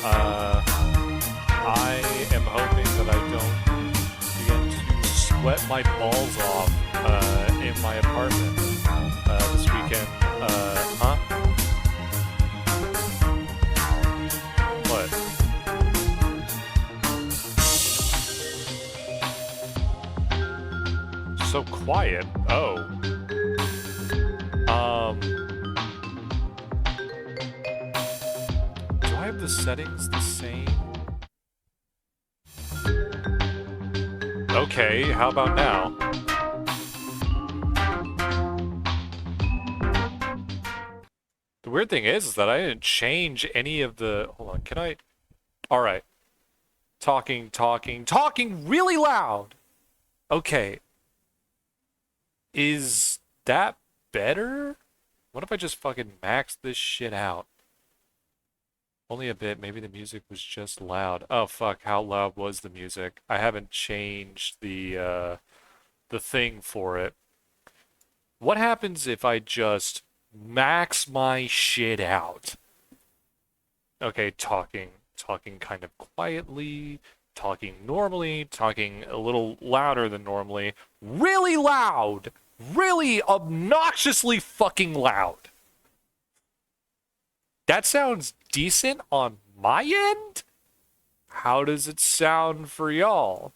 I am hoping that I don't begin to sweat my balls off in my apartment this weekend. Huh? What? So quiet. Oh. Do I have the settings the same? Okay, how about now? The weird thing is that I didn't change any of the... Hold on, can I... Alright. Talking really loud! Okay. Is that better? What if I just fucking max this shit out? Only a bit. Maybe the music was just loud. Oh fuck, how loud was the music? I haven't changed the thing for it. What happens if I just max my shit out? Okay, talking kind of quietly, talking normally, talking a little louder than normally, really loud, really obnoxiously fucking loud. That sounds decent on my end? How does it sound for y'all?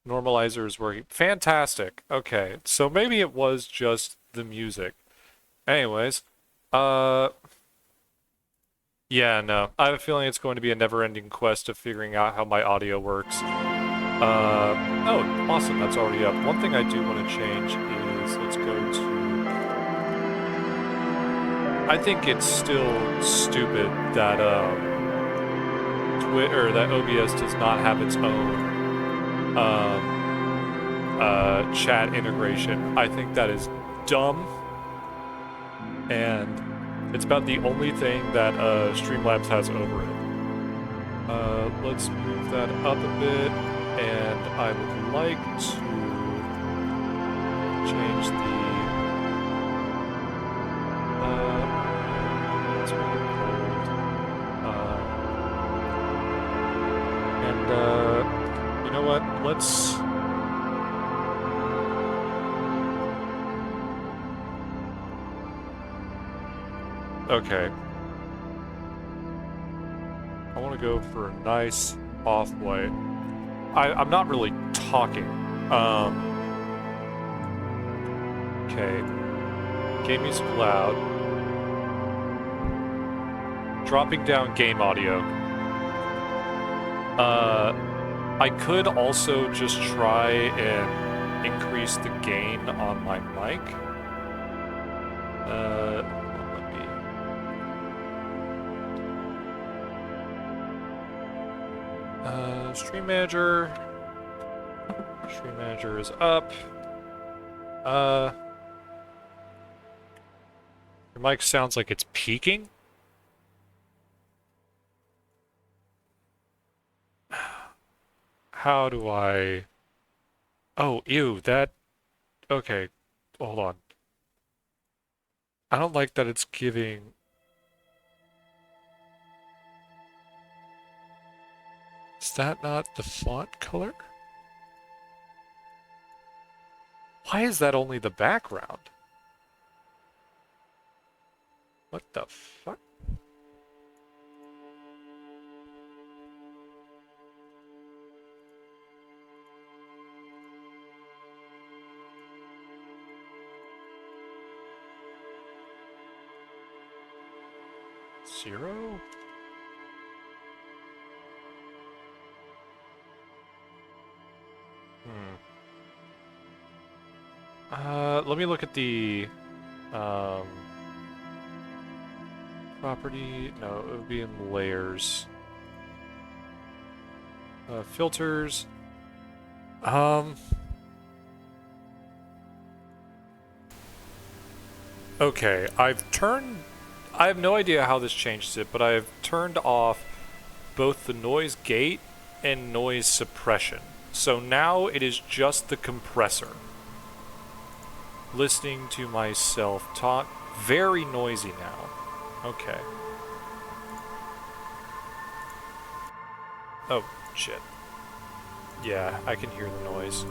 Normalizer is working. Fantastic. Okay, so maybe it was just the music. Anyways, yeah, no. I have a feeling it's going to be a never-ending quest of figuring out how my audio works. Oh, awesome, that's already up. One thing I do want to change is, let's go to... I think it's still stupid that, that OBS does not have its own, chat integration. I think that is dumb, and it's about the only thing that Streamlabs has over it. Let's move that up a bit, and I would like to change the let's make it bold. And you know what? Let's okay. I want to go for a nice off-white. I'm not really talking. Okay. Game music loud. Dropping down game audio. I could also just try and increase the gain on my mic. Stream Manager. Stream Manager is up. Your mic sounds like it's peaking. How do I... Oh, ew, that... Okay, hold on. I don't like that it's giving... Is that not the font color? Why is that only the background? What the fuck? Zero? Let me look at the, property, no, it would be in layers. Filters. Okay, I have no idea how this changes it, but I've turned off both the noise gate and noise suppression. So now it is just the compressor. listening to myself talk. Very noisy now. Okay. Oh, shit. Yeah, I can hear the noise.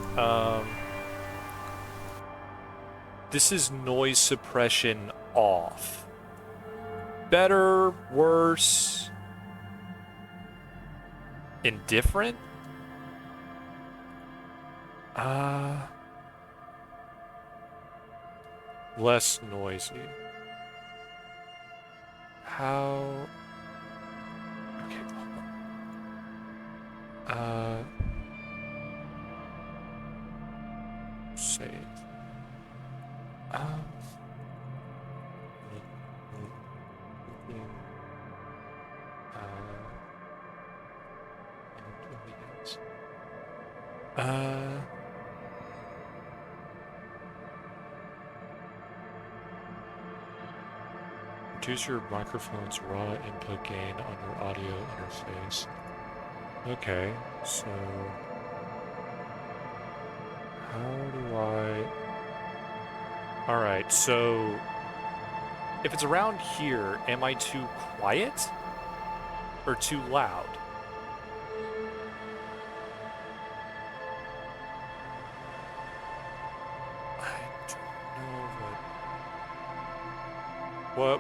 This is noise suppression off. Better, worse, indifferent? Less noisy. How... Okay, hold on. Save. Um... Reduce your microphone's raw input gain on your audio interface. Okay, so how do I... Alright, so if it's around here, am I too quiet or too loud?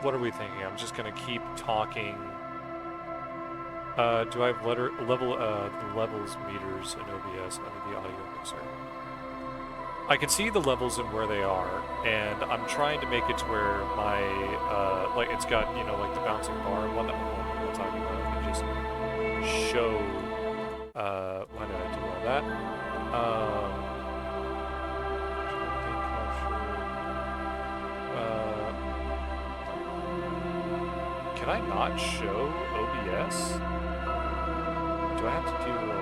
What are we thinking? I'm just gonna keep talking. Do I have levels meters in OBS under the audio mixer? I can see the levels and where they are, and I'm trying to make it to where my like it's got, you know, like the bouncing bar one that I'm talking about. I can just show why did I do all that? Can I not show OBS? Do I have to do a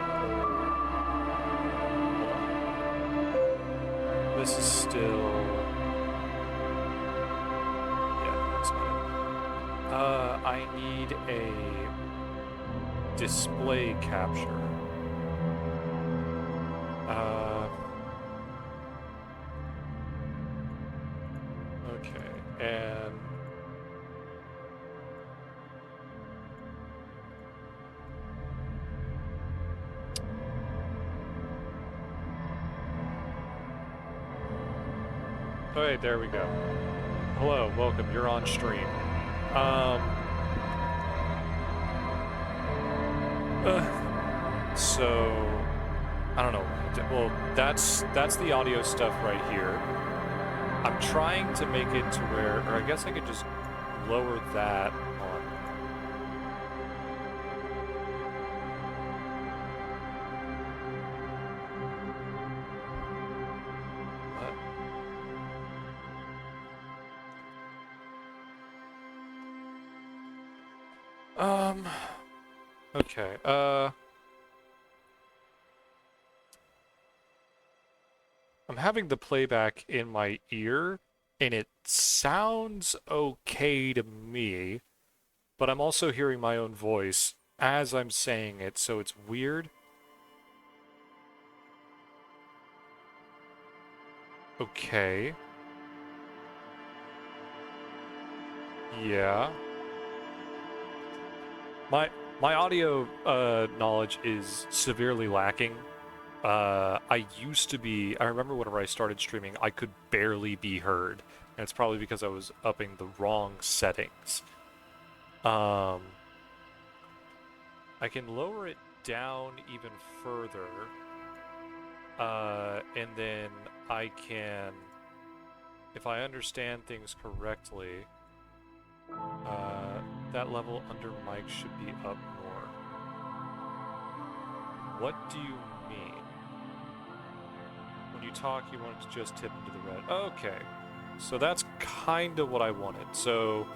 whole... This is still... Yeah, that's not it. I need a display capture. Okay, and... Alright, there we go. Hello, welcome, you're on stream. So, I don't know. Well, that's the audio stuff right here. I'm trying to make it to where, or I guess I could just lower that on. Okay, I'm having the playback in my ear, and it sounds okay to me, but I'm also hearing my own voice as I'm saying it, so it's weird. Okay. Yeah. My audio knowledge is severely lacking. I used to be, I remember whenever I started streaming, I could barely be heard. And it's probably because I was upping the wrong settings. I can lower it down even further. And then I can, if I understand things correctly, that level under mic should be up more. What do you mean? When you talk, you want it to just tip into the red. Okay. So that's kind of what I wanted. So,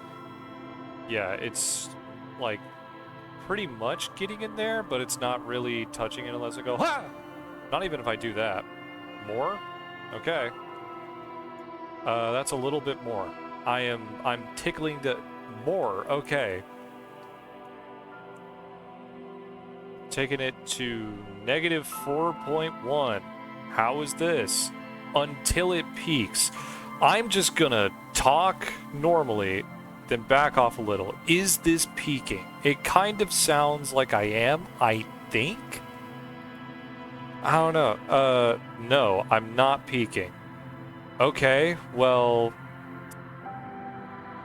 yeah, it's, like, pretty much getting in there, but it's not really touching it unless I go, ha! Not even if I do that. More? Okay. That's a little bit more. I'm tickling the... More, okay. Taking it to -4.1. How is this? Until it peaks. I'm just gonna talk normally, then back off a little. Is this peaking? It kind of sounds like I am, I think? I don't know. No, I'm not peaking. Okay, well,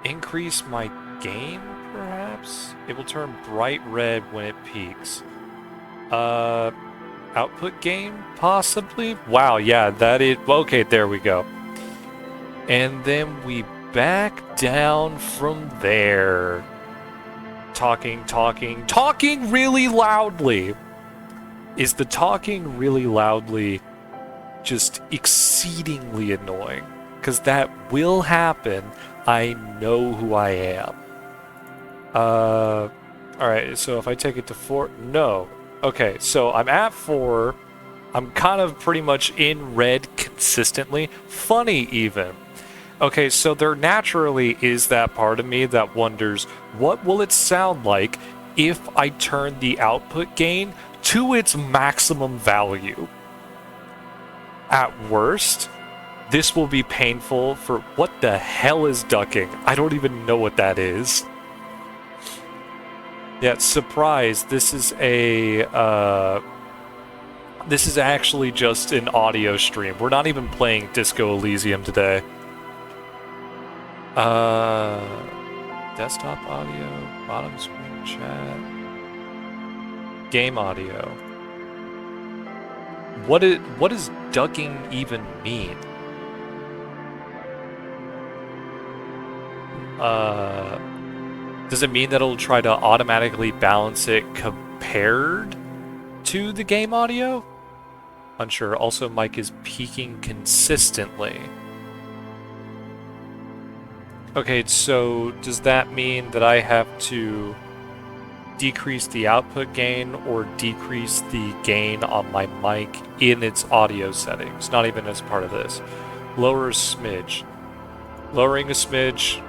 increase my gain, perhaps? It will turn bright red when it peaks. Uh, output gain, possibly? Wow, yeah, that is... Okay, there we go. And then we back down from there. Talking really loudly. Is the talking really loudly just exceedingly annoying? Because that will happen. I know who I am. Alright, so if I take it to 4... No. Okay, so I'm at 4. I'm kind of pretty much in red consistently. Funny, even. Okay, so there naturally is that part of me that wonders, what will it sound like if I turn the output gain to its maximum value? At worst, this will be painful for... What the hell is ducking? I don't even know what that is. Yeah, surprise, this is a... This is actually just an audio stream. We're not even playing Disco Elysium today. Desktop audio, bottom screen chat, game audio. What does ducking even mean? Does it mean that it'll try to automatically balance it compared to the game audio? Unsure. Also, mic is peaking consistently. Okay, so does that mean that I have to decrease the output gain or decrease the gain on my mic in its audio settings? Not even as part of this. Lower a smidge. Lowering a smidge.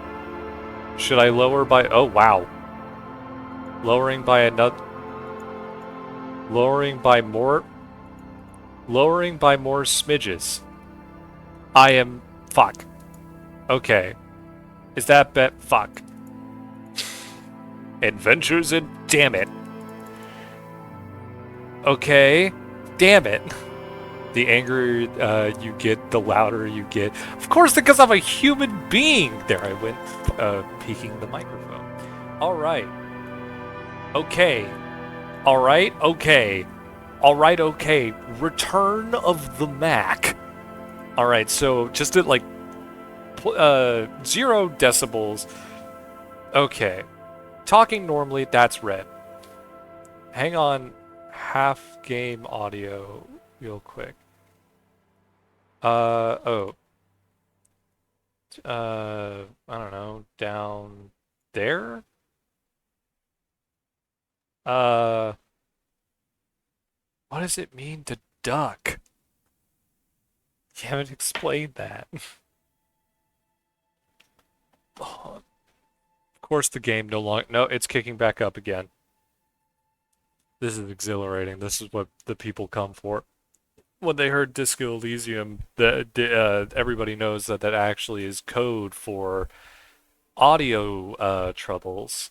Should I lower by... Oh, wow. Lowering by another... Lowering by more... Lowering by more smidges. I am... Fuck. Okay. Is that bet? Fuck. Adventures in... Damn it. Okay. Damn it. The angrier you get, the louder you get. Of course, because I'm a human being. There I went, peeking the microphone. Alright. Okay. Alright, okay. Alright, okay. Return of the Mac. Alright, so just at like 0 decibels. Okay. Talking normally, that's red. Hang on. Half game audio real quick. I don't know. Down there? What does it mean to duck? You haven't explained that. Oh, of course the game no longer... No, it's kicking back up again. This is exhilarating. This is what the people come for. When they heard Disco Elysium, everybody knows that that actually is code for audio troubles.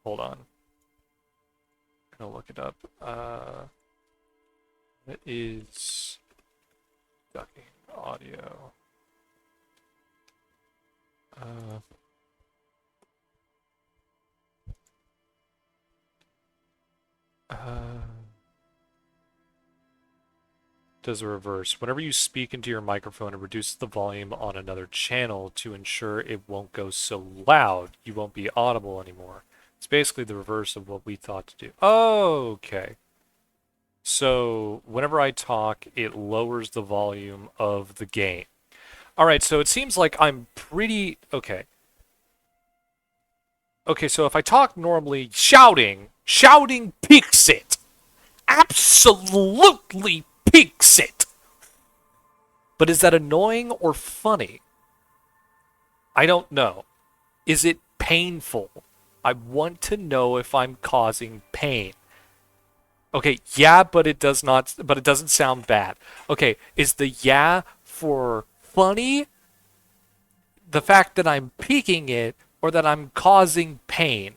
Hold on. I'm gonna look it up. What is ducking audio? Does a reverse. Whenever you speak into your microphone, it reduces the volume on another channel to ensure it won't go so loud. You won't be audible anymore. It's basically the reverse of what we thought to do. Oh, okay. So whenever I talk, it lowers the volume of the gain. Alright, so it seems like I'm pretty... Okay. Okay, so if I talk normally, shouting peaks it. Absolutely peaks it. But is that annoying or funny? I don't know. Is it painful? I want to know if I'm causing pain. Okay, yeah, but it does not, but it doesn't sound bad. Okay, is the yeah for funny the fact that I'm peaking it or that I'm causing pain.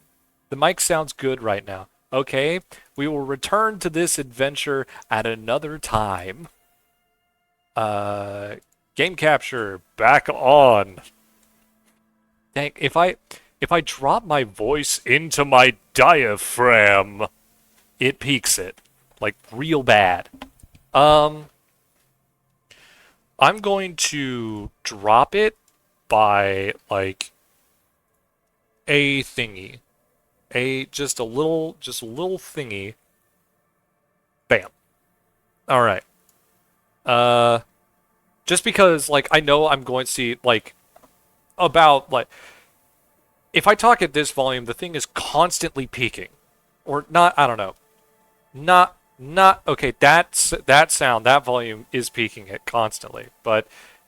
The mic sounds good right now. Okay, we will return to this adventure at another time. Uh, game capture back on. Dang, if I drop my voice into my diaphragm, it peaks it like real bad. Um, I'm going to drop it by like a thingy, just a little thingy. Bam. All right. Uh, just because like I know I'm going to see like about like if I talk at this volume, the thing is constantly peaking, or not. I don't know. Not okay. That sound, that volume is peaking it constantly. But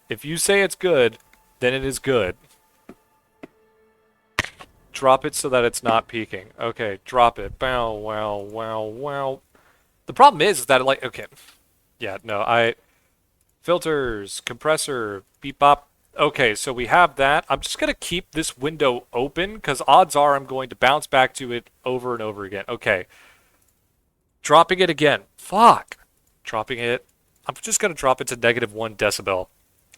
if you say it's good, then it is good. Drop it so that it's not peaking. Okay, drop it. Bow, wow, wow, wow. The problem is that like okay, yeah, no, filters, compressor, beep bop. Okay, so we have that. I'm just gonna keep this window open because odds are I'm going to bounce back to it over and over again. Okay, dropping it again. Fuck. Dropping it. I'm just gonna drop it to -1 decibel.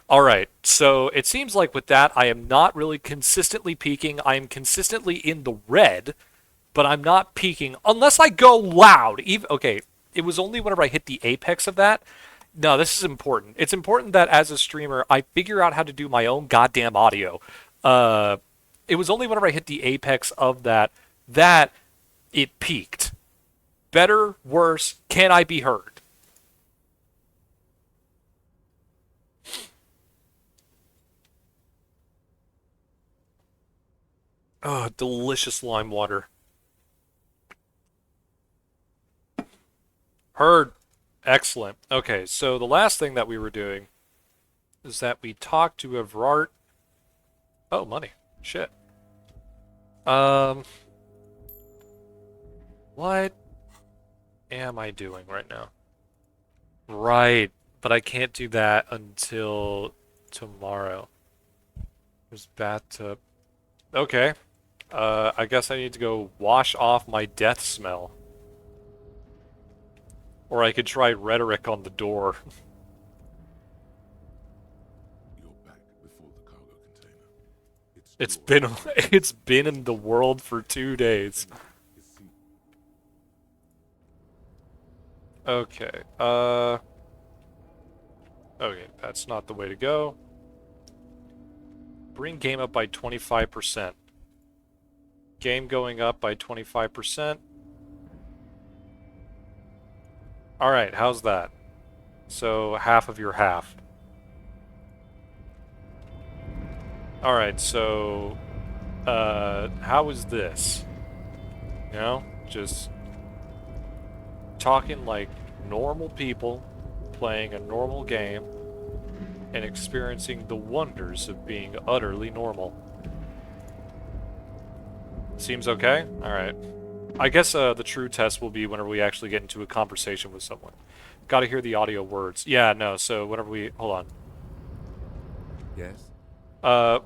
All right, so it seems like with that, I am not really consistently peaking. I am consistently in the red, but I'm not peaking unless I go loud. Even okay, it was only whenever I hit the apex of that. No, this is important. It's important that as a streamer, I figure out how to do my own goddamn audio. Uh, it was only whenever I hit the apex of that it peaked. Better, worse, can I be heard? Oh, delicious lime water. Heard. Excellent. Okay, so the last thing that we were doing is that we talked to Evrart. Oh, money. Shit. Um, what am I doing right now? Right, but I can't do that until tomorrow. There's bathtub. Okay. I guess I need to go wash off my death smell. Or I could try rhetoric on the door. You're back before the cargo container. It's been it's been in the world for 2 days. Okay. Okay, that's not the way to go. Bring game up by 25%. Game going up by 25%. Alright, how's that? So, half of your half. Alright, so... how is this? You know? Just... talking like normal people, playing a normal game, and experiencing the wonders of being utterly normal. Seems okay? Alright. I guess the true test will be whenever we actually get into a conversation with someone. Gotta hear the audio words. Yeah, no, so whenever we... hold on. Yes?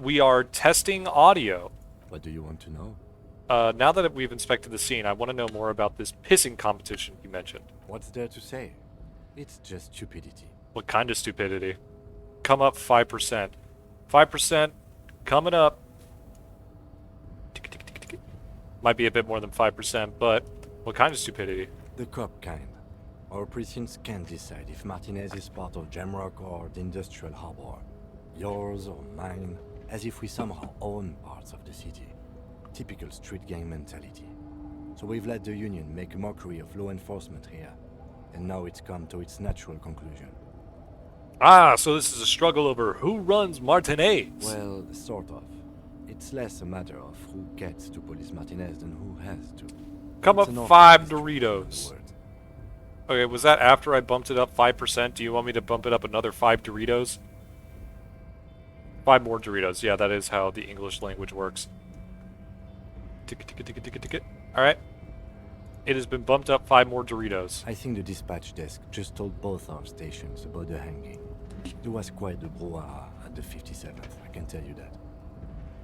We are testing audio. What do you want to know? Now that we've inspected the scene, I want to know more about this pissing competition you mentioned. What's there to say? It's just stupidity. What kind of stupidity? Come up 5%. 5% coming up. Might be a bit more than 5%, but what kind of stupidity? The cop kind. Our precincts can't decide if Martinez is part of Jamrock or the Industrial Harbor. Yours or mine, as if we somehow own parts of the city. Typical street gang mentality. So we've let the Union make a mockery of law enforcement here. And now it's come to its natural conclusion. Ah, so this is a struggle over who runs Martinez. Well, sort of. It's less a matter of who gets to police Martinez than who has to. Come It's up an 5 awful Doritos. word. Okay, was that after I bumped it up 5%? Do you want me to bump it up another 5 Doritos? 5 more Doritos. Yeah, that is how the English language works. Ticket, ticket, ticket, ticket, ticket. Alright. It has been bumped up 5 more Doritos. I think the dispatch desk just told both our stations about the hanging. There was quite the brouhaha at the 57th, I can tell you that.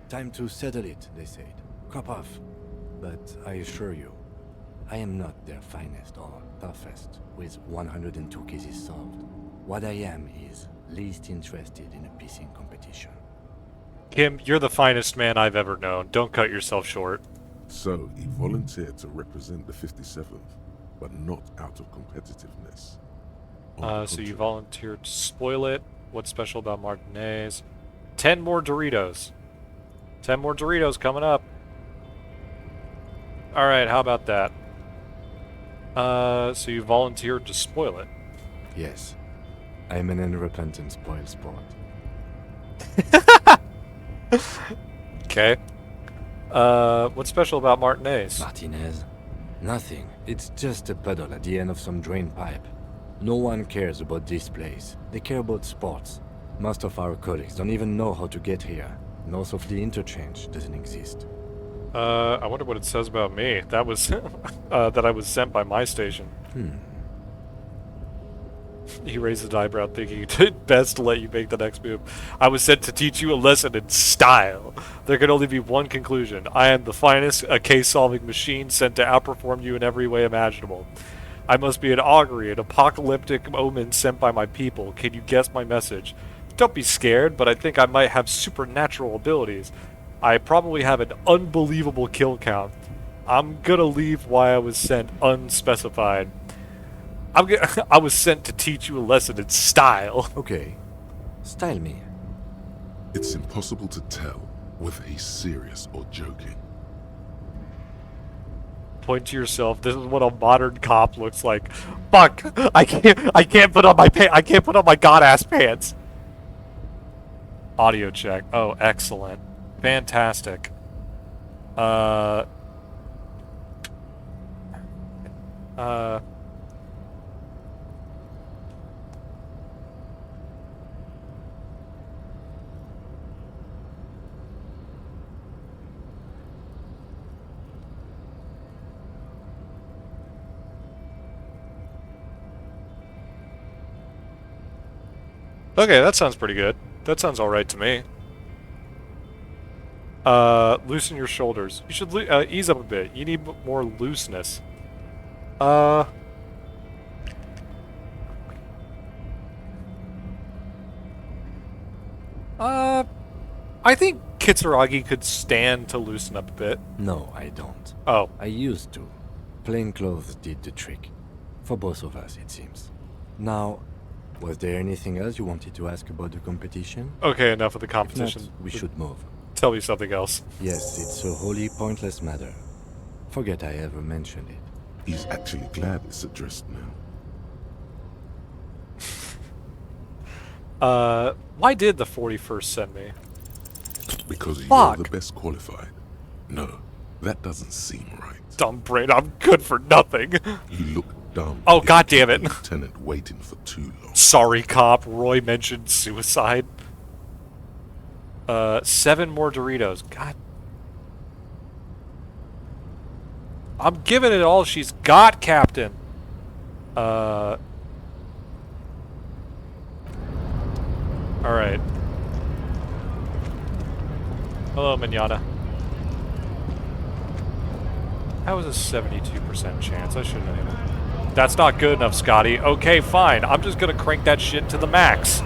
Time to settle it, they said. Cop off. But I assure you, I am not their finest or toughest, with 102 cases solved. What I am is least interested in a pissing competition. Kim, you're the finest man I've ever known. Don't cut yourself short. So, he volunteered to represent the 57th, but not out of competitiveness. On the So you contrary, volunteered to spoil it. What's special about Martinez? 10 more Doritos. 10 more Doritos coming up. Alright, how about that? So you volunteered to spoil it. Yes, I am an unrepentant spoil sport. Okay. What's special about Martinez? Martinez? Nothing. It's just a puddle at the end of some drain pipe. No one cares about this place. They care about sports. Most of our colleagues don't even know how to get here. North of the interchange doesn't exist. I wonder what it says about me. That was, that I was sent by my station. He raised an eyebrow, thinking it best to let you make the next move. I was sent to teach you a lesson in style. There can only be one conclusion. I am the finest, a case-solving machine sent to outperform you in every way imaginable. I must be an augury, an apocalyptic omen sent by my people. Can you guess my message? Don't be scared, but I think I might have supernatural abilities. I probably have an unbelievable kill count. I'm gonna leave why I was sent unspecified. I was sent to teach you a lesson in style. Okay. Style me. it's impossible to tell whether he's serious or joking. Point to yourself. This is what a modern cop looks like. Fuck! I can't put on my I can't put on my god-ass pants. Audio check. Oh, excellent. Fantastic. Uh. Okay, that sounds pretty good. That sounds alright to me. Loosen your shoulders. You should ease up a bit. You need more looseness. I think Kitsuragi could stand to loosen up a bit. No, I don't. Oh, I used to. Plain clothes did the trick. For both of us, it seems. Now, was there anything else you wanted to ask about the competition? okay, enough of the If not, competition. we should move. Tell me something else. Yes, it's a wholly pointless matter. Forget I ever mentioned it. He's actually glad it's addressed now. Why did the 41st send me? Because Fuck. you're the best qualified. No, that doesn't seem right. Dumb brain, I'm good for nothing. You look dumb. Oh, if you God damn keep it. the lieutenant waiting for too long. Sorry, cop. Roy mentioned suicide. 7 more Doritos. God. I'm giving it all she's got, Captain. Alright. Hello, Manana. That was a 72% chance. I shouldn't have even... That's not good enough, Scotty. Okay, fine. I'm just gonna crank that shit to the max.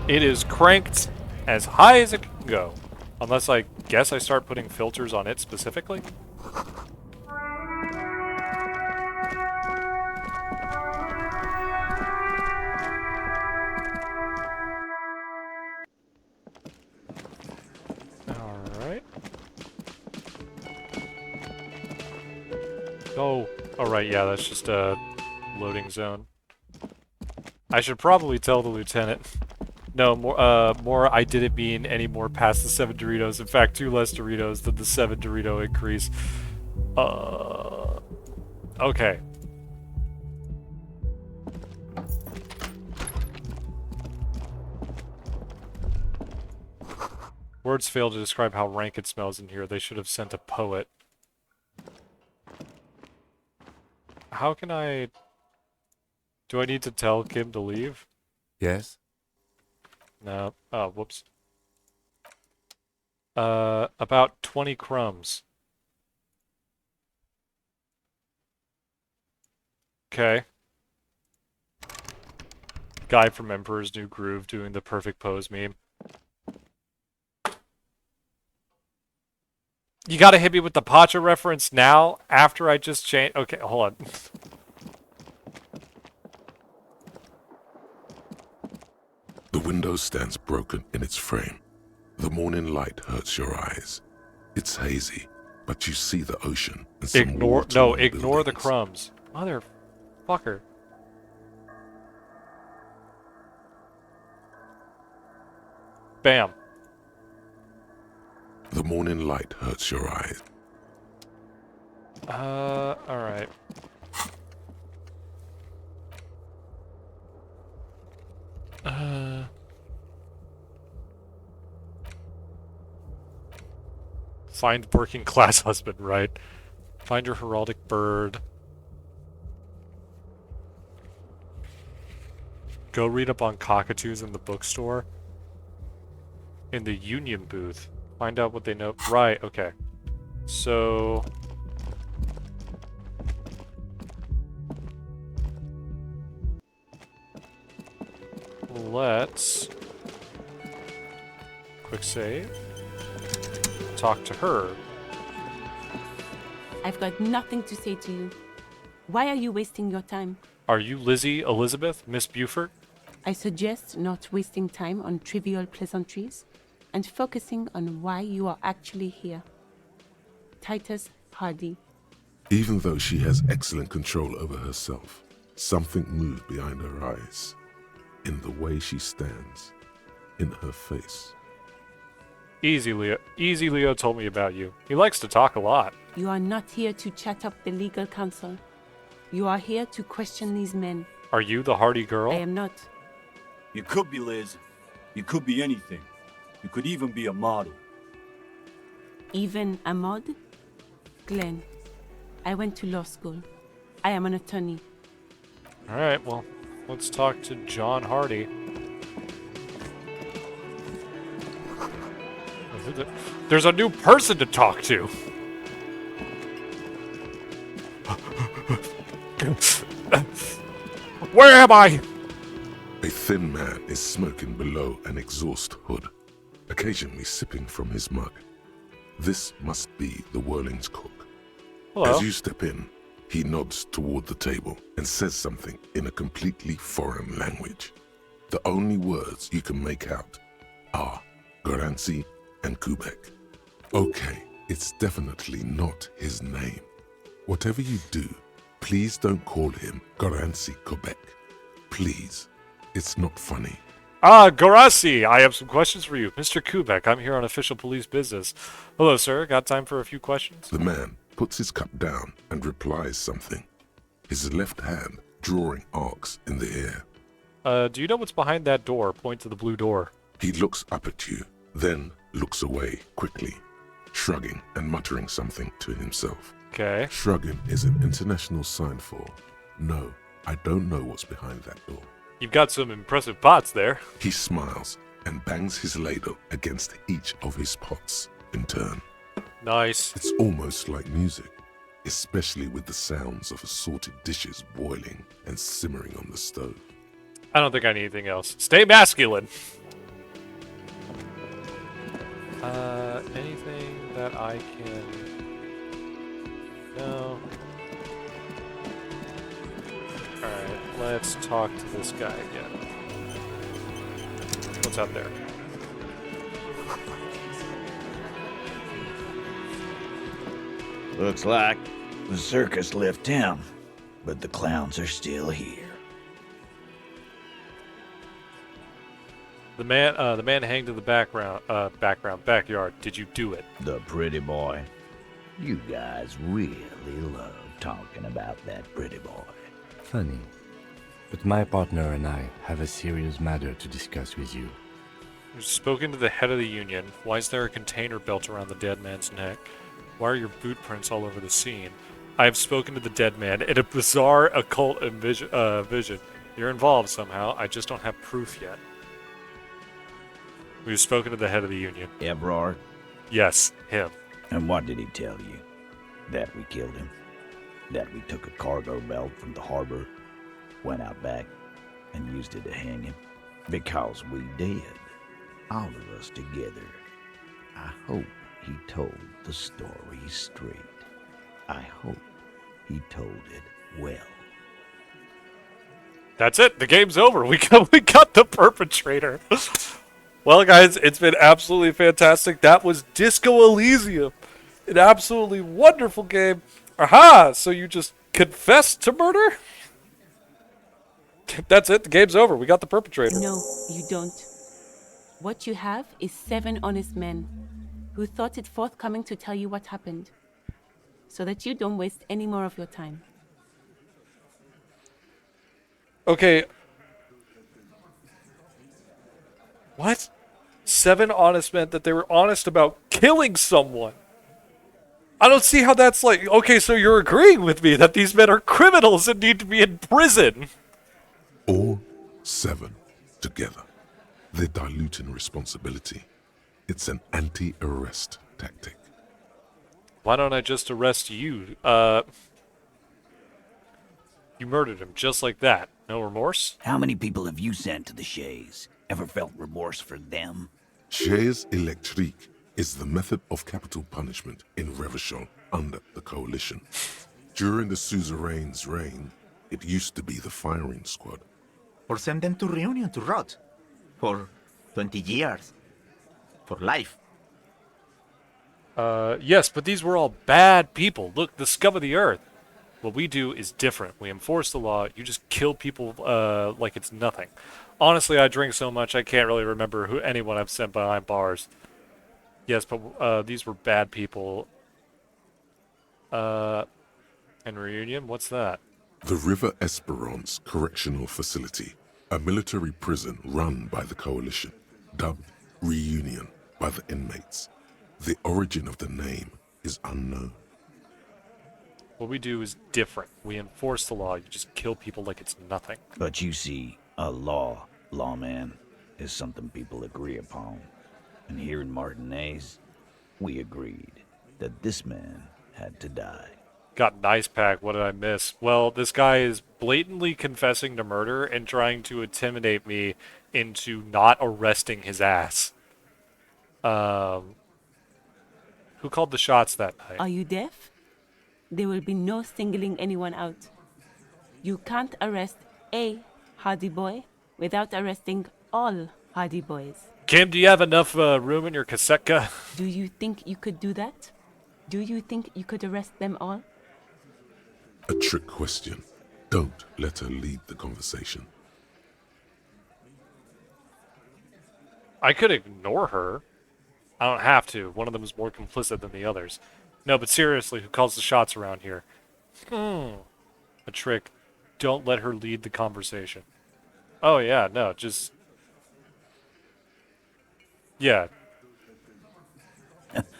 It is cranked as high as it can go. Unless I guess I start putting filters on it specifically. Alright. Oh, alright, yeah, that's just a loading zone. I should probably tell the lieutenant. No, more I didn't mean any more past the 7 Doritos. In fact, 2 less Doritos than the 7 Dorito increase. Okay. Words fail to describe how rank it smells in here. They should have sent a poet. How can I... Do I need to tell Kim to leave? Yes? No. Oh, whoops. About 20 crumbs. Okay. Guy from Emperor's New Groove doing the perfect pose meme. You gotta hit me with the Pacha reference now, after I just changed. Okay, hold on. The window stands broken in its frame. The morning light hurts your eyes. It's hazy, but you see the ocean and some Ignore the buildings. crumbs. Motherfucker. Bam. The morning light hurts your eyes. Alright. Find working class husband, right? Find your heraldic bird. Go read up on cockatoos in the bookstore. In the union booth. Find out what they know. Right, okay. So... let's... quick save. Talk to her. I've got nothing to say to you. Why are you wasting your time? Are you Lizzie Elizabeth, Miss Buford? I suggest not wasting time on trivial pleasantries and focusing on why you are actually here. Titus Hardy. Even though she has excellent control over herself, something moved behind her eyes. In the way she stands. In her face. Easy, Leo. Easy, Leo told me about you. He likes to talk a lot. You are not here to chat up the legal counsel. You are here to question these men. Are you the Hardy girl? I am not. You could be Liz. You could be anything. You could even be a model. Even a mod? Glenn, I went to law school. I am an attorney. Alright, well, let's talk to John Hardy. There's a new person to talk to! Where am I? A thin man is smoking below an exhaust hood, occasionally sipping from his mug. This must be the Whirling's cook. Hello. As you step in, he nods toward the table and says something in a completely foreign language. The only words you can make out are Garancy and Kubek. Okay, it's definitely not his name. Whatever you do, please don't call him Garancy Kubek. Please. It's not funny. Ah, Garasi! I have some questions for you. Mr. Kubek, I'm here on official police business. Hello, sir. Got time for a few questions? The man puts his cup down and replies something, his left hand drawing arcs in the air. Do you know what's behind that door? Point to the blue door. He looks up at you, then looks away quickly, shrugging and muttering something to himself. Okay. Shrugging is an international sign for, no, I don't know what's behind that door. You've got some impressive pots there. He smiles and bangs his ladle against each of his pots in turn. Nice. It's almost like music, especially with the sounds of assorted dishes boiling and simmering on the stove. I don't think I need anything else. Stay masculine. Anything that I can... No. Alright, let's talk to this guy again. What's out there? Looks like the circus left town, but the clowns are still here. The man hanged in the backyard. Did you do it? The pretty boy. You guys really love talking about that pretty boy. Funny. But my partner and I have a serious matter to discuss with you. You've spoken to the head of the union. Why is there a container belt around the dead man's neck? Why are your boot prints all over the scene? I have spoken to the dead man in a bizarre occult vision. You're involved somehow. I just don't have proof yet. We've spoken to the head of the union. Evrard? Yes, him. And what did he tell you? That we killed him? That we took a cargo belt from the harbor, went out back, and used it to hang him? Because we did. All of us together. I hope he told the story straight. I hope he told it well. That's it. The game's over. We got the perpetrator. Well, guys, it's been absolutely fantastic. That was Disco Elysium. An absolutely wonderful game. Aha! So you just confessed to murder? That's it. The game's over. We got the perpetrator. No, you don't. What you have is 7 honest men who thought it forthcoming to tell you what happened, so that you don't waste any more of your time. Okay. What? 7 honest meant that they were honest about killing someone. I don't see how that's like... Okay, so you're agreeing with me that these men are criminals and need to be in prison. All 7 together. They're diluting responsibility. It's an anti-arrest tactic. Why don't I just arrest you? You murdered him just like that. No remorse? How many people have you sent to the Shays? Ever felt remorse for them? Chaise électrique is the method of capital punishment in Revachol under the Coalition. During the suzerain's reign, it used to be the firing squad. Or send them to Reunion to rot. For 20 years. For life. Yes, but these were all bad people. Look, the scum of the earth. What we do is different. We enforce the law. You just kill people like it's nothing. Honestly, I drink so much I can't really remember anyone I've sent behind bars. Yes, but these were bad people. And Reunion? What's that? The River Esperance Correctional Facility, a military prison run by the Coalition, dubbed Reunion by the inmates. The origin of the name is unknown. What we do is different. We enforce the law. You just kill people like it's nothing. But you see, a lawman, is something people agree upon. And here in Martinez, we agreed that this man had to die. Got an ice pack. What did I miss? Well, this guy is blatantly confessing to murder and trying to intimidate me into not arresting his ass. Who called the shots that night? Are you deaf? There will be no singling anyone out. You can't arrest a Hardy Boy without arresting all Hardy Boys. Kim, do you have enough room in your cassette? Do you think you could do that? Do you think you could arrest them all? A trick question. Don't let her lead the conversation. I could ignore her. I don't have to. One of them is more complicit than the others. No, but seriously, who calls the shots around here? A trick. Don't let her lead the conversation. Oh, yeah, no, just... Yeah.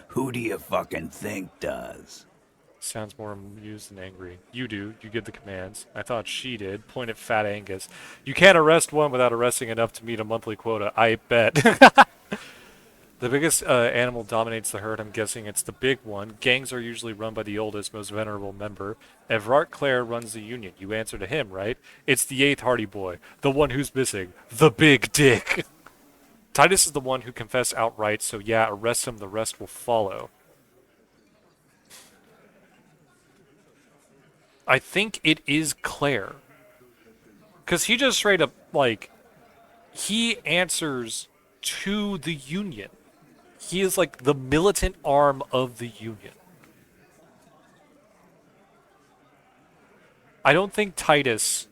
Who do you fucking think does? Sounds more amused than angry. You do. You give the commands. I thought she did. Point at Fat Angus. You can't arrest one without arresting enough to meet a monthly quota. I bet. The biggest animal dominates the herd. I'm guessing it's the big one. Gangs are usually run by the oldest, most venerable member. Evrard Clare runs the union. You answer to him, right? It's the 8th Hardy Boy. The one who's missing. The big dick. Titus is the one who confessed outright, so yeah, arrest him. The rest will follow. I think it is Claire. Because he just straight up, like, he answers to the Union. He is like the militant arm of the Union. I don't think Titus...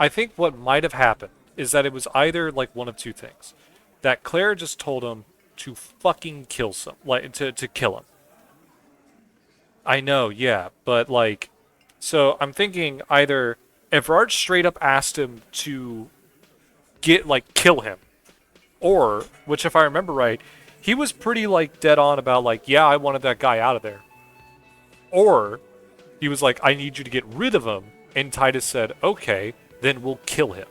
I think what might have happened is that it was either like one of two things. That Claire just told him to fucking kill to kill him. I know, yeah, but like, so I'm thinking either Evrard straight up asked him to kill him, or, which if I remember right, he was pretty like dead on about like, yeah, I wanted that guy out of there. Or he was like, I need you to get rid of him, and Titus said, okay, then we'll kill him.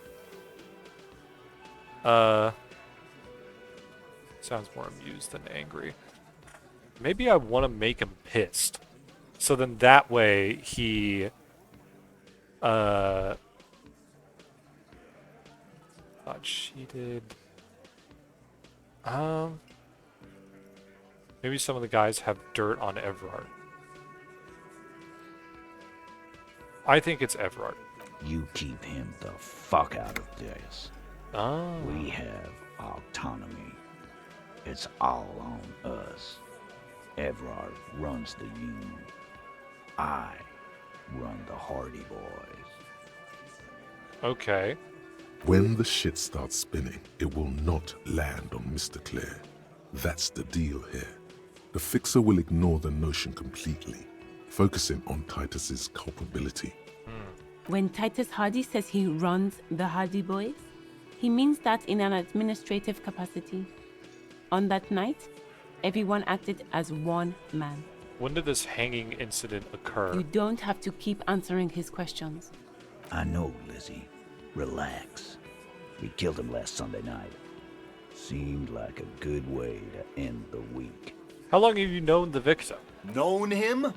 Sounds more amused than angry. Maybe I want to make him pissed. So then that way he got cheated. Maybe some of the guys have dirt on Everard. I think it's Everard. You keep him the fuck out of this. Oh. We have autonomy. It's all on us. Everard runs the union. I run the Hardy Boys. Okay. When the shit starts spinning, it will not land on Mr. Clare. That's the deal here. The Fixer will ignore the notion completely, focusing on Titus's culpability. When Titus Hardy says he runs the Hardy Boys, he means that in an administrative capacity. On that night, everyone acted as one man. When did this hanging incident occur? You don't have to keep answering his questions. I know, Lizzie. Relax. We killed him last Sunday night. Seemed like a good way to end the week. How long have you known the victim? Known him?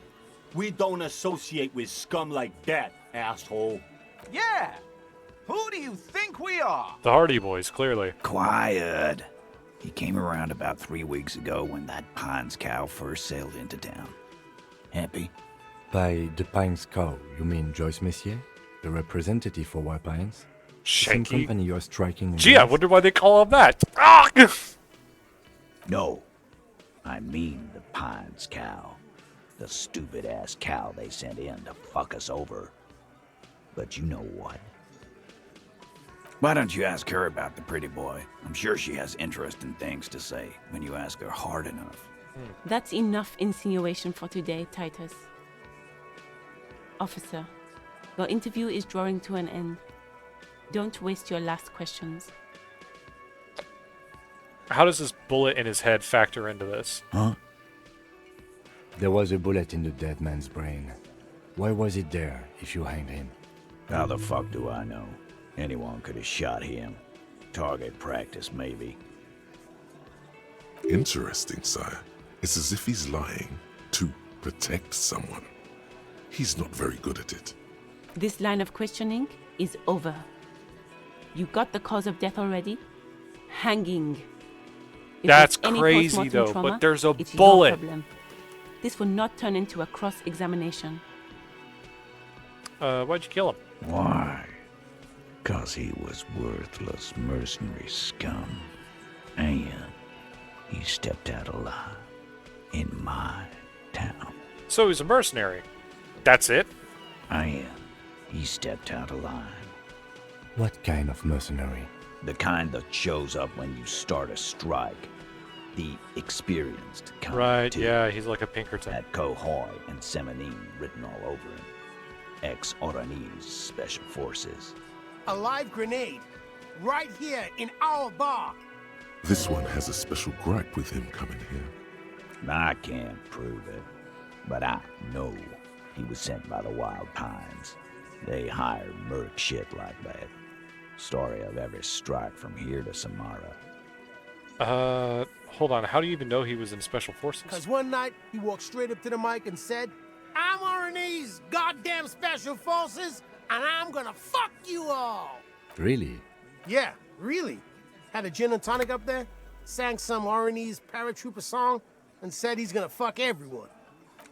We don't associate with scum like that, asshole. Yeah! Who do you think we are? The Hardy Boys, clearly. Quiet. He came around about 3 weeks ago when that Pines cow first sailed into town. Happy? By the Pines cow, you mean Joyce Messier, the representative for White Pines? The same Shanky. company you are striking Gee, I against? wonder why they call him that. Ah! No. I mean the Pines cow. The stupid-ass cow they sent in to fuck us over. But you know what? Why don't you ask her about the pretty boy? I'm sure she has interesting things to say when you ask her hard enough. That's enough insinuation for today, Titus. Officer, your interview is drawing to an end. Don't waste your last questions. How does this bullet in his head factor into this? Huh? There was a bullet in the dead man's brain. Why was it there if you hanged him? How the fuck do I know? Anyone could have shot him. Target practice, maybe. Interesting, sire. It's as if he's lying to protect someone. He's not very good at it. This line of questioning is over. You got the cause of death already? Hanging. If That's there's any crazy, postmortem though, trauma, but there's a it's your bullet. problem. This will not turn into a cross-examination. Why'd you kill him? Why? 'Cause he was worthless mercenary scum. And he stepped out alive in my town. So he's a mercenary. That's it? And he stepped out alive. What kind of mercenary? The kind that shows up when you start a strike. The experienced kind. Right, too. yeah, he's like a Pinkerton. Had Cohoy and Seminine written all over him. Ex-Oranese Special Forces. A live grenade. Right here in our bar. This one has a special gripe with him coming here. I can't prove it, but I know he was sent by the Wild Pines. They hire merc shit like that. Story of every strike from here to Samara. Hold on. How do you even know he was in Special Forces? Cause one night he walked straight up to the mic and said, I'm RNE's goddamn special forces, and I'm gonna fuck you all. Really? Yeah, really. Had a gin and tonic up there, sang some RNE's paratrooper song, and said he's gonna fuck everyone.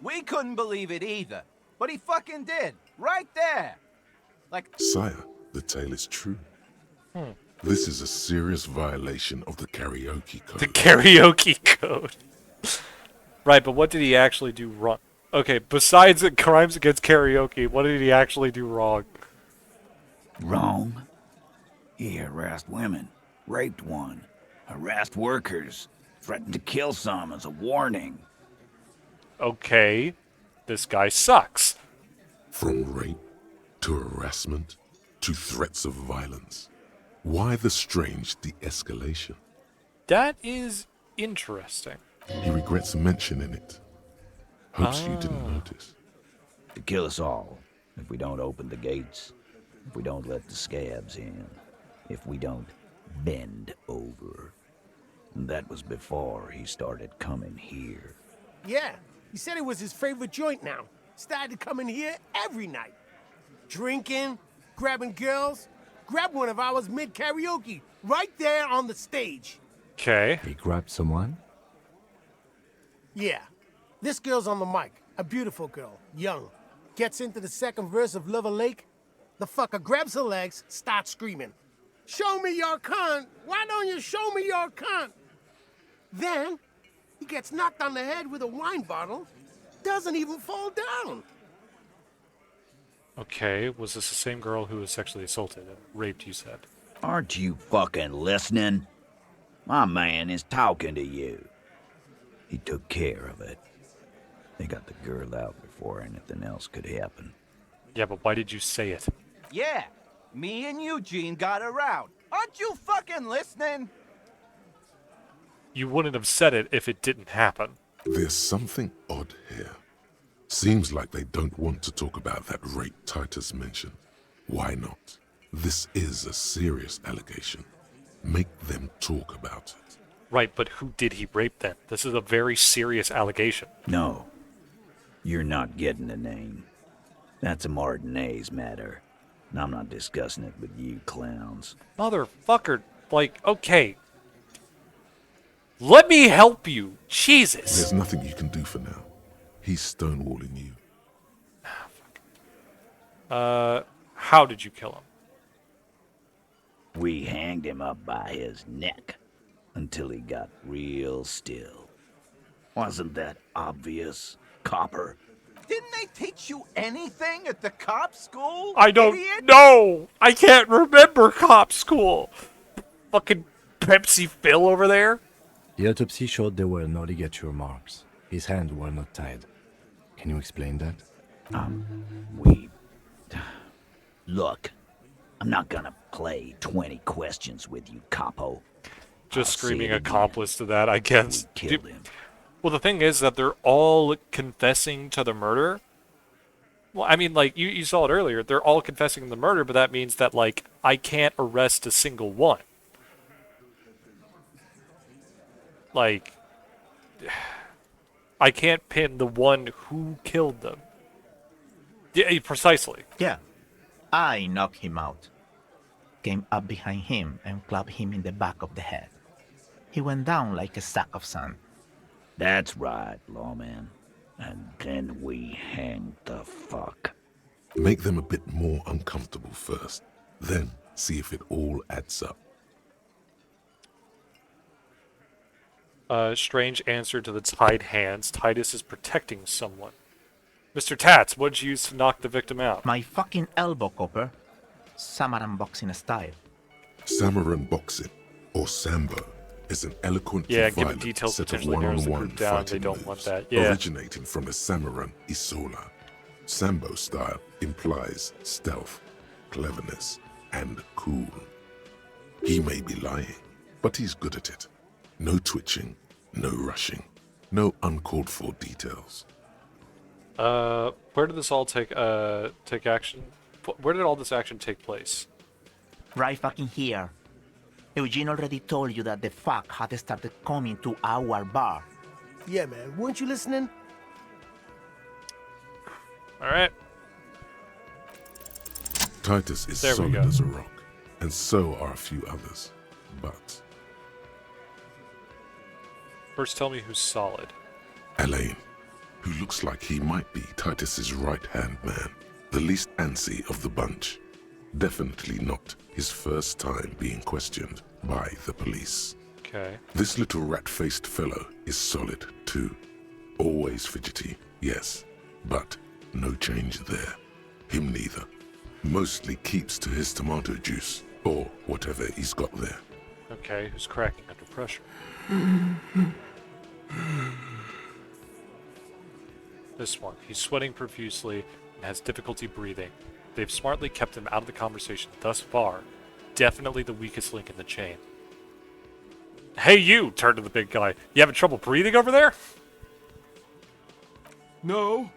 We couldn't believe it either, but he fucking did, right there. Like, Sire, the tale is true. This is a serious violation of the karaoke code. The karaoke code. Right, but what did he actually do wrong? Okay, besides the crimes against karaoke, what did he actually do wrong? Wrong? He harassed women, raped one, harassed workers, threatened to kill some as a warning. Okay, this guy sucks. From rape to harassment to threats of violence. Why the strange de-escalation? That is interesting. He regrets mentioning it. Hopes you didn't notice. To kill us all, if we don't open the gates, if we don't let the scabs in, if we don't bend over. That was before he started coming here. Yeah, he said it was his favorite joint now. Started coming here every night. Drinking, grabbing girls. Grabbed one of ours mid-karaoke, right there on the stage. Okay. He grabbed someone? Yeah, this girl's on the mic. A beautiful girl, young. Gets into the second verse of Lover Lake. The fucker grabs her legs, starts screaming. Show me your cunt! Why don't you show me your cunt? Then, he gets knocked on the head with a wine bottle. Doesn't even fall down. Okay, was this the same girl who was sexually assaulted and raped, you said? Aren't you fucking listening? My man is talking to you. He took care of it. They got the girl out before anything else could happen. Yeah, but why did you say it? Yeah, me and Eugene got around. Aren't you fucking listening? You wouldn't have said it if it didn't happen. There's something odd here. Seems like they don't want to talk about that rape Titus mentioned. Why not? This is a serious allegation. Make them talk about it. Right, but who did he rape then? This is a very serious allegation. No, you're not getting the name. That's a Martinez matter, and I'm not discussing it with you clowns. Motherfucker, like, okay. Let me help you. Jesus. There's nothing you can do for now. He's stonewalling you. How did you kill him? We hanged him up by his neck until he got real still. Wasn't that obvious, Copper? Didn't they teach you anything at the cop school? I don't idiot? know. I can't remember cop school. Fucking Pepsi Phil over there. The autopsy showed there were no ligature marks. His hands were not tied. Can you explain that? Look, I'm not gonna play 20 questions with you, capo. Just I'll say screaming it again. accomplice to that, I guess. We killed him. Well, the thing is that they're all confessing to the murder. Well, I mean, like, you saw it earlier. They're all confessing to the murder, but that means that, like, I can't arrest a single one. Like, I can't pin the one who killed them. Yeah, precisely. Yeah, I knocked him out. Came up behind him and clubbed him in the back of the head. He went down like a sack of sand. That's right, lawman. And then we hanged the fuck. Make them a bit more uncomfortable first. Then see if it all adds up. Strange answer to the tied hands. Titus is protecting someone. Mr. Tats, what'd you use to knock the victim out? My fucking elbow, Copper. Samurai boxing style. Samurai boxing, or Sambo, is an eloquent Yeah, and giving violent details set of potentially narrows the one-on-one group down. They fighting don't want moves, that. Yeah. originating from the Samurai Isola. Sambo style implies stealth, cleverness, and cool. He may be lying, but he's good at it. No twitching, no rushing, no uncalled for details. Where did this all take action? Where did all this action take place? Right fucking here. Eugene already told you that the fuck had started coming to our bar. Yeah, man, weren't you listening? All right. Titus is There we solid go. as a rock, and so are a few others. But First, tell me who's solid. Elaine, who looks like he might be Titus's right-hand man, the least antsy of the bunch. Definitely not his first time being questioned by the police. Okay. This little rat-faced fellow is solid, too. Always fidgety, yes, but no change there. Him neither. Mostly keeps to his tomato juice, or whatever he's got there. Okay, who's cracking under pressure? This one. He's sweating profusely and has difficulty breathing. They've smartly kept him out of the conversation thus far. Definitely the weakest link in the chain. Hey, you! Turn to the big guy. You having trouble breathing over there? No.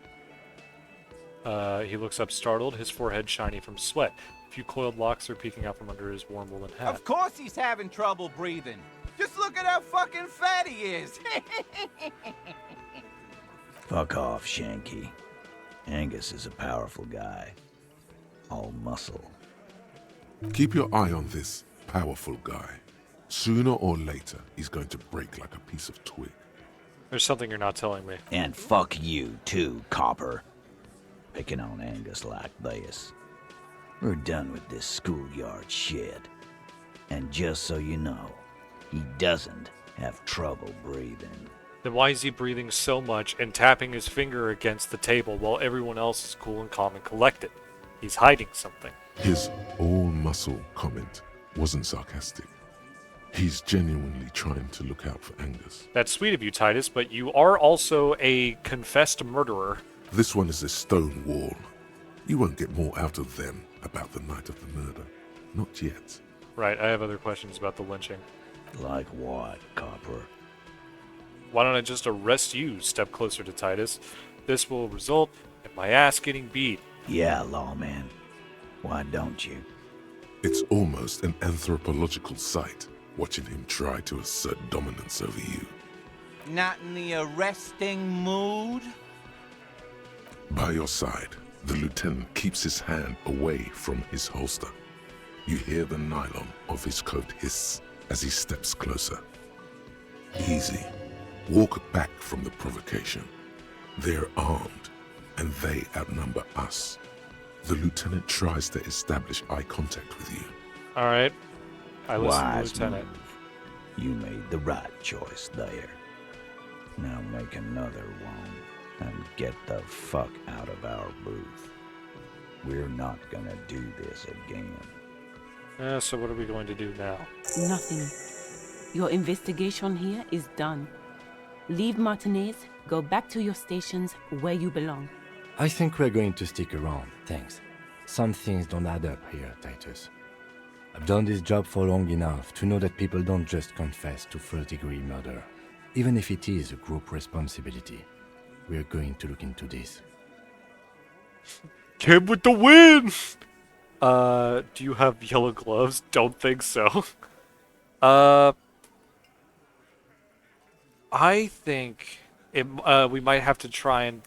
He looks up startled, his forehead shiny from sweat. few coiled locks are peeking out from under his warm woolen hat. Of course he's having trouble breathing. Just look at how fucking fat he is. Fuck off, Shanky. Angus is a powerful guy. All muscle. Keep your eye on this powerful guy. Sooner or later, he's going to break like a piece of twig. There's something you're not telling me. And fuck you, too, Copper. Picking on Angus like this. We're done with this schoolyard shit. And just so you know, he doesn't have trouble breathing. Then why is he breathing so much and tapping his finger against the table while everyone else is cool and calm and collected? He's hiding something. His all-muscle comment wasn't sarcastic. He's genuinely trying to look out for Angus. That's sweet of you, Titus, but you are also a confessed murderer. This one is a stone wall. You won't get more out of them about the night of the murder. Not yet. Right, I have other questions about the lynching. Like what, Copper? Why don't I just arrest you? Step closer to Titus. This will result in my ass getting beat. Yeah, lawman. Why don't you? It's almost an anthropological sight, watching him try to assert dominance over you. Not in the arresting mood? By your side, the lieutenant keeps his hand away from his holster. You hear the nylon of his coat hiss as he steps closer. Easy. Walk back from the provocation. They're armed, and they outnumber us. The lieutenant tries to establish eye contact with you. Alright. I listen to the Wise lieutenant. move. You made the right choice there. Now make another one and get the fuck out of our booth. We're not gonna do this again. So what are we going to do now? Nothing. Your investigation here is done. Leave Martinez, go back to your stations where you belong. I think we're going to stick around, thanks. Some things don't add up here, Titus. I've done this job for long enough to know that people don't just confess to first-degree murder, even if it is a group responsibility. We're going to look into this. Kid with the win! Do you have yellow gloves? Don't think so. I think we might have to try and,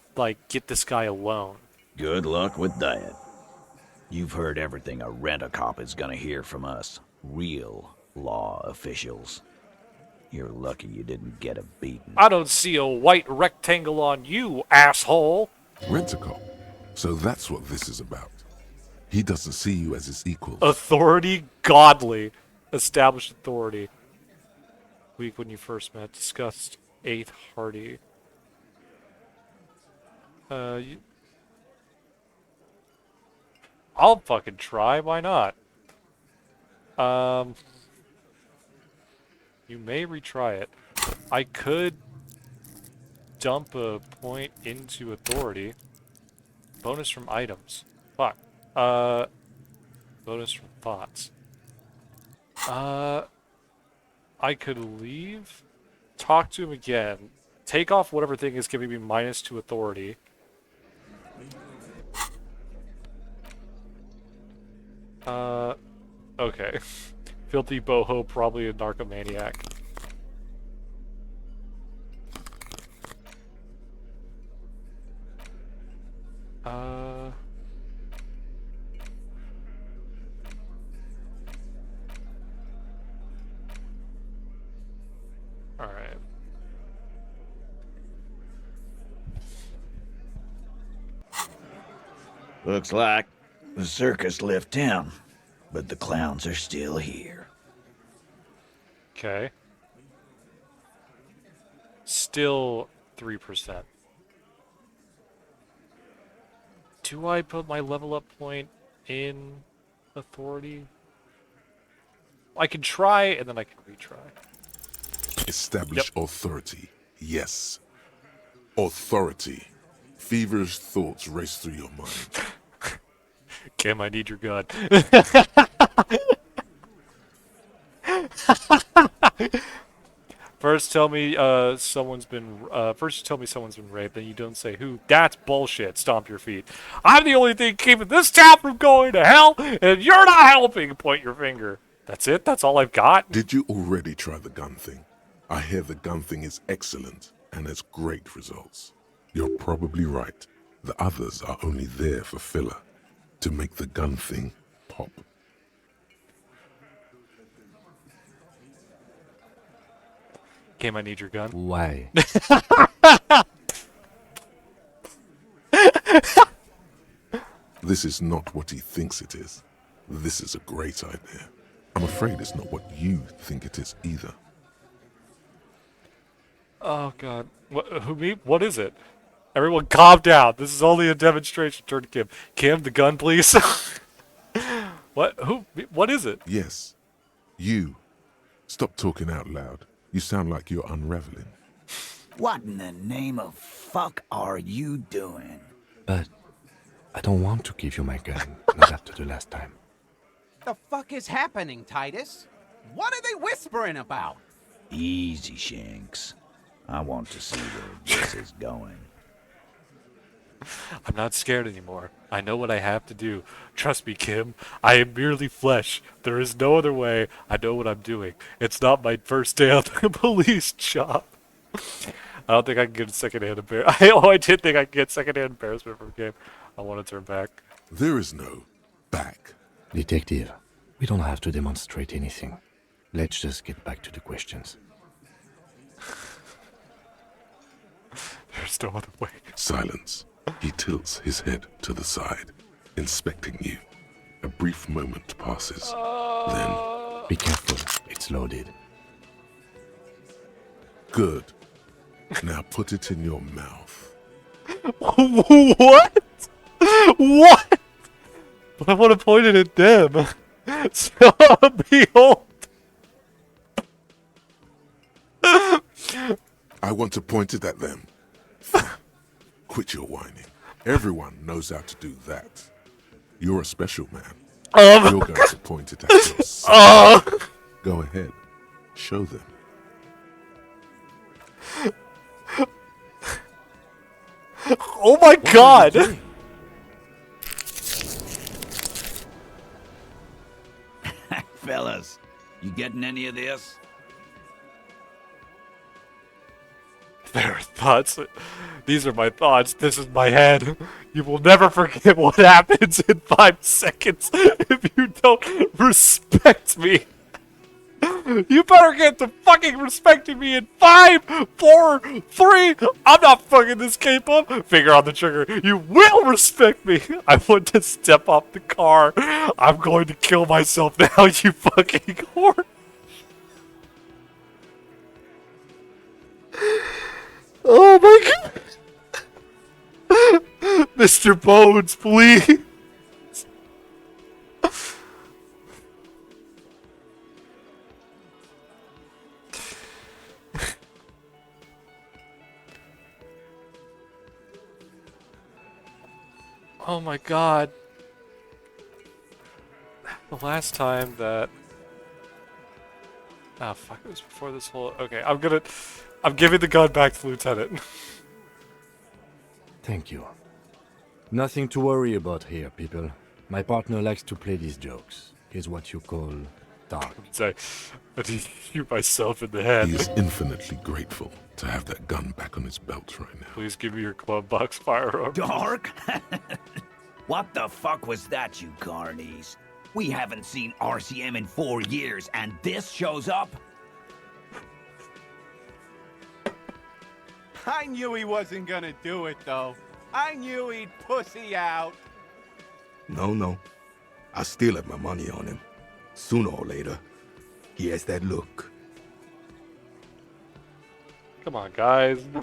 get this guy alone. Good luck with that. You've heard everything a rent-a-cop is gonna hear from us. Real law officials. You're lucky you didn't get a beating. I don't see a white rectangle on you, asshole! Rent-a-cop. So that's what this is about. He doesn't see you as his equal. Authority, godly. Established authority. Week when you first met, discussed 8th Hardy. I'll fucking try, why not? You may retry it. I could dump a point into authority. Bonus from items. Fuck. Bonus from thoughts. I could leave, talk to him again, take off whatever thing is giving me -2 authority. Okay. Filthy boho, probably a narcomaniac. Alright. Looks like the circus left town, but the clowns are still here. Okay. Still 3%. Do I put my level up point in authority? I can try, and then I can retry. Establish authority. Yes. Authority. Feverish thoughts race through your mind. Cam, I need your gun. First, tell me someone's been. First, you tell me someone's been raped, then you don't say who. That's bullshit. Stomp your feet. I'm the only thing keeping this town from going to hell, and you're not helping. Point your finger. That's it. That's all I've got. Did you already try the gun thing? I hear the gun thing is excellent and has great results. You're probably right. The others are only there for filler, to make the gun thing pop. Kim, I need your gun. Why? This is not what he thinks it is. This is a great idea. I'm afraid it's not what you think it is either. Oh God. What? Who? Me? What is it? Everyone, calm down. This is only a demonstration. Turn to Kim. Kim, the gun, please. What? Who? What is it? Yes, you. Stop talking out loud. You sound like you're unraveling. What in the name of fuck are you doing? But I don't want to give you my gun, not after the last time. The fuck is happening, Titus? What are they whispering about? Easy, Shanks. I want to see where this is going. I'm not scared anymore. I know what I have to do. Trust me, Kim. I am merely flesh. There is no other way. I know what I'm doing. It's not my first day on the police job. I don't think I can get a secondhand embarrassment. I did think I could get secondhand embarrassment from Kim. I want to turn back. There is no back. Detective, we don't have to demonstrate anything. Let's just get back to the questions. There's no other way. Silence. He tilts his head to the side, inspecting you. A brief moment passes. Then, Be careful, it's loaded. good. Now put it in your mouth. What? What? But I want to point it at them. So behold. I want to point it at them. Quit your whining. Everyone knows how to do that. You're a special man. You're going to point it at yourself. Go ahead. Show them. Oh my God! Fellas, you getting any of this? There are thoughts. These are my thoughts. This is my head. You will never forget what happens in 5 seconds if you don't respect me. You better get to fucking respecting me in 5, 4, 3. I'm not fucking this cape up. Finger on the trigger. You will respect me. I want to step off the car. I'm going to kill myself now, you fucking whore. Oh my God. Mr. Bones, please. Oh my God. The last time that... Ah, fuck, it was before this whole... Okay, I'm giving the gun back to the Lieutenant. Thank you. Nothing to worry about here, people. My partner likes to play these jokes. He's what you call dark. Say, I need to shoot myself in the head. He is infinitely grateful to have that gun back on his belt right now. Please give me your club box firearm. Dark? What the fuck was that, you carnies? We haven't seen RCM in 4 years, and this shows up? I knew he wasn't gonna do it, though. I knew he'd pussy out. No. I still have my money on him. Sooner or later, he has that look. Come on, guys. You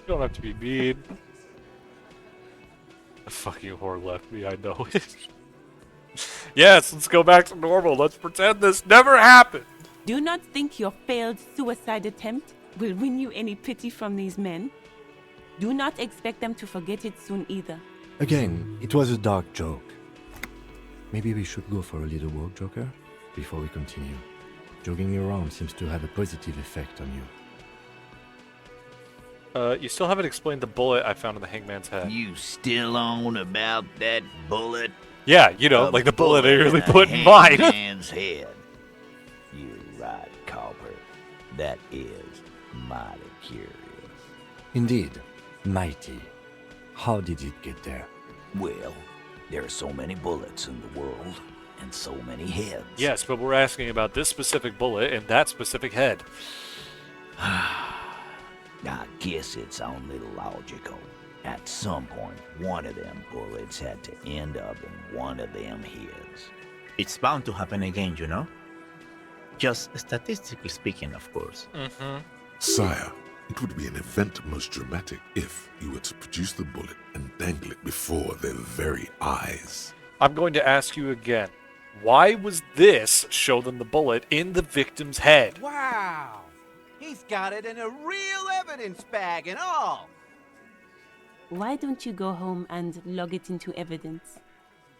don't have to be mean. The fucking whore left me, I know it. Yes, let's go back to normal. Let's pretend this never happened. Do not think your failed suicide attempt will win you any pity from these men. Do not expect them to forget it soon either. Again, it was a dark joke. Maybe we should go for a little walk, Joker, before we continue. jogging around seems to have a positive effect on you. You still haven't explained the bullet I found in the hangman's head. You still on about that bullet? Yeah, you know, A like the bullet I really in a put in mine. hangman's head. You're right, Copper. That is mighty curious. Indeed, mighty. How did it get there? Well, there are so many bullets in the world, and so many heads. Yes, but we're asking about this specific bullet and that specific head. I guess it's only logical. At some point, one of them bullets had to end up in one of them heads. It's bound to happen again, you know? Just statistically speaking, of course. Mm-hmm. Sire, it would be an event most dramatic if you were to produce the bullet and dangle it before their very eyes. I'm going to ask you again. Why was this show them the bullet in the victim's head? Wow! He's got it in a real evidence bag and all! Why don't you go home and log it into evidence?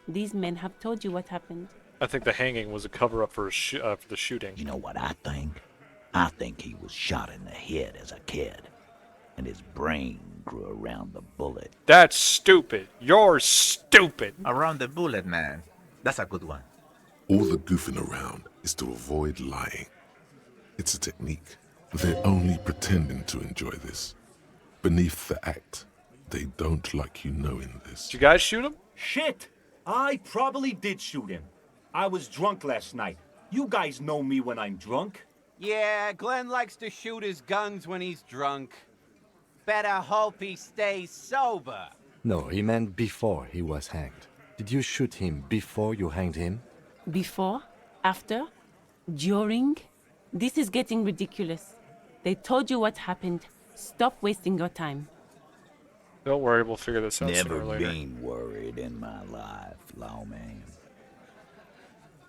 These men have told you what happened. I think the hanging was a cover-up for, for the shooting. You know what I think? I think he was shot in the head as a kid, and his brain grew around the bullet. That's stupid. You're stupid. Around the bullet, man. That's a good one. All the goofing around is to avoid lying. It's a technique. They're only pretending to enjoy this. Beneath the act, they don't like you knowing this. Did you guys shoot him? Shit! I probably did shoot him. I was drunk last night. You guys know me when I'm drunk. Yeah, Glenn likes to shoot his guns when he's drunk. Better hope he stays sober. No, he meant before he was hanged. Did you shoot him before you hanged him? Before? After? During? This is getting ridiculous. They told you what happened. Stop wasting your time. Don't worry, we'll figure this out sooner Never or later. been worried in my life, lawman.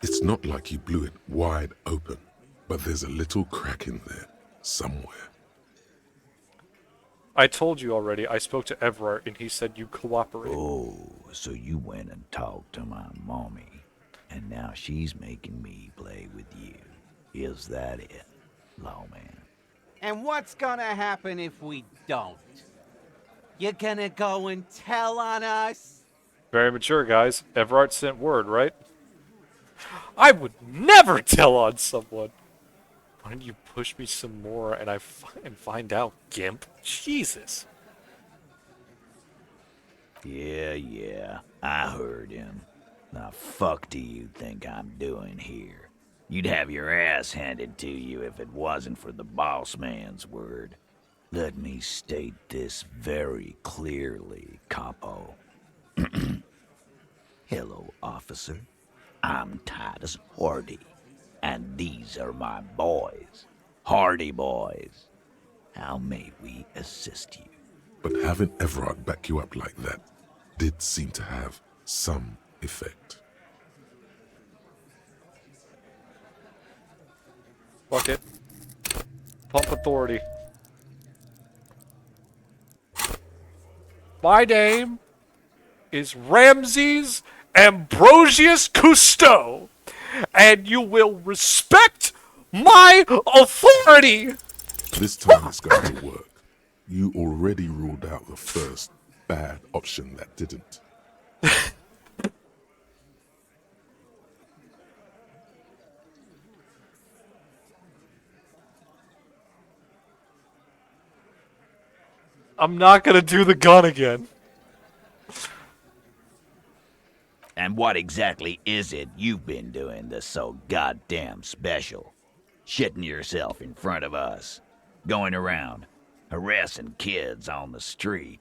It's not like you blew it wide open, but there's a little crack in there, somewhere. I told you already, I spoke to Everard and he said you cooperated. Oh, so you went and talked to my mommy, and now she's making me play with you. Is that it, lawman? And what's gonna happen if we don't? You gonna go and tell on us? Very mature, guys. Everard sent word, right? I would never tell on someone. Why don't you push me some more and find out, Gimp? Jesus. Yeah, I heard him. Now fuck do you think I'm doing here? You'd have your ass handed to you if it wasn't for the boss man's word. Let me state this very clearly, Capo. Hello, officer. I'm Titus Hardy, and these are my boys, Hardy boys. How may we assist you? But having Everard back you up like that did seem to have some effect. Fuck it. Pump authority. My name is Ramses Ambrosius Cousteau, and you will respect my authority! This time it's going to work. You already ruled out the first bad option that didn't. I'm not gonna do the gun again. And what exactly is it you've been doing that's so goddamn special? Shitting yourself in front of us. Going around, harassing kids on the street.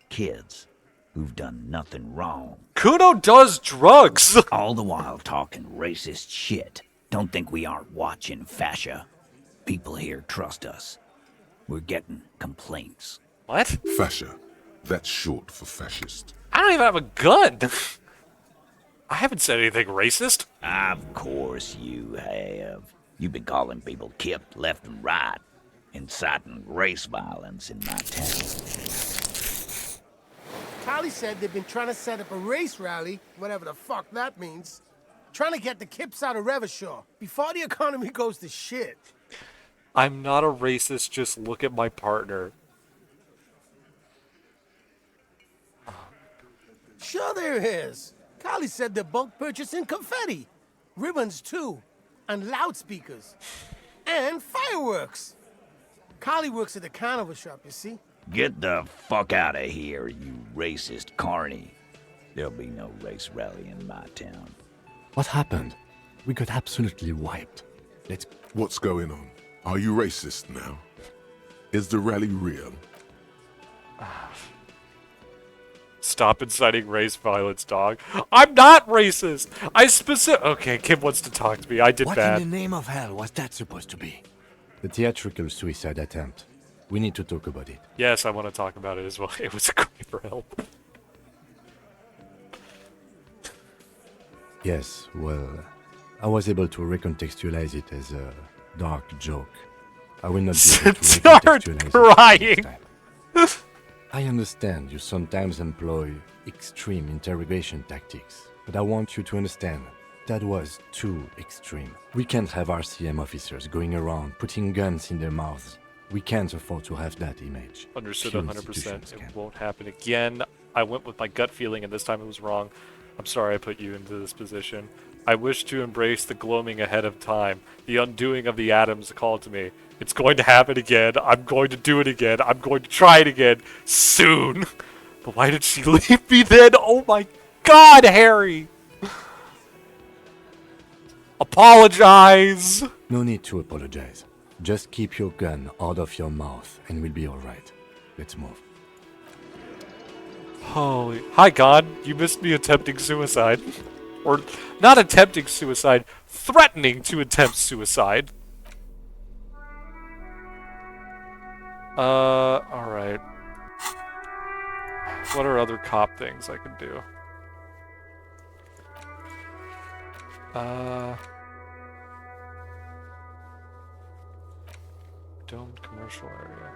Kids who've done nothing wrong. Kudo does drugs! All the while talking racist shit. Don't think we aren't watching, fascia. People here trust us. We're getting complaints. What? Fascia. That's short for fascist. I don't even have a gun! I haven't said anything racist. Of course you have. You've been calling people kipped left and right, inciting race violence in my town. Tally said they've been trying to set up a race rally, whatever the fuck that means. Trying to get the kips out of Revachol before the economy goes to shit. I'm not a racist, just look at my partner. Sure there is. Carly said they're bulk purchasing confetti. Ribbons, too. And loudspeakers. And fireworks. Carly works at the carnival shop, you see? Get the fuck out of here, you racist carny. There'll be no race rally in my town. What happened? We got absolutely wiped. Let's... What's going on? Are you racist now? Is the rally real? Stop inciting race violence, dog. I'm not racist! Okay, Kim wants to talk to me. I did What bad. in the name of hell was that supposed to be? The theatrical suicide attempt. We need to talk about it. Yes, I want to talk about it as well. It was a cry for help. Yes, well, I was able to recontextualize it as a dark joke. I will not be able to Start recontextualize it crying! next time. I understand you sometimes employ extreme interrogation tactics, but I want you to understand that was too extreme. We can't have RCM officers going around putting guns in their mouths. We can't afford to have that image. Understood Few 100%. institutions It can. won't happen again. I went with my gut feeling, and this time it was wrong. I'm sorry I put you into this position. I wish to embrace the gloaming ahead of time. The undoing of the atoms called to me. It's going to happen again. I'm going to do it again. I'm going to try it again. Soon. But why did she leave me then? Oh my god, Harry! Apologize! No need to apologize. Just keep your gun out of your mouth and we'll be alright. Let's move. Holy... Hi, God. You missed me attempting suicide. Or, not attempting suicide, threatening to attempt suicide. Alright. What are other cop things I can do? Domed commercial area.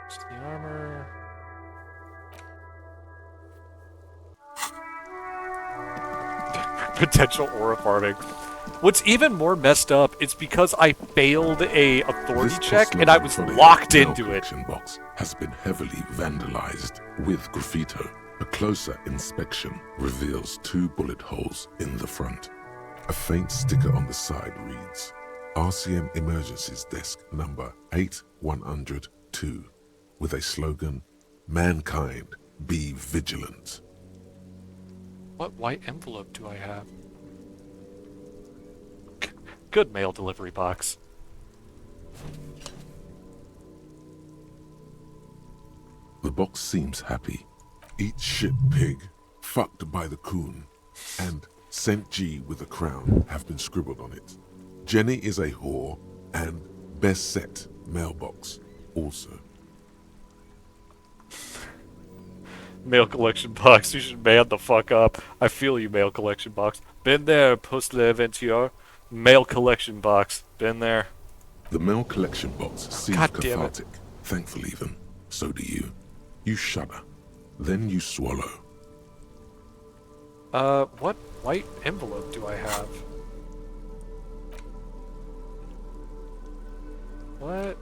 Just the armor. Potential aura farming. What's even more messed up is because I failed a authority This check and I was post-mortem locked mail into it. collection box has been heavily vandalized with graffito. A closer inspection reveals 2 bullet holes in the front. A faint sticker on the side reads, RCM Emergencies Desk number 8102, with a slogan, Mankind, be vigilant. What white envelope do I have? Good mail delivery box. The box seems happy. Eat shit, pig. Fucked by the coon. And St. G with a crown have been scribbled on it. Jenny is a whore, and best set mailbox also. Mail collection box. You should man the fuck up. I feel you, mail collection box. Been there, post l'Aventure. Mail collection box. Been there. The mail collection box seems God damn it. cathartic. Thankful even. So do you. You shudder. Then you swallow. What white envelope do I have? What?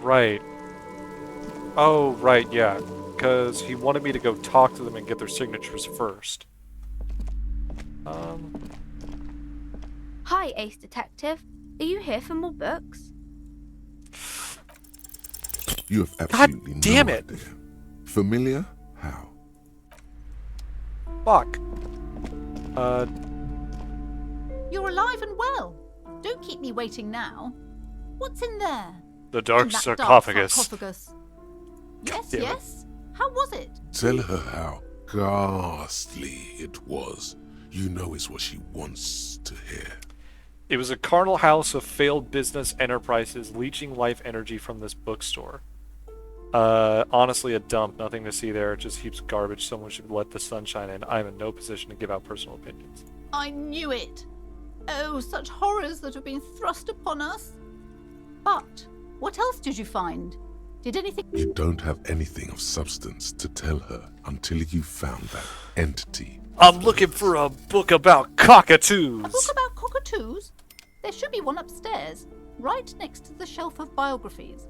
Right. Oh, right, yeah. Because he wanted me to go talk to them and get their signatures first. Hi, Ace Detective. Are you here for more books? You have absolutely damn no it. idea. Familiar? How? Fuck. You're alive and well. Don't keep me waiting now. What's in there? The dark In that sarcophagus. Dark sarcophagus. Yes, damn it. yes. How was it? Tell her how ghastly it was. You know it's what she wants to hear. It was a carnal house of failed business enterprises leeching life energy from this bookstore. Honestly, a dump. Nothing to see there. Just heaps of garbage. Someone should let the sunshine in. I'm in no position to give out personal opinions. I knew it. Oh, such horrors that have been thrust upon us. But What else did you find? Did anything... You don't have anything of substance to tell her until you found that entity. I'm looking for a book about cockatoos. A book about cockatoos? There should be one upstairs, right next to the shelf of biographies.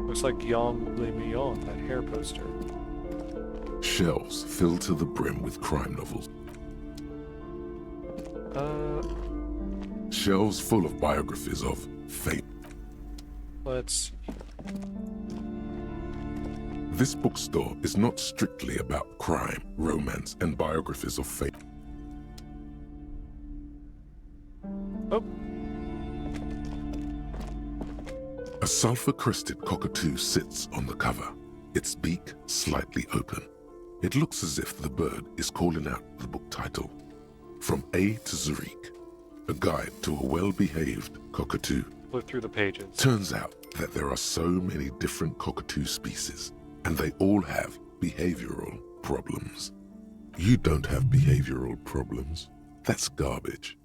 Looks like Guillaume Le Million, that hair poster. Shelves filled to the brim with crime novels. Shelves full of biographies of fame. Let's see. This bookstore is not strictly about crime, romance, and biographies of fame. Oh. A sulfur-crested cockatoo sits on the cover, its beak slightly open. It looks as if the bird is calling out the book title, From A to Zurich, a guide to a well-behaved cockatoo. Flip through the pages. Turns out that there are so many different cockatoo species, and they all have behavioral problems. You don't have behavioral problems. That's garbage.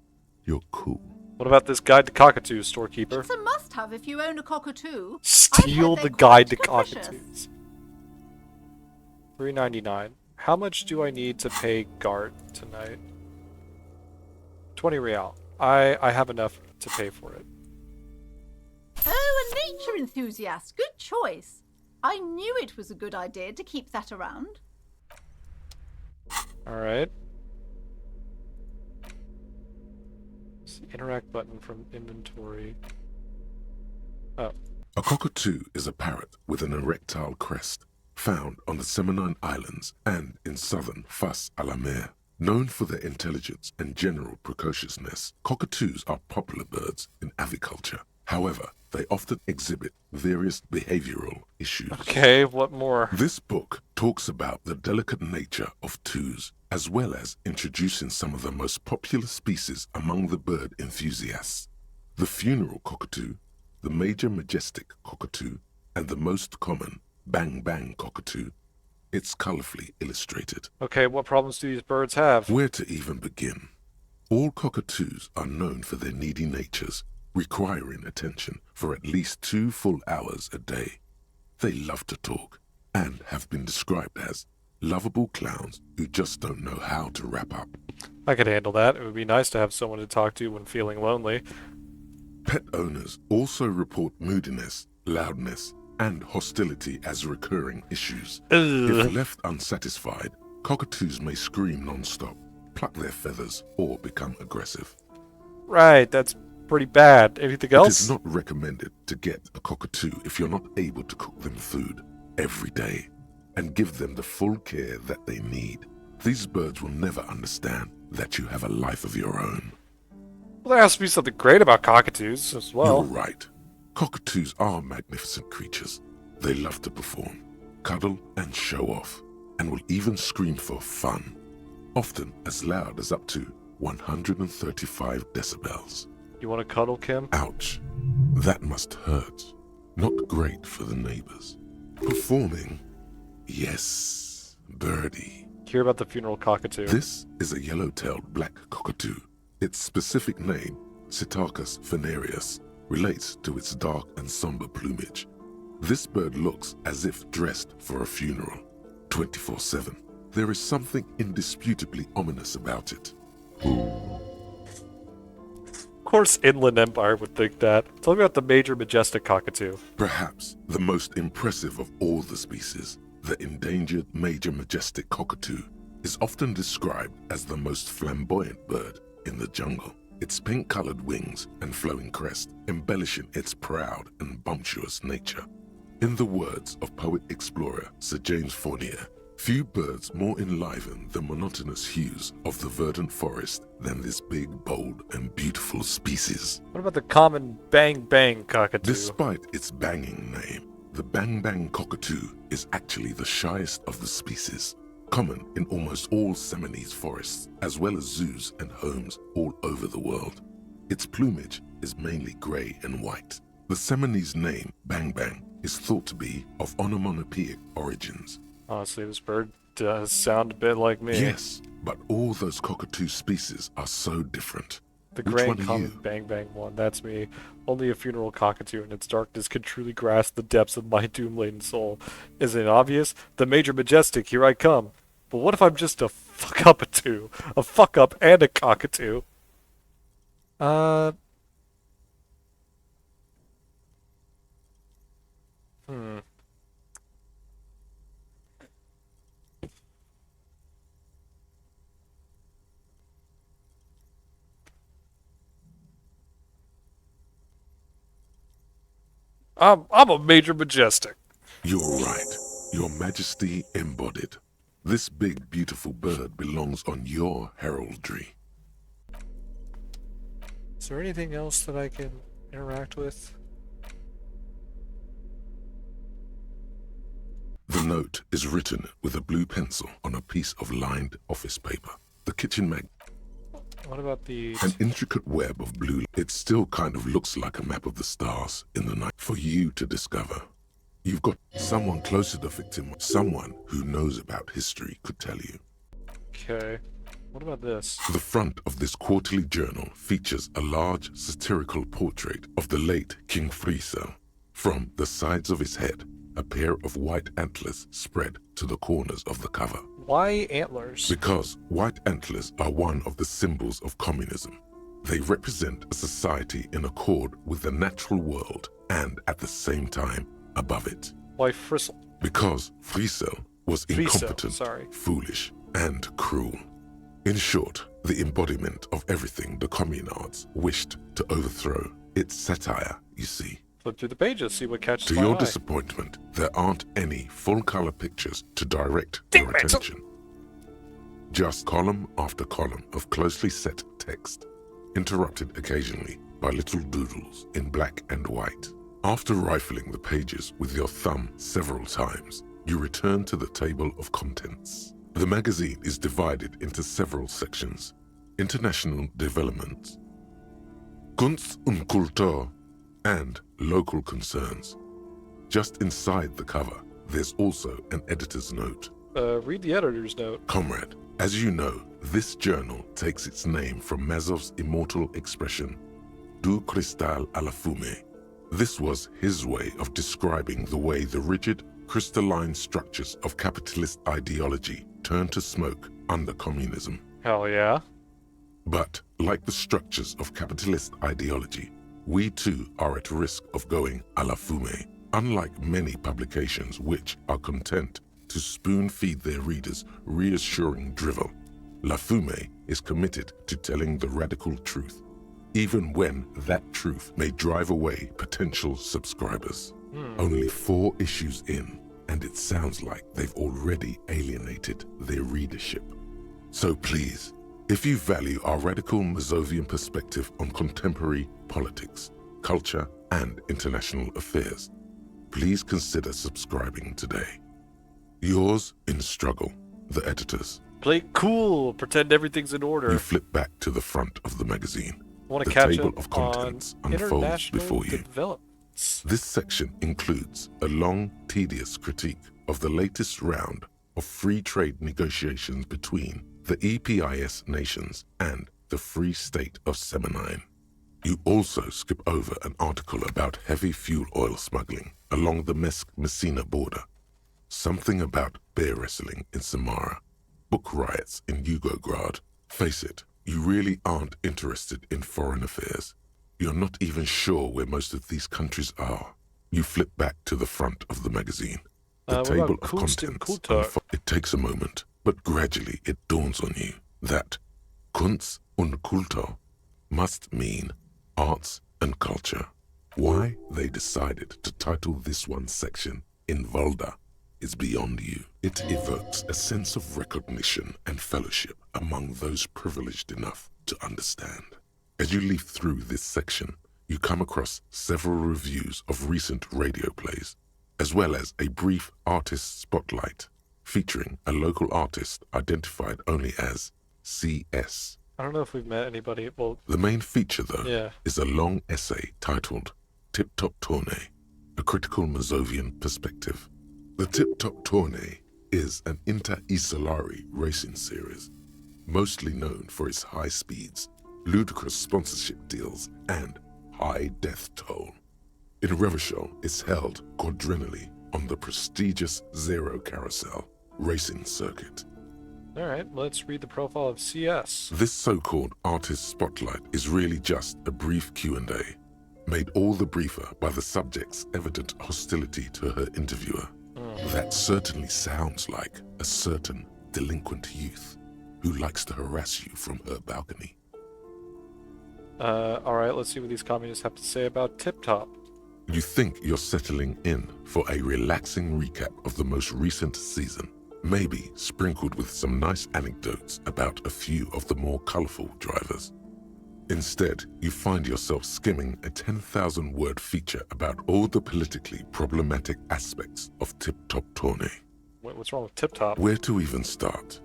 You're cool. What about this guide to cockatoos, storekeeper? It's a must-have if you own a cockatoo. Steal the guide to cockatoos. $3.99. How much do I need to pay Gart tonight? 20 real. I have enough to pay for it. Oh, a nature enthusiast. Good choice. I knew it was a good idea to keep that around. Alright. Interact button from inventory. Oh. A cockatoo is a parrot with an erectile crest, found on the Seminine Islands and in southern Fas a la Mer. Known for their intelligence and general precociousness, cockatoos are popular birds in aviculture. However, they often exhibit various behavioral issues. Okay, what more? This book talks about the delicate nature of toos, as well as introducing some of the most popular species among the bird enthusiasts. The funeral cockatoo, the major majestic cockatoo, and the most common bang bang cockatoo. It's colorfully illustrated. Okay, what problems do these birds have? Where to even begin? All cockatoos are known for their needy natures, requiring attention for at least 2 full hours a day. They love to talk and have been described as lovable clowns who just don't know how to wrap up. I could handle that. It would be nice to have someone to talk to when feeling lonely. Pet owners also report moodiness, loudness, and hostility as recurring issues. If left unsatisfied, cockatoos may scream non-stop, pluck their feathers, or become aggressive. Right, that's pretty bad. Anything else? It is not recommended to get a cockatoo if you're not able to cook them food every day and give them the full care that they need. These birds will never understand that you have a life of your own. Well, there has to be something great about cockatoos as well. You're right. Cockatoos are magnificent creatures. They love to perform, cuddle, and show off, and will even scream for fun, often as loud as up to 135 decibels. You want to cuddle, Kim? Ouch. That must hurt. Not great for the neighbors. Performing? Yes, birdie. Hear about the funeral cockatoo. This is a yellow-tailed black cockatoo. Its specific name, Psittacus venereus, relates to its dark and somber plumage. This bird looks as if dressed for a funeral, 24/7. There is something indisputably ominous about it. Of course Inland Empire would think that. Tell me about the major majestic cockatoo. Perhaps the most impressive of all the species, the endangered major majestic cockatoo, is often described as the most flamboyant bird in the jungle. Its pink-colored wings and flowing crest embellishing its proud and bumptious nature. In the words of poet-explorer Sir James Fournier, few birds more enliven the monotonous hues of the verdant forest than this big, bold, and beautiful species. What about the common bang-bang cockatoo? Despite its banging name, the bang-bang cockatoo is actually the shyest of the species. Common in almost all Seminoese forests, as well as zoos and homes all over the world. Its plumage is mainly grey and white. The Seminoese name, bang bang, is thought to be of onomatopoeic origins. Honestly, this bird does sound a bit like me. Yes, but all those cockatoo species are so different. The Which Grand one are Common you? Bang Bang one, that's me. Only a funeral cockatoo in its darkness could truly grasp the depths of my doom-laden soul. Isn't it obvious? The Major Majestic, here I come. But what if I'm just a fuck-up-a-two? A fuck-up and a cockatoo? Hmm. I'm a Major Majestic. You're right. Your Majesty embodied. This big, beautiful bird belongs on your heraldry. Is there anything else that I can interact with? The note is written with a blue pencil on a piece of lined office paper. The kitchen mag. What about the... An intricate web of blue. It still kind of looks like a map of the stars in the night for you to discover. You've got someone close to the victim, someone who knows about history could tell you. Okay. What about this? The front of this quarterly journal features a large satirical portrait of the late King Friesel. From the sides of his head, a pair of white antlers spread to the corners of the cover. Why antlers? Because white antlers are one of the symbols of communism. They represent a society in accord with the natural world and at the same time above it. Why Fristle? Because Friesel was incompetent, foolish, and cruel. In short, the embodiment of everything the communards wished to overthrow. It's satire, you see. Flip through the pages, see what catches To my your eye. disappointment, there aren't any full-color pictures to direct your attention. Just column after column of closely set text, interrupted occasionally by little doodles in black and white. After rifling the pages with your thumb several times, you return to the table of contents. The magazine is divided into several sections: international developments, Kunst und Kultur, and local concerns. Just inside the cover, there's also an editor's note. Read the editor's note. Comrade, as you know, this journal takes its name from Mazov's immortal expression, Du cristal à la fumée. This was his way of describing the way the rigid, crystalline structures of capitalist ideology turn to smoke under communism. Hell yeah. But, like the structures of capitalist ideology, we too are at risk of going à la fumée. Unlike many publications which are content to spoon-feed their readers reassuring drivel, La Fumée is committed to telling the radical truth, even when that truth may drive away potential subscribers. Only 4 issues in, and it sounds like they've already alienated their readership. So please, if you value our radical Mazovian perspective on contemporary politics, culture, and international affairs, please consider subscribing today. Yours in struggle, the editors. Play cool, pretend everything's in order. You flip back to the front of the magazine. Want to The catch table up of contents on unfolds international before you. developments. This section includes a long, tedious critique of the latest round of free trade negotiations between the EPIS nations and the Free State of Semenine. You also skip over an article about heavy fuel oil smuggling along the Messina border, something about bear wrestling in Samara, book riots in Yugograd. Face it, you really aren't interested in foreign affairs. You're not even sure where most of these countries are. You flip back to the front of the magazine. The what table about of Kunst und contents. Kultur? It takes a moment, but gradually it dawns on you that Kunst und Kultur must mean arts and culture. Why they decided to title this one section in Volda is beyond you. It evokes a sense of recognition and fellowship among those privileged enough to understand. As you leaf through this section, you come across several reviews of recent radio plays, as well as a brief artist spotlight featuring a local artist identified only as CS. I don't know if we've met anybody. Well, The main feature, though, yeah. is a long essay titled Tip Top Tournée, a critical Mazovian perspective. The Tip Top Tournée is an inter-Isolari racing series, mostly known for its high speeds, ludicrous sponsorship deals, and high death toll. In Revachol, it's held quadrennially on the prestigious Zero Carousel racing circuit. Alright, let's read the profile of CS. This so-called artist spotlight is really just a brief Q&A, made all the briefer by the subject's evident hostility to her interviewer. That certainly sounds like a certain delinquent youth who likes to harass you from her balcony. Alright, let's see what these communists have to say about Tip Top. You think you're settling in for a relaxing recap of the most recent season, maybe sprinkled with some nice anecdotes about a few of the more colorful drivers. Instead, you find yourself skimming a 10,000-word feature about all the politically problematic aspects of Tip Top Tourney. Wait, what's wrong with Tip Top? Where to even start?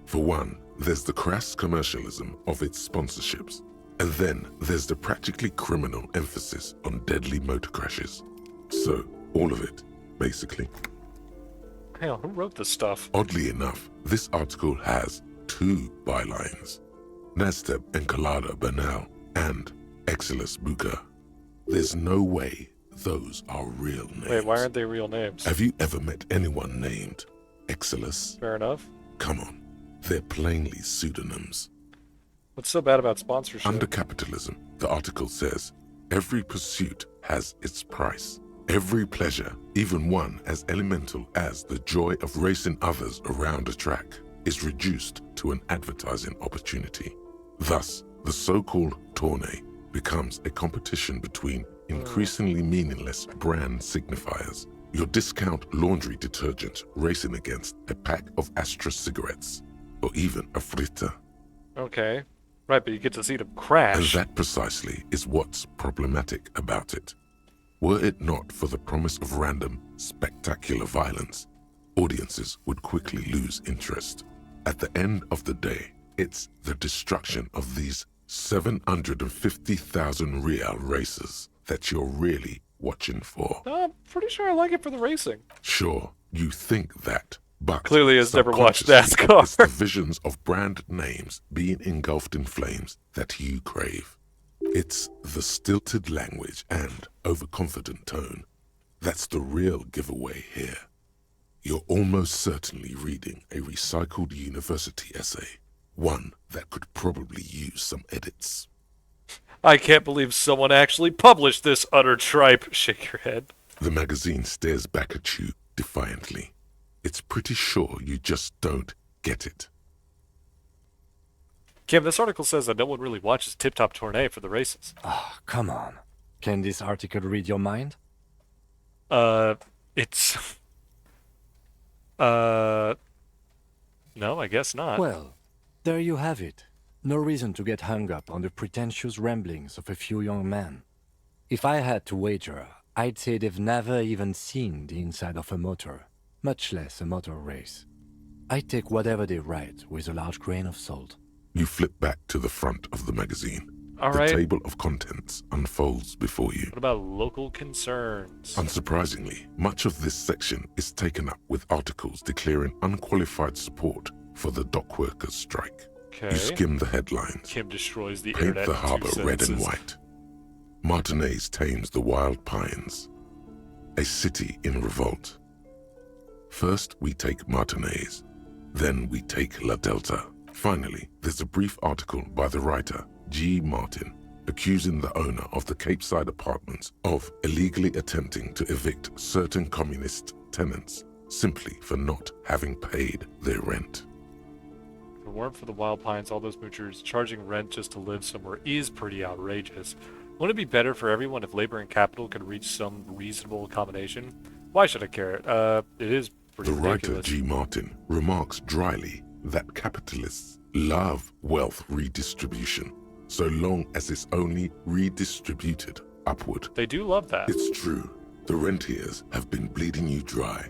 For one, there's the crass commercialism of its sponsorships. And then there's the practically criminal emphasis on deadly motor crashes. So, all of it, basically. Hell, who wrote this stuff? Oddly enough, this article has 2 bylines. Nasteb Encolada Bernal and Exilus Buka. There's no way those are real names. Wait, why aren't they real names? Have you ever met anyone named Exilus? Fair enough. Come on, they're plainly pseudonyms. What's so bad about sponsorship? Under capitalism, the article says, every pursuit has its price. Every pleasure, even one as elemental as the joy of racing others around a track, is reduced to an advertising opportunity. Thus, the so-called tourney becomes a competition between increasingly meaningless brand signifiers. Your discount laundry detergent racing against a pack of Astra cigarettes, or even a Fritta. Okay. Right, but you get to see them crash. And that precisely is what's problematic about it. Were it not for the promise of random, spectacular violence, audiences would quickly lose interest. At the end of the day, it's the destruction of these 750,000 real races that you're really watching for. I'm pretty sure I like it for the racing. Sure, you think that, but clearly has never watched subconsciously, NASCAR. It's the visions of brand names being engulfed in flames that you crave. It's the stilted language and overconfident tone. That's the real giveaway here. You're almost certainly reading a recycled university essay, one that could probably use some edits. I can't believe someone actually published this utter tripe. Shake your head. The magazine stares back at you defiantly. It's pretty sure you just don't get it. Kim, this article says that no one really watches Tip Top Tourney for the races. Oh, come on. Can this article read your mind? It's... No, I guess not. Well, there you have it. No reason to get hung up on the pretentious ramblings of a few young men. If I had to wager, I'd say they've never even seen the inside of a motor, much less a motor race. I take whatever they write with a large grain of salt. You flip back to the front of the magazine. All the right. table of contents unfolds before you. What about local concerns? Unsurprisingly, much of this section is taken up with articles declaring unqualified support for the dock workers' strike. Okay. You skim the headlines. Kim destroys the Paint internet the in 2 harbor red and sentences. white. Martinez tames the wild pines. A city in revolt. First, we take Martinez. Then we take La Delta. Finally, there's a brief article by the writer, G. Martin, accusing the owner of the Capeside Apartments of illegally attempting to evict certain communist tenants simply for not having paid their rent. If it weren't for the Wild Pines, all those moochers charging rent just to live somewhere is pretty outrageous. Wouldn't it be better for everyone if labor and capital could reach some reasonable accommodation? Why should I care? It is pretty The ridiculous. writer G. Martin remarks dryly that capitalists love wealth redistribution, so long as it's only redistributed upward. They do love that. It's true. The rentiers have been bleeding you dry.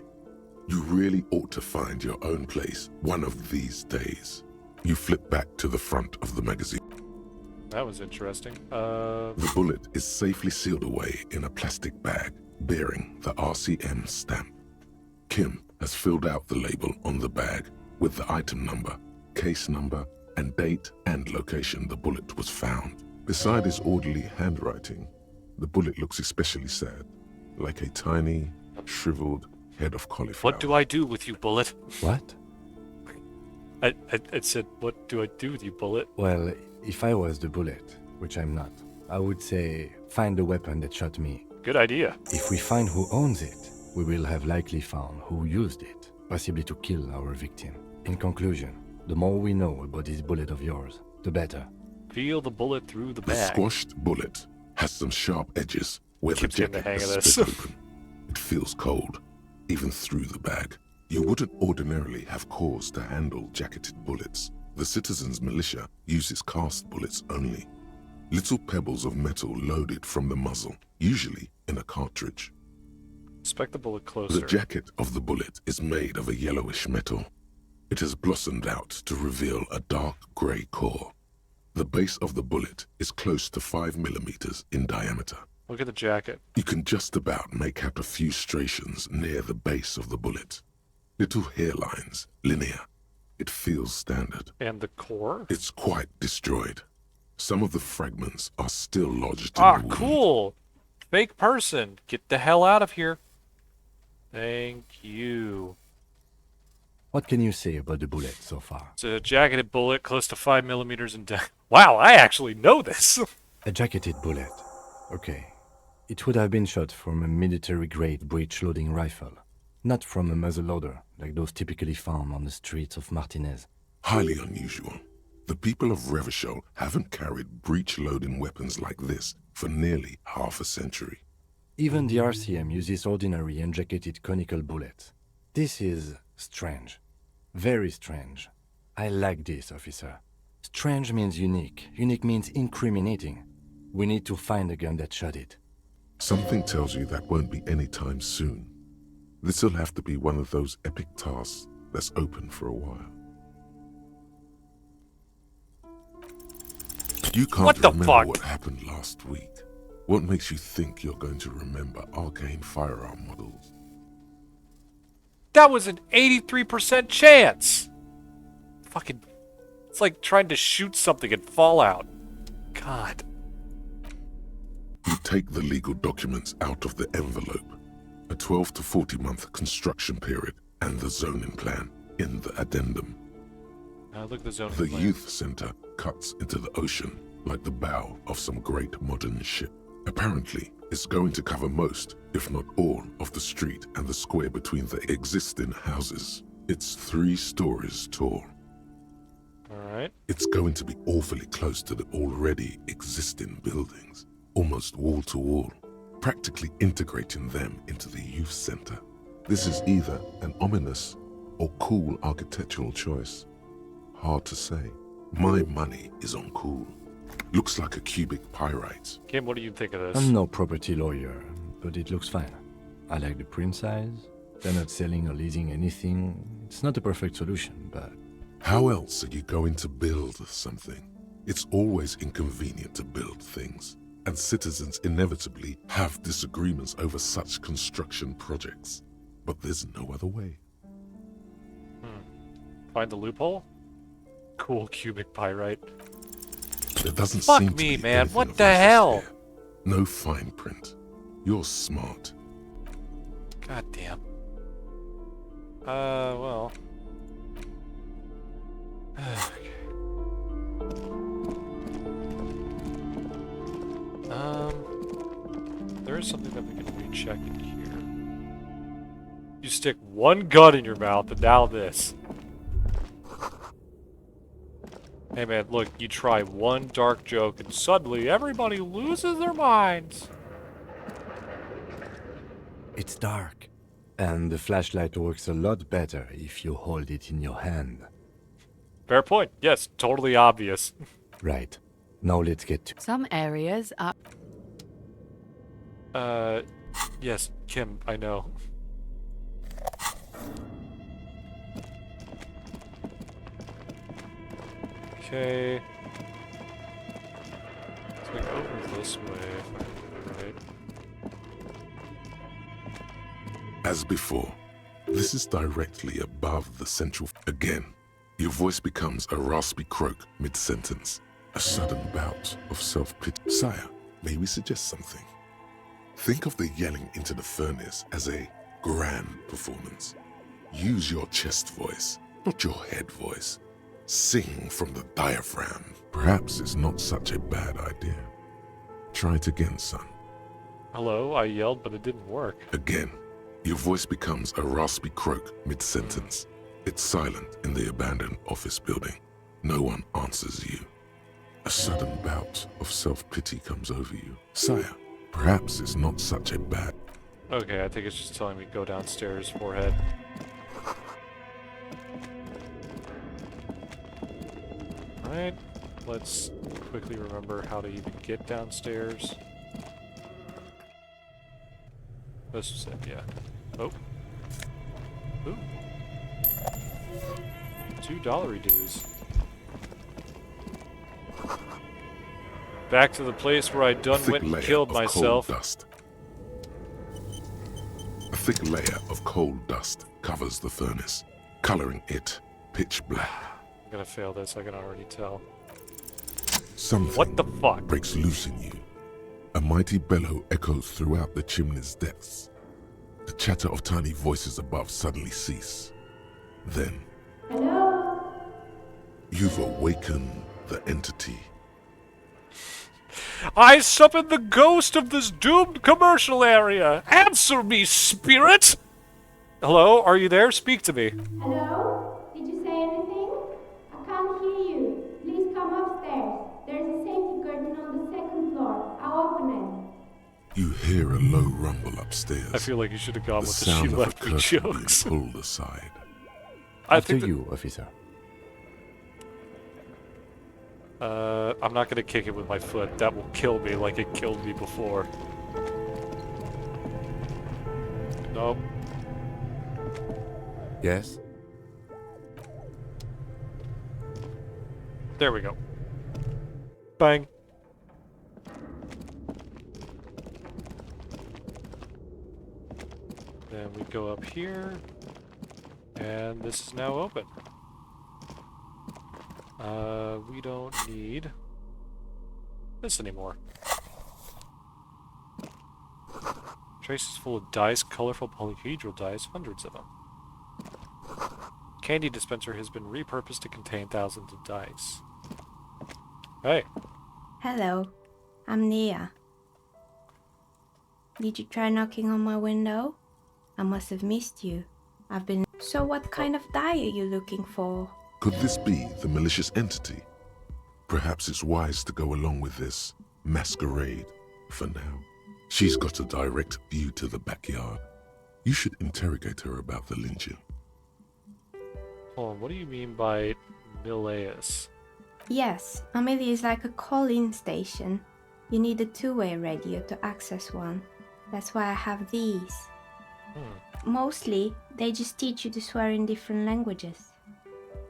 You really ought to find your own place one of these days. You flip back to the front of the magazine. That was interesting. The bullet is safely sealed away in a plastic bag bearing the RCM stamp. Kim has filled out the label on the bag with the item number, case number, and date and location the bullet was found. Beside his orderly handwriting, the bullet looks especially sad, like a tiny, shriveled head of cauliflower. What do I do with you, Bullet? What? I said, what do I do with you, Bullet? Well, if I was the bullet, which I'm not, I would say find the weapon that shot me. Good idea. If we find who owns it, we will have likely found who used it, possibly to kill our victim. In conclusion, the more we know about this bullet of yours, the better. Feel the bullet through the The bag. squashed bullet has some sharp edges where the Keeps getting the jacket hang of is this. split open. It feels cold, even through the bag. You wouldn't ordinarily have cause to handle jacketed bullets. The citizens' militia uses cast bullets only. Little pebbles of metal loaded from the muzzle, usually in a cartridge. Inspect the bullet closer. The jacket of the bullet is made of a yellowish metal. It has blossomed out to reveal a dark grey core. The base of the bullet is close to 5 millimeters in diameter. Look at the jacket. You can just about make out a few striations near the base of the bullet. Little hairlines, linear. It feels standard. And the core? It's quite destroyed. Some of the fragments are still lodged in Ah, the wound. cool! Fake person, get the hell out of here. Thank you. What can you say about the bullet so far? It's a jacketed bullet close to 5 millimeters in depth. Wow, I actually know this! A jacketed bullet. Okay. It would have been shot from a military-grade breech-loading rifle, not from a muzzleloader like those typically found on the streets of Martinez. Highly unusual. The people of Revachol haven't carried breech-loading weapons like this for nearly half a century. Even the RCM uses ordinary unjacketed conical bullets. This is strange. Very strange. I like this, officer. Strange means unique. Unique means incriminating. We need to find the gun that shot it. Something tells you that won't be any time soon. This'll have to be one of those epic tasks that's open for a while. You can't What the remember fuck? what happened last week. What makes you think you're going to remember arcane firearm models? That was an 83% chance! Fucking... It's like trying to shoot something in Fallout. God. You take the legal documents out of the envelope, a 12 to 40 month construction period, and the zoning plan in the addendum. Look at the zoning The plan. youth center cuts into the ocean like the bow of some great modern ship. Apparently, it's going to cover most, if not all, of the street and the square between the existing houses. It's 3 stories tall. Alright. It's going to be awfully close to the already existing buildings, almost wall to wall, practically integrating them into the youth center. This is either an ominous or cool architectural choice. Hard to say. My money is on cool. Looks like a cubic pyrite. Kim, what do you think of this? I'm no property lawyer, but it looks fine. I like the print size. They're not selling or leasing anything. It's not a perfect solution, but... How else are you going to build something? It's always inconvenient to build things, and citizens inevitably have disagreements over such construction projects. But there's no other way. Find the loophole? Cool cubic pyrite. There doesn't Fuck seem to me, be man. anything What of the interest hell? here. No fine print. You're smart. God damn. Well. Okay. There is something that we can recheck in here. You stick one gun in your mouth and now this. Hey man, look, you try one dark joke and suddenly everybody loses their minds. It's dark. And the flashlight works a lot better if you hold it in your hand. Fair point. Yes, totally obvious. Right. Now let's get to... Some areas are... Yes, Kim, I know. Okay. So we go over this way, if I remember right. As before, This is directly above the central. Again, your voice becomes a raspy croak mid-sentence. A sudden bout of self-pity. Sire, may we suggest something? Think of the yelling into the furnace as a grand performance. Use your chest voice, not your head voice. Sing from the diaphragm. Perhaps it's not such a bad idea. Try it again, son. Hello, I yelled, but it didn't work. Again, your voice becomes a raspy croak mid-sentence. It's silent in the abandoned office building. No one answers you. A sudden bout of self-pity comes over you. Sire, perhaps it's not such a bad... Okay, I think it's just telling me go downstairs, forehead. Alright, let's quickly remember how to even get downstairs. This is it, yeah. Oh. Ooh. $2 dues. Back to the place where I done went and killed myself. Dust. A thick layer of coal dust covers the furnace, coloring it pitch black. I'm gonna fail this, I can already tell. Something what the fuck? Breaks loose in you. A mighty bellow echoes throughout the chimney's depths. The chatter of tiny voices above suddenly cease. Then, hello? You've awakened the entity. I summon the ghost of this doomed commercial area! Answer me, spirit! Hello, are you there? Speak to me. Hello? Did you say anything? I can't hear you. Please come upstairs. There's a safety curtain on the second floor. I'll open it. You hear a low rumble upstairs. I feel like you should have gone the with the she left me jokes. Pulled aside. After you, officer. I'm not gonna kick it with my foot. That will kill me like it killed me before. Nope. Yes? There we go. Bang. Then we go up here. And this is now open. We don't need this anymore. Trace is full of dice, colorful polyhedral dice, hundreds of them. Candy dispenser has been repurposed to contain thousands of dice. Hey. Hello. I'm Nia. Did you try knocking on my window? I must have missed you. I've been... So what kind of die are you looking for? Could this be the malicious entity? Perhaps it's wise to go along with this masquerade for now. She's got a direct view to the backyard. You should interrogate her about the lynching. Hold on, what do you mean by Mileus? Yes, Amelia is like a call-in station. You need a two-way radio to access one. That's why I have these. Mostly, they just teach you to swear in different languages.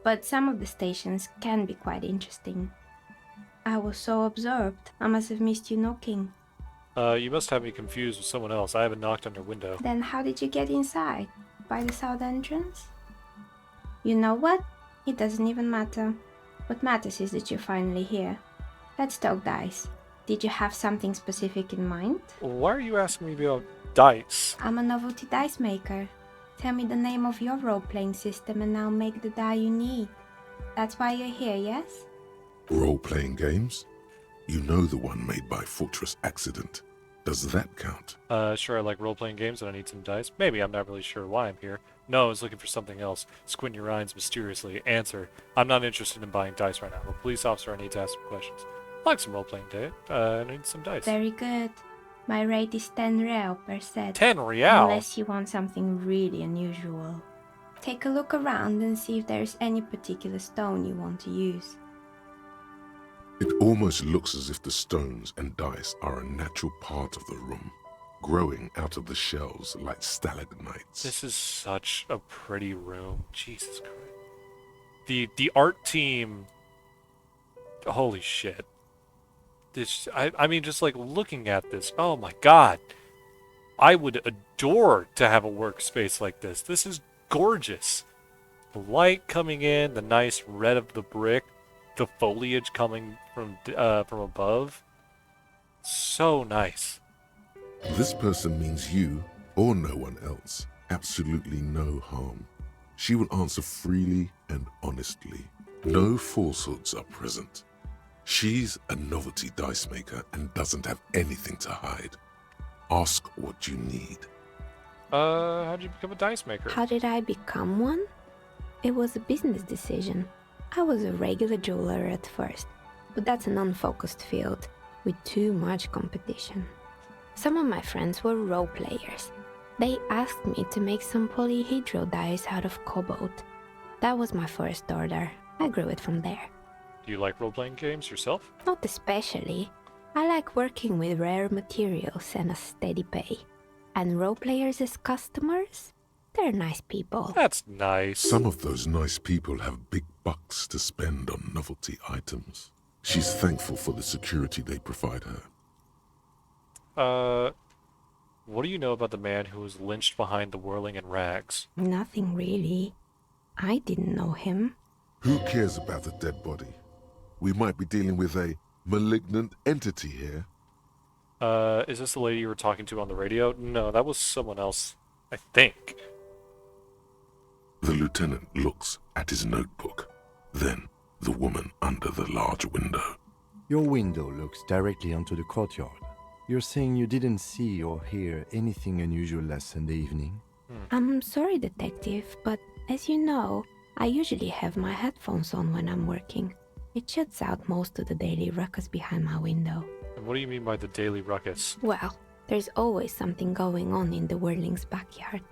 But some of the stations can be quite interesting. I was so absorbed, I must have missed you knocking. You must have me confused with someone else. I haven't knocked on your window. Then how did you get inside? By the south entrance? You know what? It doesn't even matter. What matters is that you're finally here. Let's talk dice. Did you have something specific in mind? Why are you asking me about dice? I'm a novelty dice maker. Tell me the name of your role-playing system and I'll make the die you need. That's why you're here, yes? Role-playing games? You know the one made by Fortress Accident. Does that count? Sure, I like role-playing games and I need some dice. Maybe, I'm not really sure why I'm here. No, I was looking for something else. Squint your eyes mysteriously. Answer. I'm not interested in buying dice right now. I'm a police officer, I need to ask some questions. I like some role-playing day. I need some dice. Very good. My rate is 10 real per set. 10 real? Unless you want something really unusual. Take a look around and see if there's any particular stone you want to use. It almost looks as if the stones and dice are a natural part of the room, growing out of the shells like stalagmites. This is such a pretty room. Jesus Christ. The art team... Holy shit. This, I mean, just like looking at this, oh my god. I would adore to have a workspace like this. This is gorgeous. The light coming in, the nice red of the brick, the foliage coming from above. So nice. This person means you, or no one else, absolutely no harm. She will answer freely and honestly. No falsehoods are present. She's a novelty dice maker and doesn't have anything to hide. Ask what you need. How'd you become a dice maker? How did I become one? It was a business decision. I was a regular jeweler at first, but that's an unfocused field with too much competition. Some of my friends were role players. They asked me to make some polyhedral dice out of cobalt. That was my first order. I grew it from there. Do you like role-playing games yourself? Not especially. I like working with rare materials and a steady pay. And role players as customers? They're nice people. That's nice. Some of those nice people have big bucks to spend on novelty items. She's thankful for the security they provide her. What do you know about the man who was lynched behind the whirling in rags? Nothing really. I didn't know him. Who cares about the dead body? We might be dealing with a malignant entity here. Is this the lady you were talking to on the radio? No, that was someone else, I think. The lieutenant looks at his notebook, then the woman under the large window. Your window looks directly onto the courtyard. You're saying you didn't see or hear anything unusual last Sunday evening? I'm sorry, detective, but as you know, I usually have my headphones on when I'm working. It shuts out most of the daily ruckus behind my window. And what do you mean by the daily ruckus? Well, there's always something going on in the Whirling's backyard.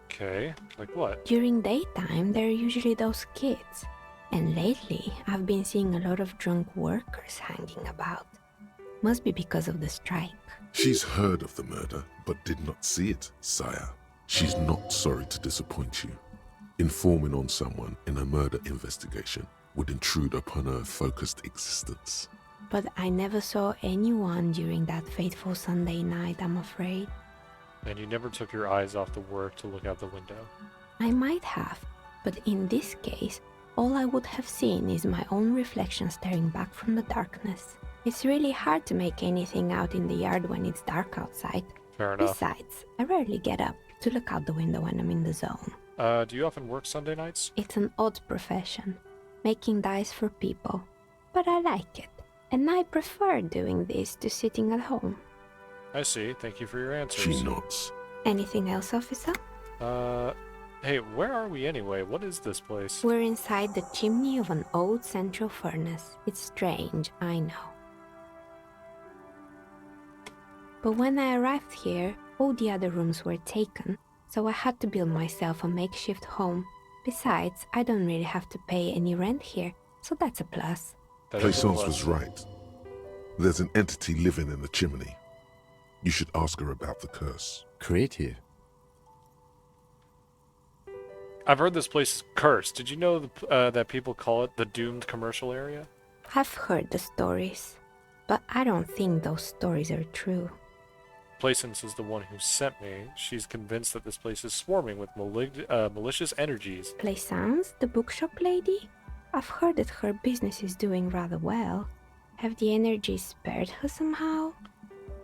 Okay, like what? During daytime, there are usually those kids. And lately, I've been seeing a lot of drunk workers hanging about. Must be because of the strike. She's heard of the murder, but did not see it, sire. She's not sorry to disappoint you. Informing on someone in a murder investigation would intrude upon her focused existence. But I never saw anyone during that fateful Sunday night, I'm afraid. And you never took your eyes off the work to look out the window? I might have, but in this case, all I would have seen is my own reflection staring back from the darkness. It's really hard to make anything out in the yard when it's dark outside. Fair enough. Besides, I rarely get up to look out the window when I'm in the zone. Do you often work Sunday nights? It's an odd profession, making dice for people. But I like it, and I prefer doing this to sitting at home. I see. Thank you for your answers. She nods. Anything else, officer? Hey, where are we anyway? What is this place? We're inside the chimney of an old central furnace. It's strange, I know. But when I arrived here, all the other rooms were taken, so I had to build myself a makeshift home. Besides, I don't really have to pay any rent here, so that's a plus. Plaisance was right. There's an entity living in the chimney. You should ask her about the curse. Creative. I've heard this place is cursed. Did you know that people call it the doomed commercial area? I've heard the stories, but I don't think those stories are true. Plaisance is the one who sent me. She's convinced that this place is swarming with malicious energies. Plaisance, the bookshop lady? I've heard that her business is doing rather well. Have the energies spared her somehow?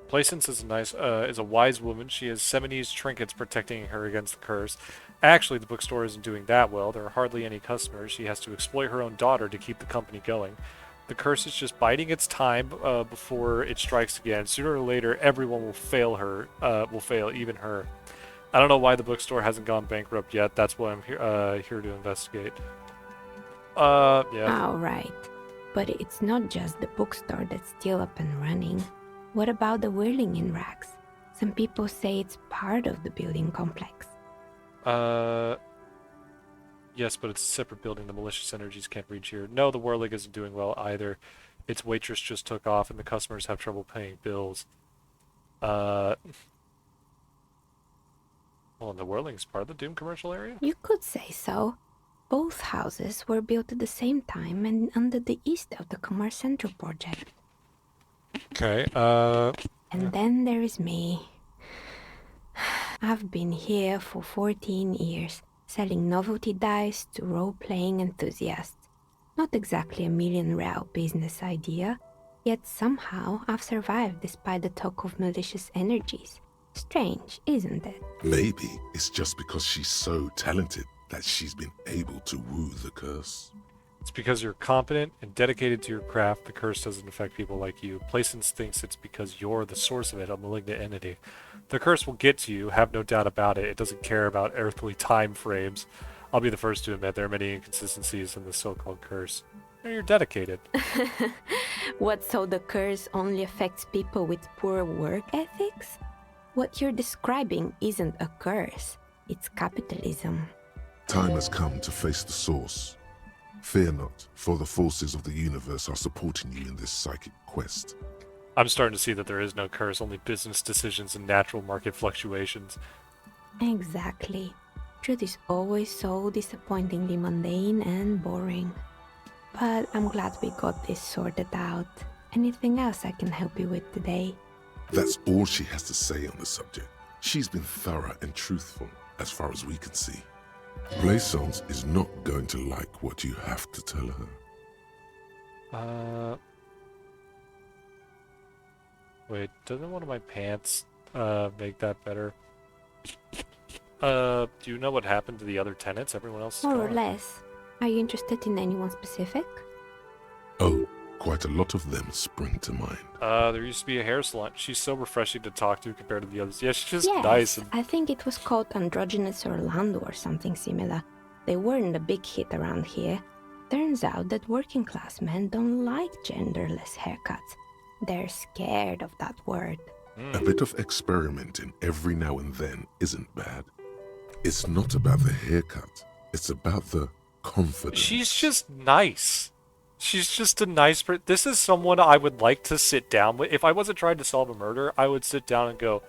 Plaisance is a wise woman. She has Seminese trinkets protecting her against the curse. Actually, the bookstore isn't doing that well. There are hardly any customers. She has to exploit her own daughter to keep the company going. The curse is just biding its time before it strikes again. Sooner or later, everyone will fail her. Will fail, even her. I don't know why the bookstore hasn't gone bankrupt yet. That's what I'm here to investigate. Yeah. All right, but it's not just the bookstore that's still up and running. What about the whirling in rags? Some people say it's part of the building complex. Yes, but it's a separate building. The malicious energies can't reach here. No, the Whirling isn't doing well either. Its waitress just took off, and the customers have trouble paying bills. Well, and the Whirling's part of the Doom commercial area? You could say so. Both houses were built at the same time and under the east of the Commerce Central project. Okay, And then there is me. I've been here for 14 years, selling novelty dice to role-playing enthusiasts. Not exactly a million-real business idea, yet somehow I've survived despite the talk of malicious energies. Strange, isn't it? Maybe it's just because she's so talented that she's been able to woo the curse. It's because you're competent and dedicated to your craft, the curse doesn't affect people like you. Placence thinks it's because you're the source of it, a malignant entity. The curse will get to you, have no doubt about it. It doesn't care about earthly time frames. I'll be the first to admit there are many inconsistencies in the so-called curse. And you're dedicated. What, so the curse only affects people with poor work ethics? What you're describing isn't a curse, it's capitalism. Time has come to face the source. Fear not, for the forces of the universe are supporting you in this psychic quest. I'm starting to see that there is no curse, only business decisions and natural market fluctuations. Exactly. Truth is always so disappointingly mundane and boring. But I'm glad we got this sorted out. Anything else I can help you with today? That's all she has to say on the subject. She's been thorough and truthful, as far as we can see. Blaisance is not going to like what you have to tell her. Wait, doesn't one of my pants make that better? Do you know what happened to the other tenants? Everyone else is More or gone. less. Are you interested in anyone specific? Oh, quite a lot of them spring to mind. There used to be a hair salon. She's so refreshing to talk to compared to the others. Yeah, she's just Yes, nice. And I think it was called Androgynous Orlando or something similar. They weren't a big hit around here. Turns out that working class men don't like genderless haircuts. They're scared of that word. A bit of experimenting every now and then isn't bad. It's not about the haircut. It's about the confidence. she's just nice. She's just a nice person. This is someone I would like to sit down with. If I wasn't trying to solve a murder, I would sit down and go,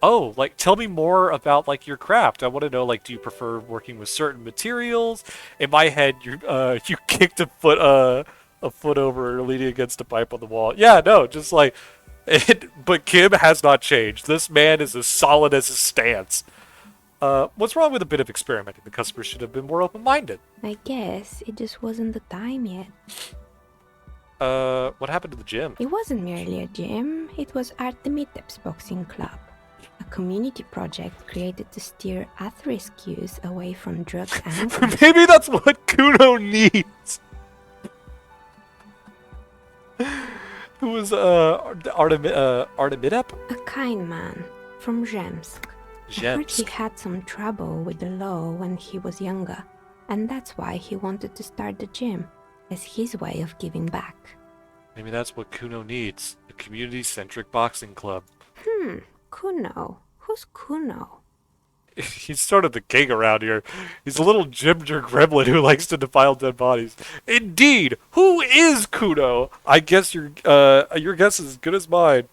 oh, like, tell me more about, like, your craft. I want to know, like, do you prefer working with certain materials? In my head, you kicked a foot over leaning against a pipe on the wall. Yeah, no, just like, but Kim has not changed. This man is as solid as his stance. What's wrong with a bit of experimenting? The customers should have been more open-minded. I guess it just wasn't the time yet. What happened to the gym? It wasn't merely a gym, it was Artemitep's boxing club. A community project created to steer at-risk youth away from drugs and Maybe that's what Kuno needs. Who was Artemitep? a kind man from Zemsk. I heard he Zemsk. had some trouble with the law when he was younger, and that's why he wanted to start the gym, as his way of giving back. Maybe that's what Kuno needs. A community-centric boxing club. Kuno? Who's Kuno? He's sort of the king around here. He's a little ginger gremlin who likes to defile dead bodies. Indeed! Who is Kuno? I guess your guess is as good as mine.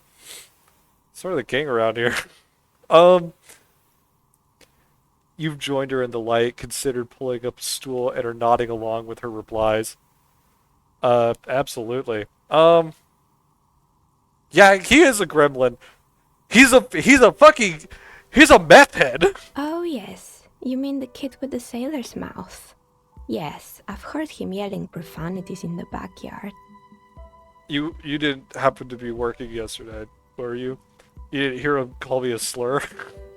Sort of the king around here. You've joined her in the light, considered pulling up a stool, and are nodding along with her replies. Absolutely. Yeah, he is a gremlin. He's a meth head. Oh yes, you mean the kid with the sailor's mouth. Yes, I've heard him yelling profanities in the backyard. You didn't happen to be working yesterday, were you? You didn't hear him call me a slur?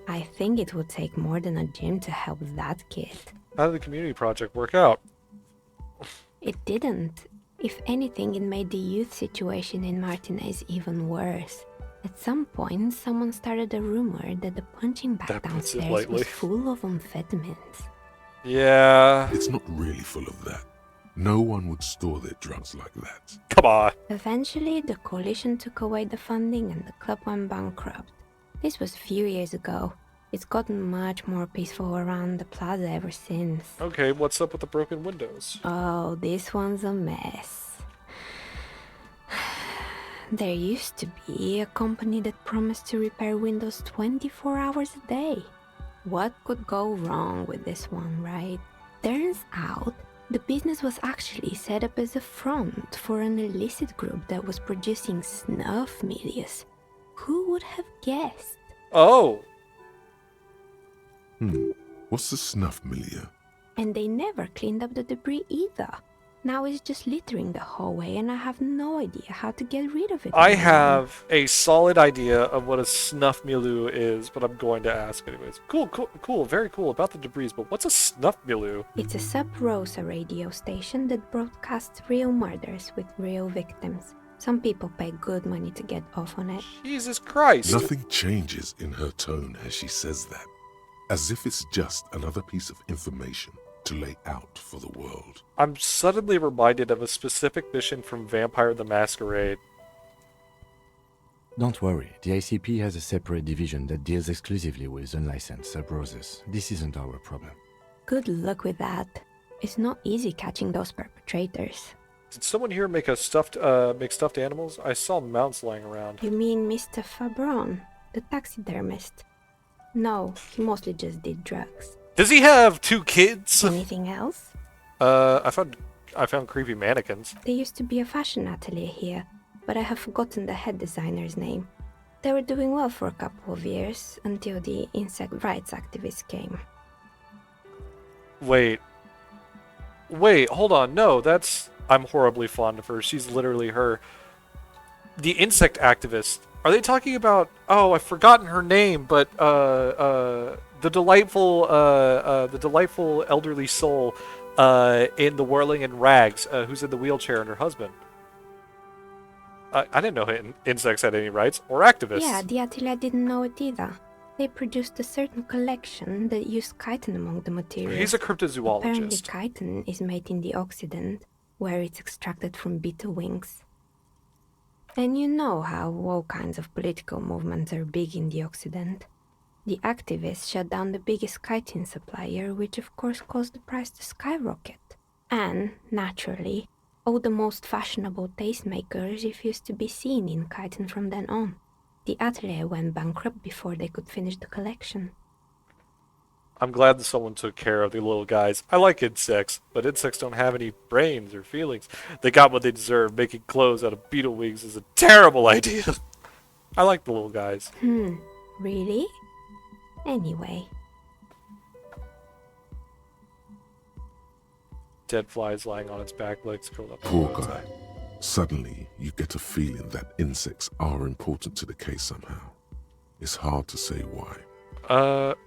I think it would take more than a gym to help that kid. How did the community project work out? It didn't. If anything, it made the youth situation in Martinez even worse. At some point, someone started a rumor that the punching bag That puts it downstairs lightly. was full of amphetamines. Yeah. It's not really full of that. No one would store their drugs like that. Come on. Eventually, the coalition took away the funding and the club went bankrupt. This was a few years ago. It's gotten much more peaceful around the plaza ever since. Okay, what's up with the broken windows? Oh, this one's a mess. There used to be a company that promised to repair windows 24 hours a day. What could go wrong with this one, right? Turns out, the business was actually set up as a front for an illicit group that was producing snuff medias. Who would have guessed? Oh. What's the snuff milieu? And they never cleaned up the debris either. Now it's just littering the hallway, and I have no idea how to get rid of it. I have a solid idea of what a snuff milieu is, but I'm going to ask anyways. Cool, very cool about the debris, but what's a snuff milieu? It's a sub-Rosa radio station that broadcasts real murders with real victims. Some people pay good money to get off on it. Jesus Christ! Nothing changes in her tone as she says that, as if it's just another piece of information to lay out for the world. I'm suddenly reminded of a specific mission from Vampire the Masquerade. Don't worry, the ICP has a separate division that deals exclusively with unlicensed sub-roses. This isn't our problem. Good luck with that. It's not easy catching those perpetrators. Did someone here make stuffed animals? I saw mounts lying around. You mean Mr. Fabron, the taxidermist? No, he mostly just did drugs. Does he have 2 kids? Anything else? I found creepy mannequins. There used to be a fashion atelier here, but I have forgotten the head designer's name. They were doing well for a couple of years, until the insect rights activists came. Wait, hold on. No, I'm horribly fond of her. She's literally her. The insect activist. Are they talking about... Oh, I've forgotten her name, but, the delightful elderly soul, in the Whirling in Rags, who's in the wheelchair, and her husband. I didn't know insects had any rights, or activists. Yeah, the atelier didn't know it either. They produced a certain collection that used chitin among the materials. He's a cryptozoologist. Apparently chitin is made in the Occident, where it's extracted from beetle wings. And you know how all kinds of political movements are big in the Occident. The activists shut down the biggest chitin supplier, which of course caused the price to skyrocket. And, naturally, all the most fashionable tastemakers refused to be seen in chitin from then on. The atelier went bankrupt before they could finish the collection. I'm glad that someone took care of the little guys. I like insects, but insects don't have any brains or feelings. They got what they deserve. Making clothes out of beetle wings is a terrible idea. I like the little guys. Really? Anyway. Dead flies lying on its back legs curled up. Poor guy. Suddenly, you get a feeling that insects are important to the case somehow. It's hard to say why.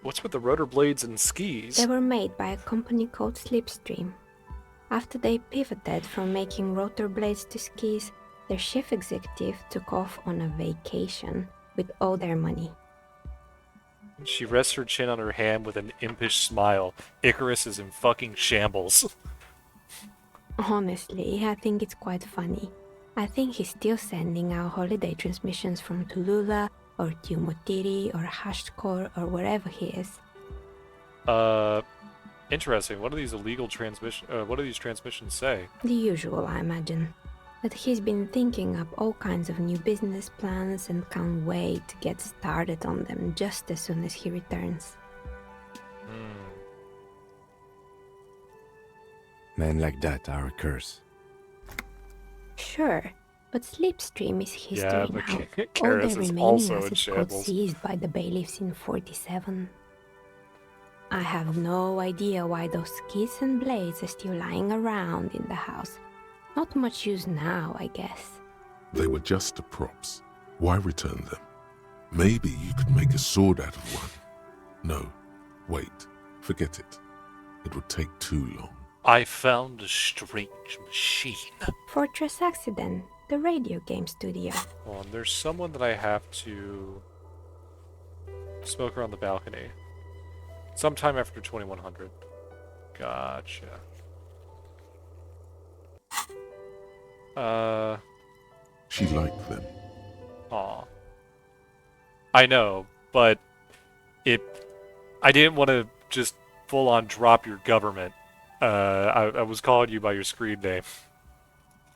What's with the rotor blades and skis? They were made by a company called Slipstream. After they pivoted from making rotor blades to skis, their chief executive took off on a vacation with all their money. She rests her chin on her hand with an impish smile. Icarus is in fucking shambles. Honestly, I think it's quite funny. I think he's still sending out holiday transmissions from Tulula or Tiumotiri or Hashtkor or wherever he is. Interesting. What do these illegal what do these transmissions say? The usual, I imagine. That he's been thinking up all kinds of new business plans and can't wait to get started on them just as soon as he returns. Men like that are a curse. Sure, but Slipstream is history but now. Karis All is the remaining also in assets got shambles. seized by the bailiffs in 47. I have no idea why those skis and blades are still lying around in the house. Not much use now, I guess. They were just the props. Why return them? Maybe you could make a sword out of one. No, wait, forget it. It would take too long. I found a strange machine. Fortress Accident, the radio game studio. Hold on, there's someone that I have to smoke her on the balcony. Sometime after 2100. Gotcha. She liked them. Aw. I know, but I didn't want to just full-on drop your government. I was calling you by your screen name.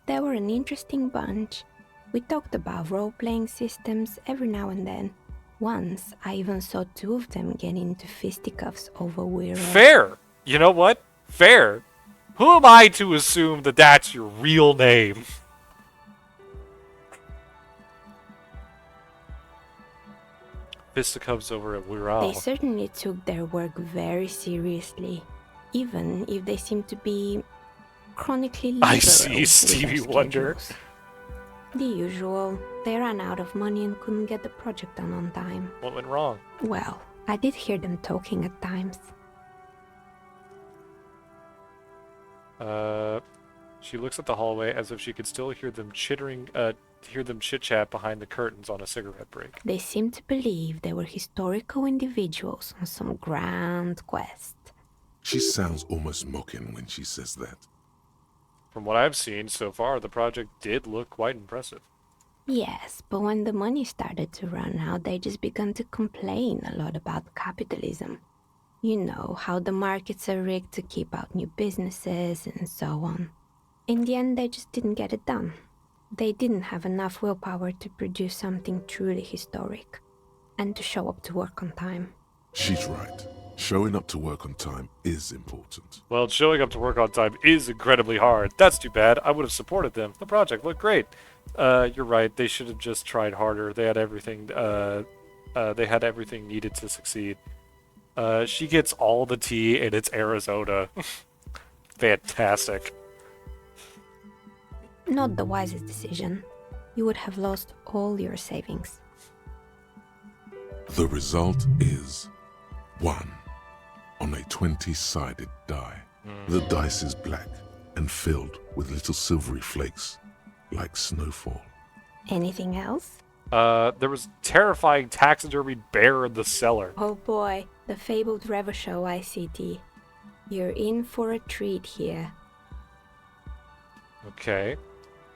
They were an interesting bunch. We talked about role-playing systems every now and then. Once, I even saw 2 of them get into fisticuffs over Weird. Fair! You know what? Fair. Who am I to assume that that's your real name? fisticuffs over at They Wirral. certainly took their work very seriously, even if they seemed to be chronically liberal I see, with Stevie their Wonder. schedules. The usual. They ran out of money and couldn't get the project done on time. What went wrong? Well, I did hear them talking at times. She looks at the hallway as if she could still hear them chit-chat behind the curtains on a cigarette break. They seemed to believe they were historical individuals on some grand quest. She sounds almost mocking when she says that. From what I've seen so far, the project did look quite impressive. Yes, but when the money started to run out, they just began to complain a lot about capitalism. You know, how the markets are rigged to keep out new businesses and so on. In the end, they just didn't get it done. They didn't have enough willpower to produce something truly historic, and to show up to work on time. She's right. Showing up to work on time is important. Well, showing up to work on time is incredibly hard. That's too bad. I would have supported them. The project looked great. You're right. They should have just tried harder. They had everything. They had everything needed to succeed. She gets all the tea, and it's Arizona. Fantastic. Not the wisest decision. You would have lost all your savings. The result is 1 on a 20-sided die. The dice is black and filled with little silvery flakes, like snowfall. Anything else? There was terrifying taxidermied bear in the cellar. Oh boy, the fabled Revachol ICT. You're in for a treat here. Okay.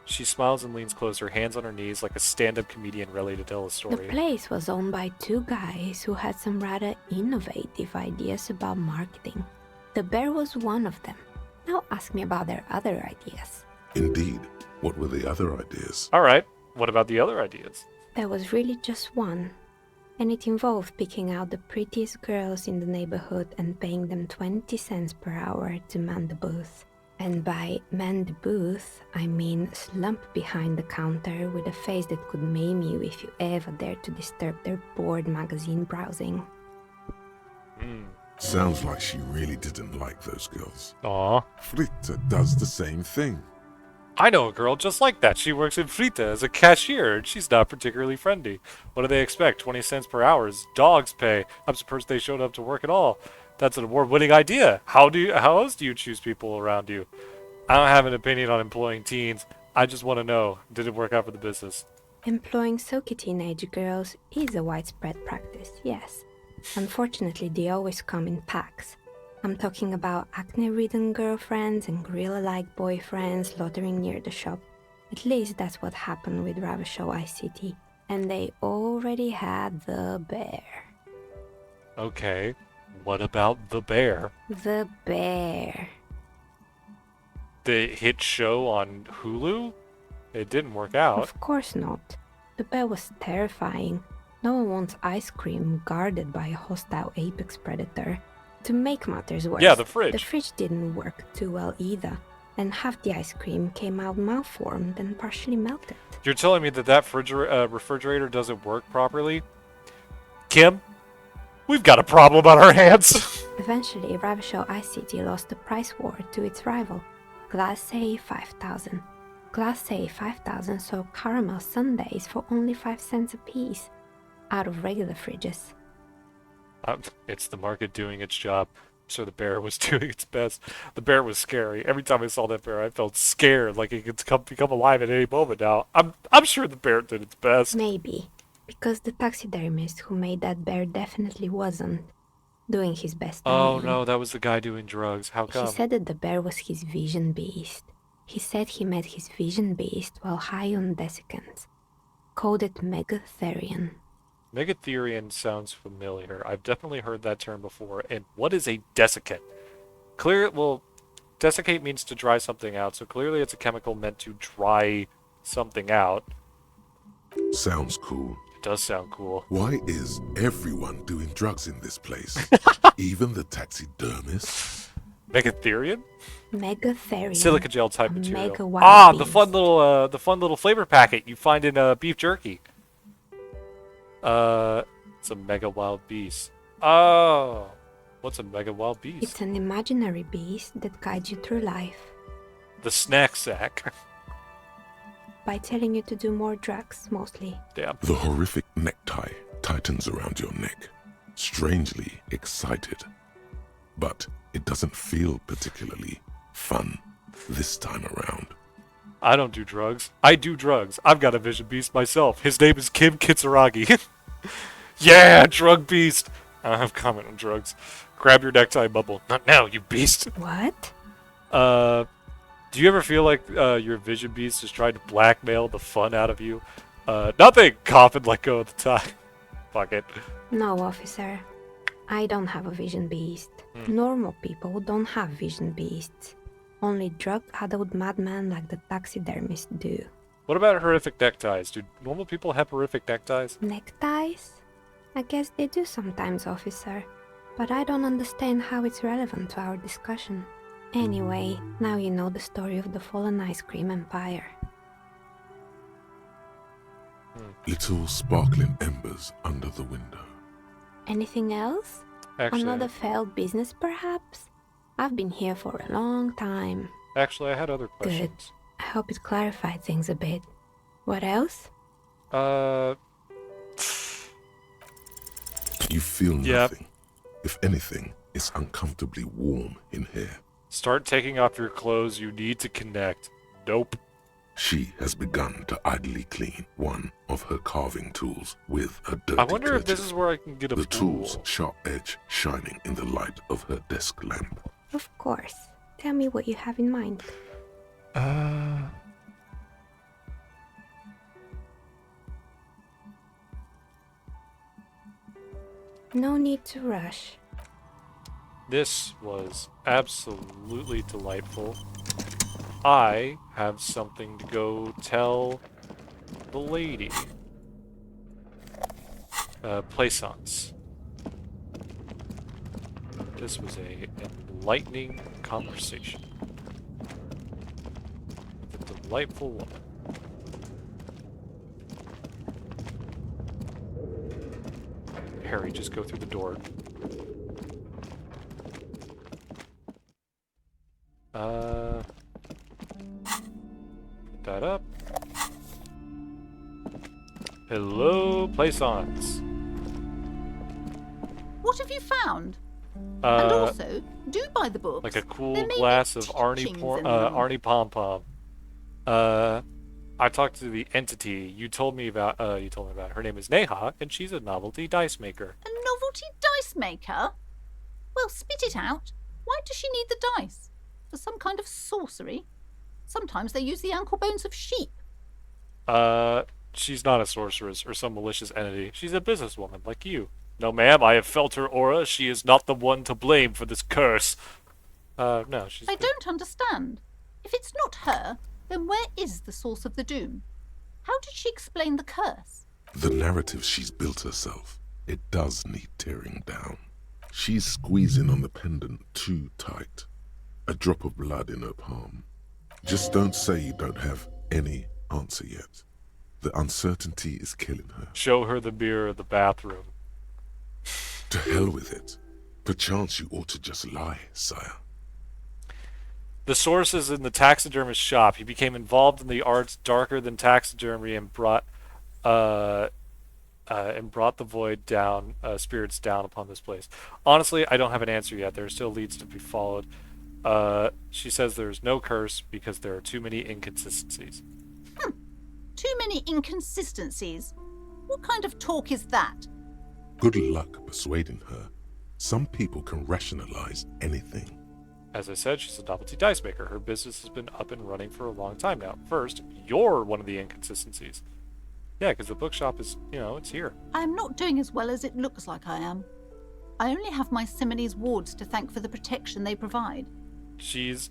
She smiles and leans closer, hands on her knees like a stand-up comedian ready to tell a The story. place was owned by two guys who had some rather innovative ideas about marketing. The bear was one of them. Now ask me about their other ideas. Indeed. What were the other ideas? Alright, what about the other ideas? There was really just one, and it involved picking out the prettiest girls in the neighborhood and paying them 20 cents per hour to man the booth. And by man the booth, I mean slump behind the counter with a face that could maim you if you ever dared to disturb their bored magazine browsing. Sounds like she really didn't like those girls. Aw. Fritta does the same thing. I know a girl just like that. She works in Frita as a cashier, and she's not particularly friendly. What do they expect? 20 cents per hour is dog's pay. I'm surprised they showed up to work at all. That's an award-winning idea. How else do you choose people around you? I don't have an opinion on employing teens. I just want to know, did it work out for the business? Employing silky teenage girls is a widespread practice, yes. Unfortunately, they always come in packs. I'm talking about acne-ridden girlfriends and gorilla-like boyfriends loitering near the shop. At least that's what happened with Ravachol ICT. And they already had the bear. Okay, what about the bear? The bear. The hit show on Hulu? It didn't work out. Of course not. The bear was terrifying. No one wants ice cream guarded by a hostile apex predator. To make matters worse, Yeah, the fridge. The fridge didn't work too well either, and half the ice cream came out malformed and partially melted. You're telling me that refrigerator doesn't work properly? Kim, we've got a problem on our hands. Eventually, Ravachol ICT lost the price war to its rival, Glace 5000. Glace 5000 sold caramel sundaes for only 5 cents a piece, out of regular fridges. It's the market doing its job. So the bear was doing its best. The bear was scary. Every time I saw that bear, I felt scared, like it could become alive at any moment now. I'm sure the bear did its best. Maybe, because the taxidermist who made that bear definitely wasn't doing his best. Oh no, that was the guy doing drugs. How come? He said that the bear was his vision beast. He said he met his vision beast while high on desiccants. Called it Megatherion. Megatherion sounds familiar. I've definitely heard that term before. And what is a desiccant? Desiccate means to dry something out, so clearly it's a chemical meant to dry something out. Sounds cool. It does sound cool. Why is everyone doing drugs in this place? Even the taxidermists? Megatherion? Megatherion. Silica gel type material. Mega wild The fun little flavor packet you find in beef jerky. What's a mega wild beast? Oh, what's a mega wild beast? It's an imaginary beast that guides you through life. The snack sack. By telling you to do more drugs, mostly. Damn. The horrific necktie tightens around your neck, strangely excited. But it doesn't feel particularly fun this time around. I don't do drugs. I do drugs. I've got a vision beast myself. His name is Kim Kitsuragi. Yeah, drug beast. I don't have comment on drugs. Grab your necktie bubble. Not now, you beast. What? Do you ever feel like your vision beast is trying to blackmail the fun out of you? Nothing. Cough and let go of the tie. Fuck it. No, officer. I don't have a vision beast. Normal people don't have vision beasts. Only drug-addled madmen like the taxidermists do. What about horrific neckties? Do normal people have horrific neckties? Neckties? I guess they do sometimes, officer. But I don't understand how it's relevant to our discussion. Anyway, now you know the story of the fallen ice cream empire. Little sparkling embers under the window. Anything else? Actually, Another failed business, perhaps? I've been here for a long time. Actually, I had other questions. Good. I hope it clarified things a bit. What else? You feel nothing. Yep. If anything, it's uncomfortably warm in here. Start taking off your clothes. You need to connect. Nope. She has begun to idly clean one of her carving tools with a dirty I wonder if this kerchief. is where I can get a The tool. tool's sharp edge shining in the light of her desk lamp. Of course. Tell me what you have in mind. No need to rush. This was absolutely delightful. I have something to go tell the lady. Plaisance. This was a enlightening conversation with a delightful woman. Harry, just go through the door. Put that up. Hello, Plaisance. What have you found? And Uh, also, do buy the books. like a cool There may be glass of teachings in them. Arnie Pom Pom. I talked to the entity you told me about. Her name is Neha, and she's a novelty dice maker. A novelty dice maker? Well, spit it out. Why does she need the dice? For some kind of sorcery? Sometimes they use the ankle bones of sheep. She's not a sorceress or some malicious entity. She's a businesswoman like you. No, ma'am, I have felt her aura. She is not the one to blame for this curse. No, she's... I don't understand. If it's not her, then where is the source of the doom? How did she explain the curse? The narrative she's built herself, it does need tearing down. She's squeezing on the pendant too tight. A drop of blood in her palm. Just don't say you don't have any answer yet. The uncertainty is killing her. Show her the mirror of the bathroom. To hell with it. Perchance you ought to just lie, sire. The source is in the taxidermist's shop. He became involved in the arts darker than taxidermy and brought the void down, spirits down upon this place. Honestly, I don't have an answer yet. There still leads to be followed. She says there's no curse because there are too many inconsistencies. Too many inconsistencies? What kind of talk is that? Good luck persuading her. Some people can rationalize anything. As I said, she's a novelty dice maker. Her business has been up and running for a long time now. First, you're one of the inconsistencies. Yeah, because the bookshop is, it's here. I am not doing as well as it looks like I am. I only have my Simone's wards to thank for the protection they provide. She's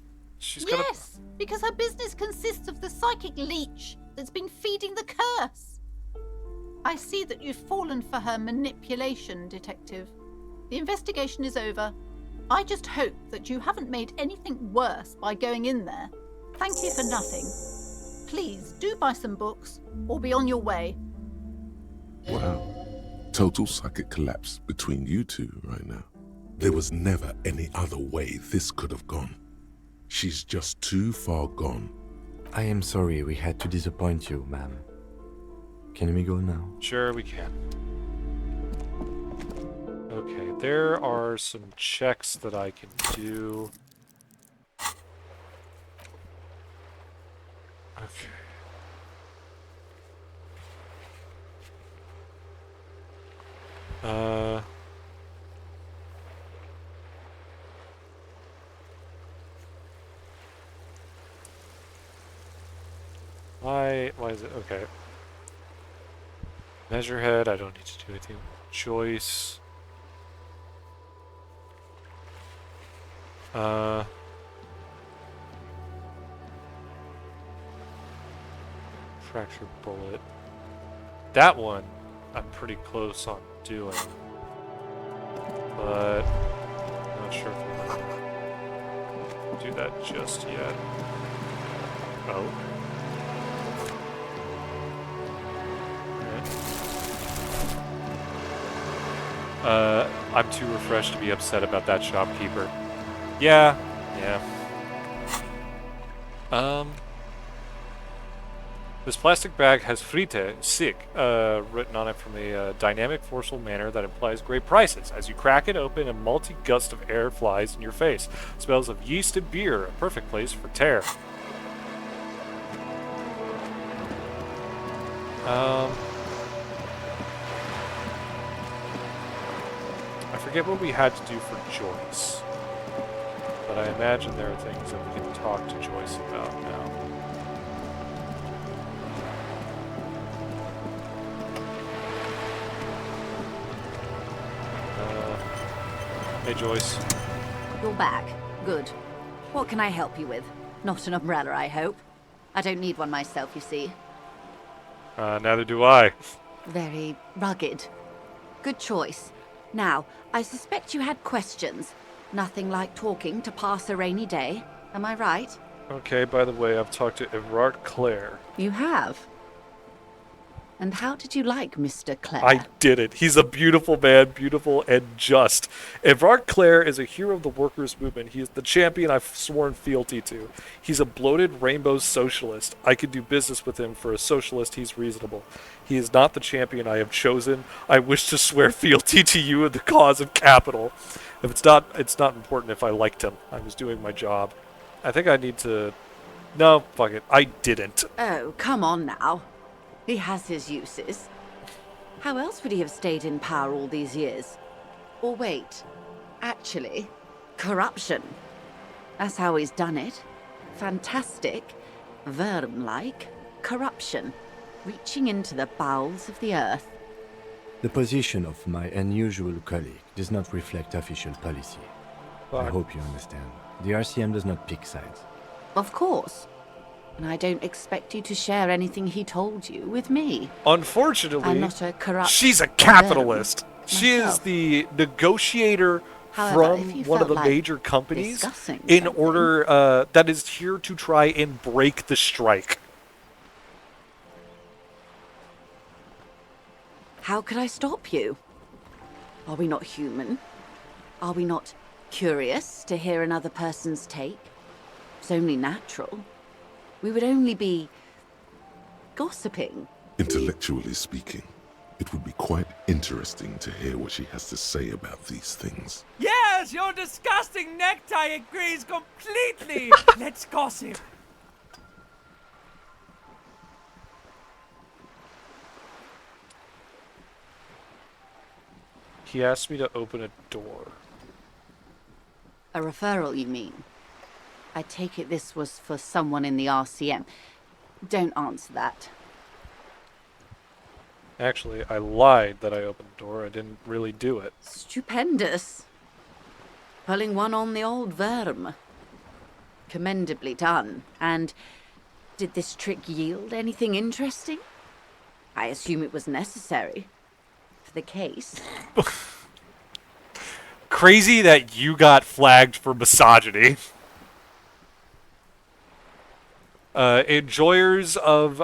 gonna... Yes, because her business consists of the psychic leech that's been feeding the curse. I see that you've fallen for her manipulation, Detective. The investigation is over. I just hope that you haven't made anything worse by going in there. Thank you for nothing. Please do buy some books or be on your way. Wow. total psychic collapse between you two right now. There was never any other way this could have gone. She's just too far gone. I am sorry we had to disappoint you, ma'am. Can we go now? Sure, we can. Okay, there are some checks that I can do. Okay. Why is it? Okay. Measure head, I don't need to do anything. Choice. Fracture bullet. That one, I'm pretty close on doing. But I'm not sure if I'm gonna do that just yet. Oh. I'm too refreshed to be upset about that shopkeeper. Yeah. This plastic bag has frite, sick, written on it from a dynamic, forceful manner that implies great prices. As you crack it open, a multi-gust of air flies in your face. Smells of yeast and beer, a perfect place for tear. I forget what we had to do for Joyce, but I imagine there are things that we can talk to Joyce about now. Hey, Joyce. You're back. Good. What can I help you with? Not an umbrella, I hope. I don't need one myself, you see. Neither do I. Very rugged. Good choice. Now, I suspect you had questions. Nothing like talking to pass a rainy day. Am I right? Okay, by the way, I've talked to Everard Clare. You have? And how did you like Mr. Clare? I did it. He's a beautiful man, beautiful and just. Everard Clare is a hero of the workers' movement. He is the champion I've sworn fealty to. He's a bloated rainbow socialist. I could do business with him. For a socialist, he's reasonable. He is not the champion I have chosen. I wish to swear fealty to you in the cause of capital. If it's not important if I liked him. I was doing my job. I think I need to... No, fuck it. I didn't. Oh, come on now. He has his uses. How else would he have stayed in power all these years? Or wait, actually, corruption. That's how he's done it. Fantastic, worm-like corruption, reaching into the bowels of the earth. The position of my unusual colleague does not reflect official policy. I hope you understand. The RCM does not pick sides. Of course. And I don't expect you to share anything he told you with me. Unfortunately, I'm not a corrupt... she's a capitalist. She is the negotiator However, from one of the like major companies discussing in something. order that is here to try and break the strike. How could I stop you? Are we not human? Are we not curious to hear another person's take? It's only natural. We would only be gossiping. Intellectually speaking, it would be quite interesting to hear what she has to say about these things. Yes, your disgusting necktie agrees completely. Let's gossip. He asked me to open a door. A referral, you mean? I take it this was for someone in the RCM. Don't answer that. Actually, I lied that I opened the door. I didn't really do it. Stupendous. Pulling one on the old worm. Commendably done. And did this trick yield anything interesting? I assume it was necessary for the case. Crazy that you got flagged for misogyny. Enjoyers of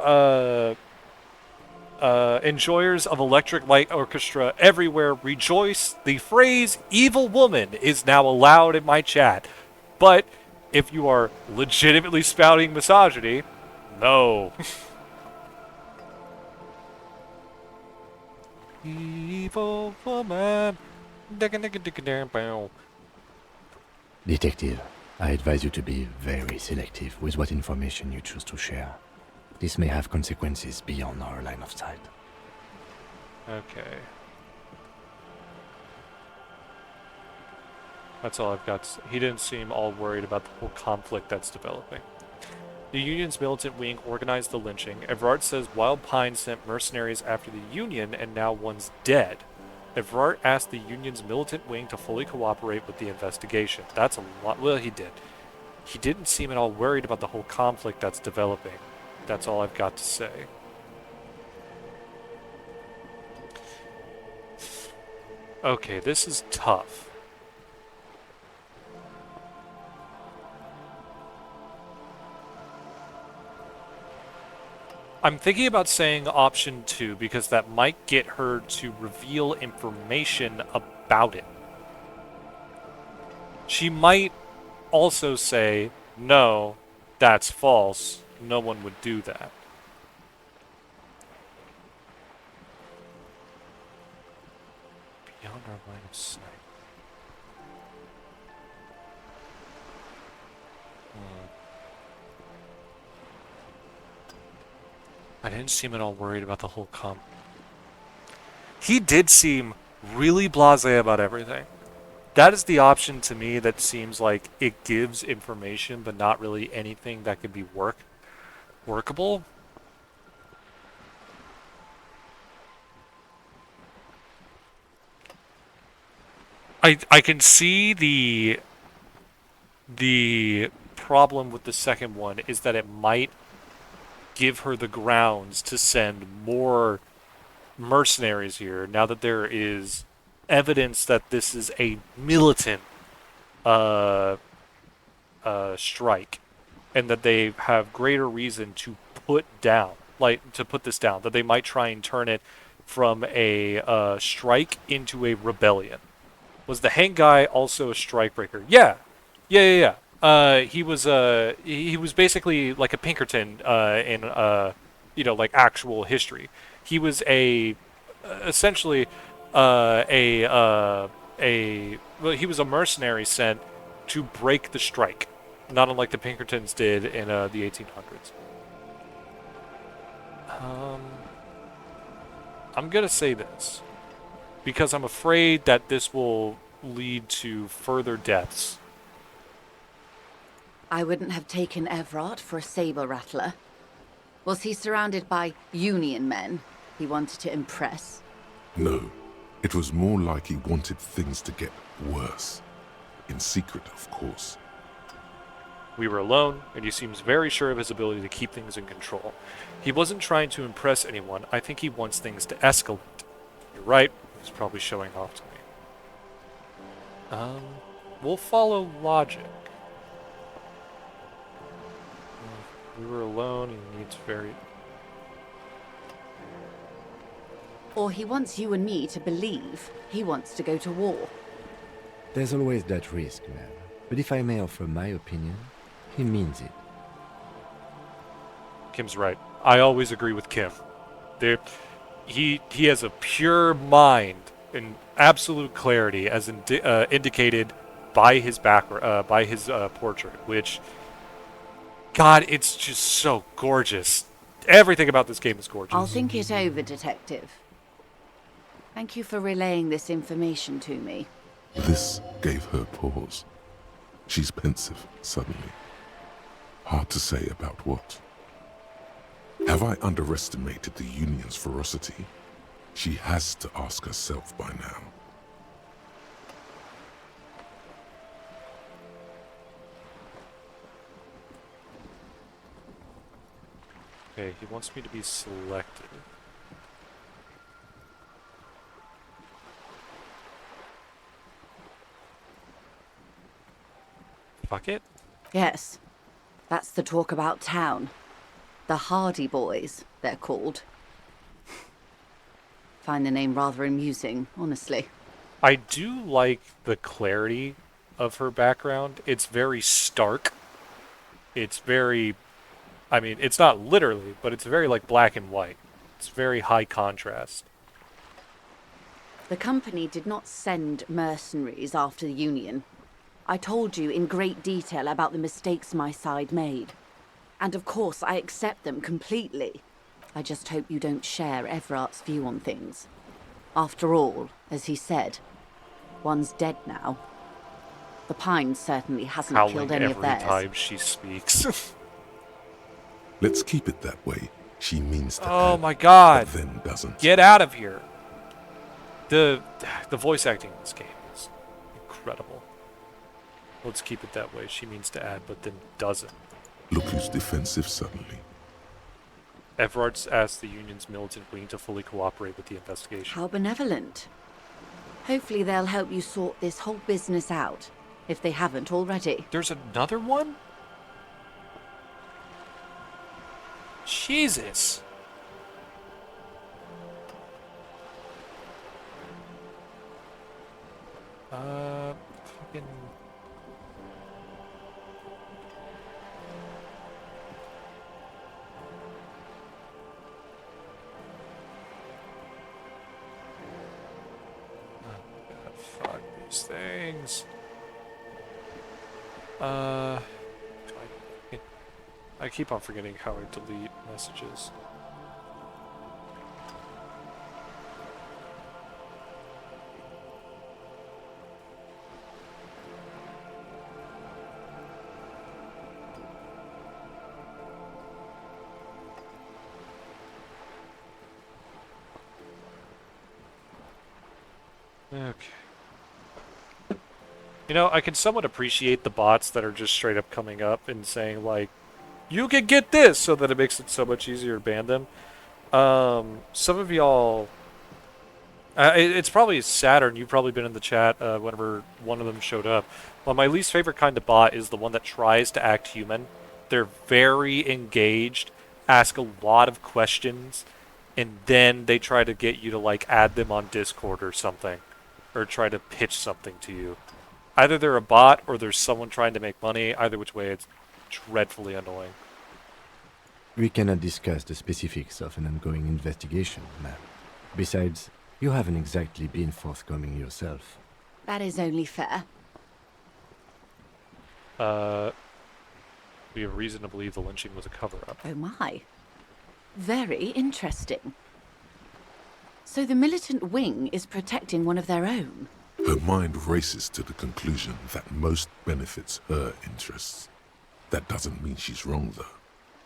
enjoyers of electric light orchestra everywhere rejoice. The phrase evil woman is now allowed in my chat. But if you are legitimately spouting misogyny, no. Evil woman. Detective, I advise you to be very selective with what information you choose to share. This may have consequences beyond our line of sight. Okay. That's all I've got. He didn't seem all worried about the whole conflict that's developing. The Union's militant wing organized the lynching. Evrart says Wild Pine sent mercenaries after the Union and now one's dead. Evrart asked the Union's militant wing to fully cooperate with the investigation. That's a lot. Well, he did. He didn't seem at all worried about the whole conflict that's developing. That's all I've got to say. Okay, this is tough. I'm thinking about saying option 2 because that might get her to reveal information about it. She might also say, no, that's false. No one would do that. Beyond our line of sight. I didn't seem at all worried about the whole He did seem really blasé about everything. That is the option to me that seems like it gives information, but not really anything that could be workable. I can see the problem with the second one is that it might give her the grounds to send more mercenaries here now that there is evidence that this is a militant strike and that they have greater reason to put this down, that they might try and turn it from a strike into a rebellion. Was the hang guy also a strikebreaker? Yeah. He was basically like a Pinkerton in like actual history. He was essentially he was a mercenary sent to break the strike, not unlike the Pinkertons did in the 1800s. I'm gonna say this because I'm afraid that this will lead to further deaths. I wouldn't have taken Evrart for a saber rattler. Was he surrounded by Union men he wanted to impress? No, it was more like he wanted things to get worse. In secret, of course. We were alone, and he seems very sure of his ability to keep things in control. He wasn't trying to impress anyone. I think he wants things to escalate. You're right. He's probably showing off to me. We'll follow logic. We were alone, he needs very... Or he wants you and me to believe he wants to go to war. There's always that risk, man. But if I may offer my opinion, he means it. Kim's right. I always agree with Kim. He has a pure mind and absolute clarity, as indicated by his portrait, which, God, it's just so gorgeous. Everything about this game is gorgeous. I'll think it over, Detective. Thank you for relaying this information to me. This gave her pause. She's pensive, suddenly. Hard to say about what. Have I underestimated the Union's ferocity? She has to ask herself by now. Okay, he wants me to be selected. Fuck it? Yes. That's the talk about town. The Hardy Boys, they're called. Find the name rather amusing, honestly. I do like the clarity of her background. It's very stark. It's very, I mean, it's not literally, but it's very like black and white. It's very high contrast. The company did not send mercenaries after the Union. I told you in great detail about the mistakes my side made. And of course, I accept them completely. I just hope you don't share Everart's view on things. After all, as he said, one's dead now. The Pine certainly hasn't killed any of theirs. Every time she speaks. Let's keep it that way. She means to Oh add, my god! but then doesn't. Get out of here! The voice acting in this game is incredible. Let's keep it that way. She means to add, but then doesn't. Look who's defensive suddenly. Everard's asked the Union's militant wing to fully cooperate with the investigation. How benevolent. Hopefully they'll help you sort this whole business out, if they haven't already. There's another one? Jesus. Fucking... Fuck these things. I keep on forgetting how I delete messages. Okay. You know, I can somewhat appreciate the bots that are just straight up coming up and saying, like, you can get this, so that it makes it so much easier to ban them. Some of y'all... it's probably Saturn, you've probably been in the chat whenever one of them showed up. Well, my least favorite kind of bot is the one that tries to act human. They're very engaged, ask a lot of questions, and then they try to get you to, like, add them on Discord or something. Or try to pitch something to you. Either they're a bot or there's someone trying to make money. Either which way, it's dreadfully annoying. We cannot discuss the specifics of an ongoing investigation, ma'am. Besides, you haven't exactly been forthcoming yourself. That is only fair. We have reason to believe the lynching was a cover-up. Oh my. Very interesting. So the militant wing is protecting one of their own? Her mind races to the conclusion that most benefits her interests. That doesn't mean she's wrong, though.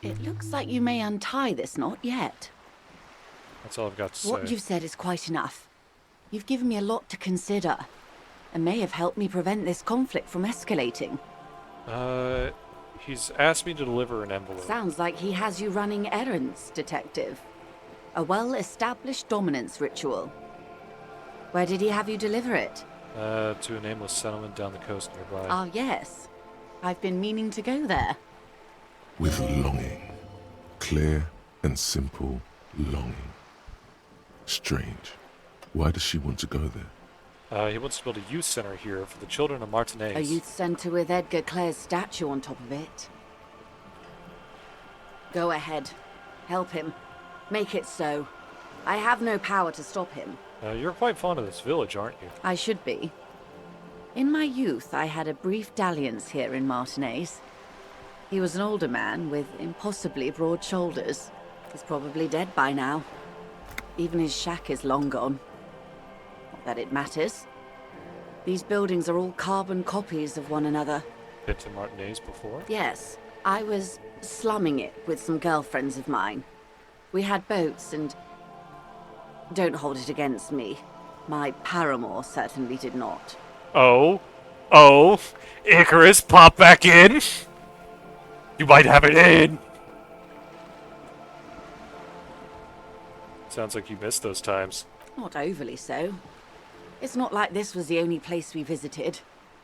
It looks like you may untie this knot yet. That's all I've got to say. What you've said is quite enough. You've given me a lot to consider, and may have helped me prevent this conflict from escalating. He's asked me to deliver an envelope. Sounds like he has you running errands, Detective. A well-established dominance ritual. Where did he have you deliver it? To a nameless settlement down the coast nearby. Ah, yes. I've been meaning to go there. With longing. Clear and simple longing. Strange. Why does she want to go there? He wants to build a youth center here for the children of Martinez. A youth center with Edgar Clare's statue on top of it. Go ahead. Help him. Make it so. I have no power to stop him. You're quite fond of this village, aren't you? I should be. In my youth, I had a brief dalliance here in Martinez. He was an older man with impossibly broad shoulders. He's probably dead by now. Even his shack is long gone. Not that it matters. These buildings are all carbon copies of one another. Been to Martinez before? Yes. I was slumming it with some girlfriends of mine. We had boats and... Don't hold it against me. My paramour certainly did not. Oh? Oh? Icarus, pop back in! You might have it in! Sounds like you missed those times. Not overly so. It's not like this was the only place we visited.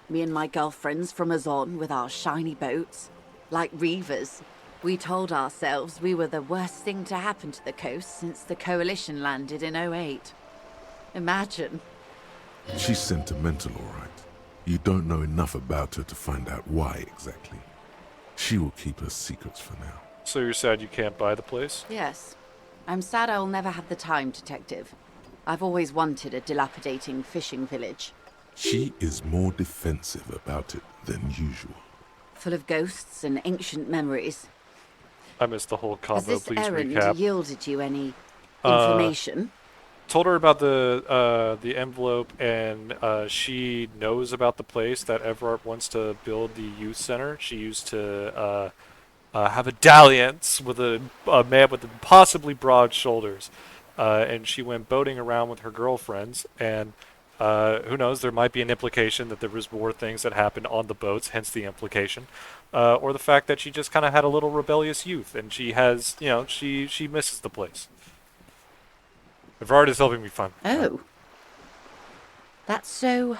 Me and my girlfriends from Azon with our shiny boats. Like reavers. We told ourselves we were the worst thing to happen to the coast since the Coalition landed in '08. Imagine. She's sentimental, all right. You don't know enough about her to find out why exactly. She will keep her secrets for now. So you're sad you can't buy the place? Yes. I'm sad I'll never have the time, Detective. I've always wanted a dilapidating fishing village. She is more defensive about it than usual. Full of ghosts and ancient memories. I missed the whole combo. Has this Please errand recap. yielded you any information? Told her about the envelope, and she knows about the place that Everard wants to build the youth center. She used to have a dalliance with a man with impossibly broad shoulders, and she went boating around with her girlfriends. And who knows? There might be an implication that there was more things that happened on the boats, hence the implication, or the fact that she just kind of had a little rebellious youth, and she has, she misses the place. Everard is helping me find. Oh. That's so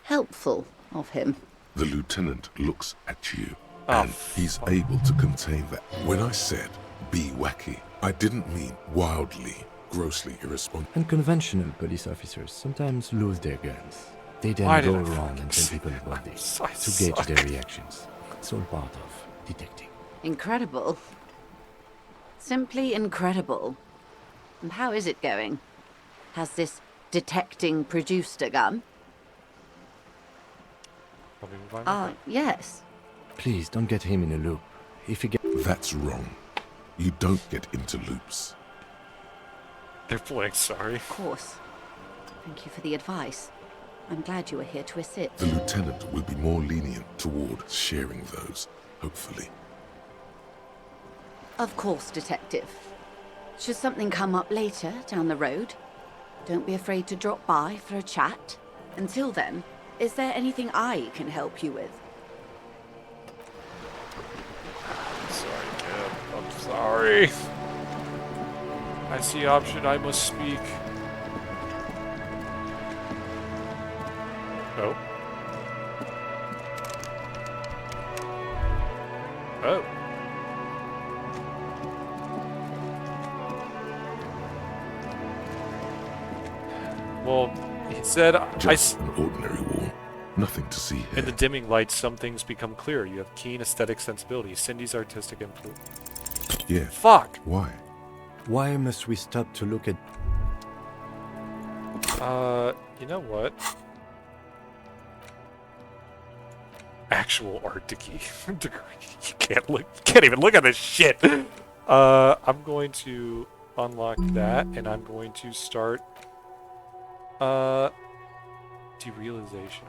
helpful of him. The lieutenant looks at you, and he's able to contain that. When I said be wacky, I didn't mean wildly, grossly irresponsible. Unconventional police officers sometimes lose their guns. They then Why go did I around and tell people about this to gauge their reactions. It's all part of detecting. Incredible. Simply incredible. And how is it going? Has this detecting produced a gun? Yes. Please don't get him in a loop. If he gets... That's wrong. You don't get into loops. They're playing sorry. Of course. Thank you for the advice. I'm glad you were here to assist. The lieutenant will be more lenient toward sharing those, hopefully. Of course, Detective. Should something come up later down the road, don't be afraid to drop by for a chat. Until then, is there anything I can help you with? Sorry, kid. I'm sorry. I see option. I must speak. Oh. Oh. Well, he said, Just an ordinary wall. Nothing to see here. In the dimming lights, some things become clear. You have keen aesthetic sensibility. Cindy's artistic influence. Yeah. Fuck. Why? Why must we stop to look at... You know what? Actual art degree. You can't even look at this shit. I'm going to unlock that, and I'm going to start derealization.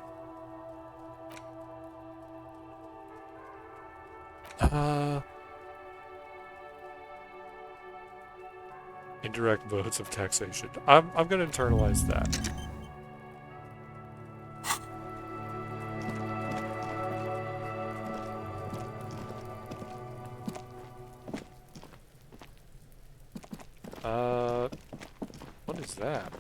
Indirect modes of taxation. I'm gonna internalize that. What is that?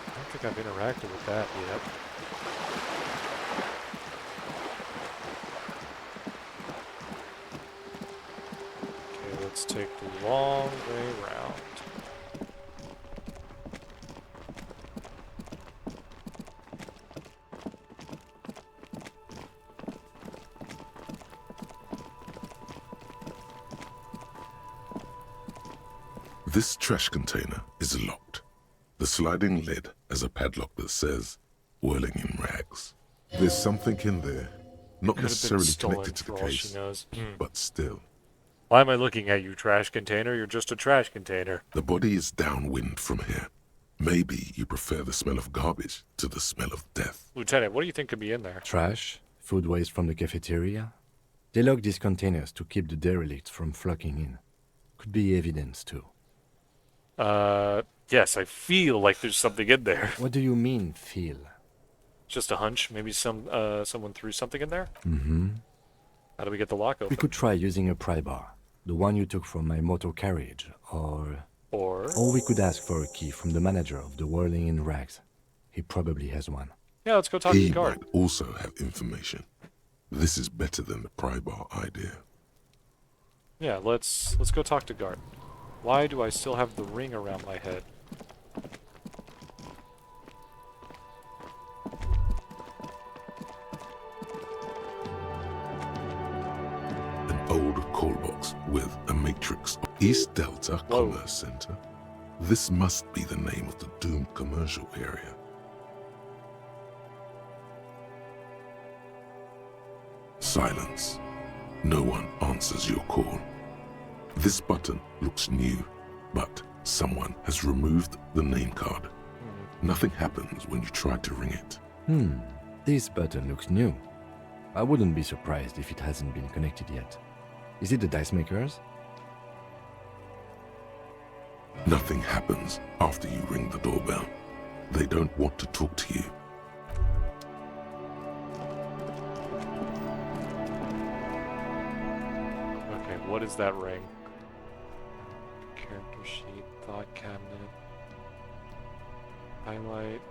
I don't think I've interacted with that yet. Okay, let's take the long way around. This trash container is locked. The sliding lid has a padlock that says, whirling in rags. There's something in there, not necessarily connected to the case, but still. Why am I looking at you, trash container? You're just a trash container. The body is downwind from here. Maybe you prefer the smell of garbage to the smell of death. Lieutenant, what do you think could be in there? Trash, food waste from the cafeteria. They lock these containers to keep the derelicts from flocking in. Could be evidence too. Yes, I feel like there's something in there. What do you mean, feel? Just a hunch. Maybe someone threw something in there? Mm-hmm. How do we get the lock open? We could try using a pry bar. The one you took from my motor carriage, or we could ask for a key from the manager of the Whirling in Rags. He probably has one. Yeah, let's go talk to the He guard. might also have information. This is better than the pry bar idea. Yeah, let's go talk to Gart. Why do I still have the ring around my head? An old call box with a matrix. East Delta Commerce Center. This must be the name of the doomed commercial area. Silence. No one answers your call. This button looks new, but someone has removed the name card. Nothing happens when you try to ring it. This button looks new. I wouldn't be surprised if it hasn't been connected yet. Is it the dice makers? Nothing happens after you ring the doorbell. They don't want to talk to you. Okay, what is that ring? Character sheet, thought cabinet, highlight.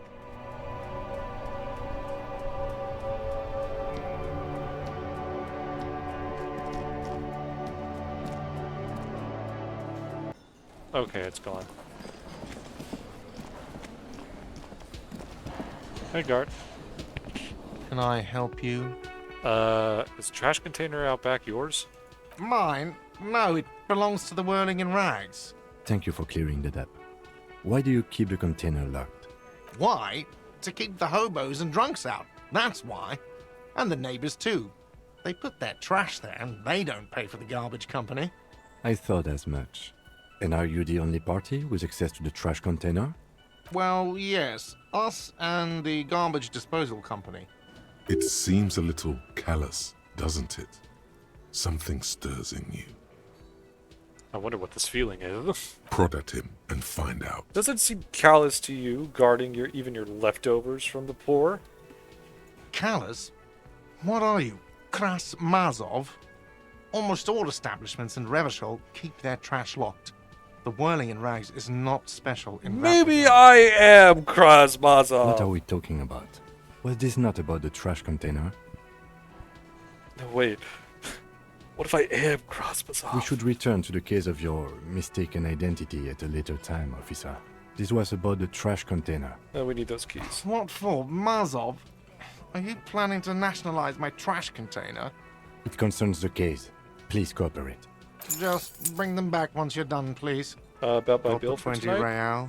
Okay, it's gone. Hey, Gart. Can I help you? Is the trash container out back yours? Mine? No, it belongs to the Whirling in Rags. Thank you for clearing that up. Why do you keep the container locked? Why? To keep the hobos and drunks out. That's why. And the neighbors too. They put their trash there and they don't pay for the garbage company. I thought as much. And are you the only party with access to the trash container? Well, yes. Us and the garbage disposal company. It seems a little callous, doesn't it? Something stirs in you. I wonder what this feeling is. Prod at him and find out. Does it seem callous to you, guarding even your leftovers from the poor? Callous? What are you, Kras Mazov? Almost all establishments in Revachol keep their trash locked. The Whirling in Rags is not special in that Maybe I am Krasmazov. What are we talking about? Was this not about the trash container? No, wait. What if I am Krasmazov? We should return to the case of your mistaken identity at a later time, officer. This was about the trash container. We need those keys. What for, Mazov? Are you planning to nationalize my trash container? It concerns the case. Please cooperate. Just bring them back once you're done, please. About my Got bill the for 20 tonight?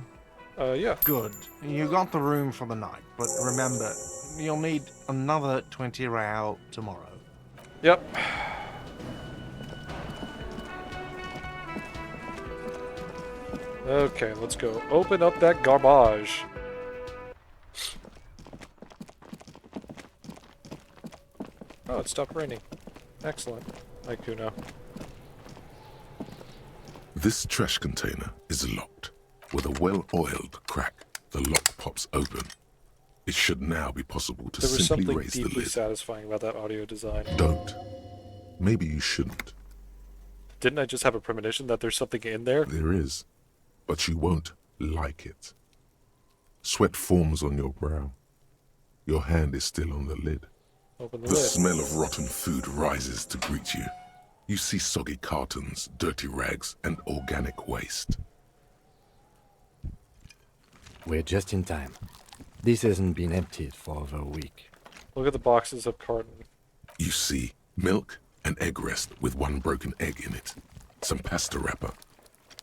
real? Yeah. Good. You got the room for the night, but remember, you'll need another 20 real tomorrow. Yep. Okay, let's go. Open up that garbage. Oh, it stopped raining. Excellent. Hi, Kuno. This trash container is locked. With a well-oiled crack, the lock pops open. It should now be possible to There was simply something raise the deeply lid. satisfying about that audio design. Don't. Maybe you shouldn't. Didn't I just have a premonition that there's something in there? There is, but you won't like it. Sweat forms on your brow. Your hand is still on the lid. Open the The lid. smell of rotten food rises to greet you. You see soggy cartons, dirty rags, and organic waste. We're just in time. This hasn't been emptied for over a week. Look at the boxes of carton. You see milk and egg rest with one broken egg in it. Some pasta wrapper.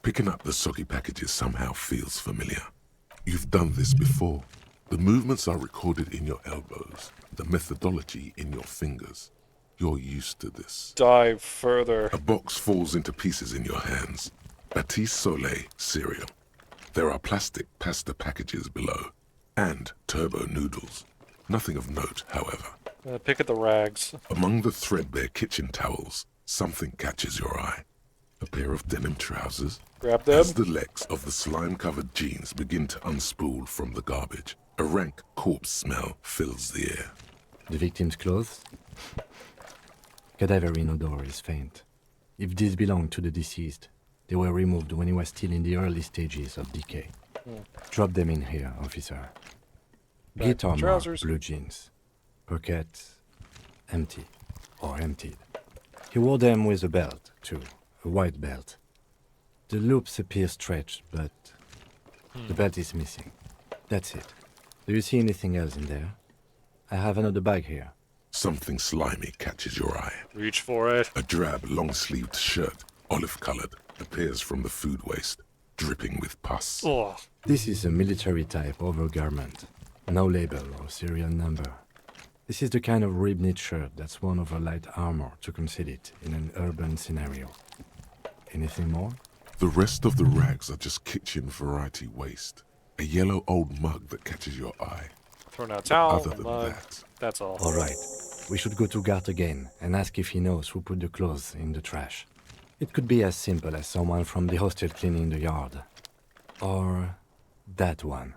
Picking up the soggy packages somehow feels familiar. You've done this before. The movements are recorded in your elbows, the methodology in your fingers. You're used to this. Dive further. A box falls into pieces in your hands. Batiste Soleil cereal. There are plastic pasta packages below, and turbo noodles. Nothing of note, however. Pick at the rags. Among the threadbare kitchen towels, something catches your eye. A pair of denim trousers. Grab them. As the legs of the slime-covered jeans begin to unspool from the garbage, a rank corpse smell fills the air. The victim's clothes? Cadaverine odor is faint. If these belong to the deceased, they were removed when he was still in the early stages of decay. Drop them in here, officer. Guitar mark, trousers. blue jeans. Pockets, empty or emptied. He wore them with a belt, too. a white belt. The loops appear stretched, but the belt is missing. That's it. Do you see anything else in there? I have another bag here. Something slimy catches your eye. Reach for it. A drab, long-sleeved shirt, olive-colored, appears from the food waste, dripping with pus. Oh. This is a military-type overgarment. No label or serial number. This is the kind of rib-knit shirt that's worn over light armor to conceal it in an urban scenario. Anything more? The rest of the rags are just kitchen variety waste. A yellow old mug that catches your eye. Thrown out towel, Other than mug. that, That's all. All right. We should go to Gart again and ask if he knows who put the clothes in the trash. It could be as simple as someone from the hostel cleaning the yard. Or that one.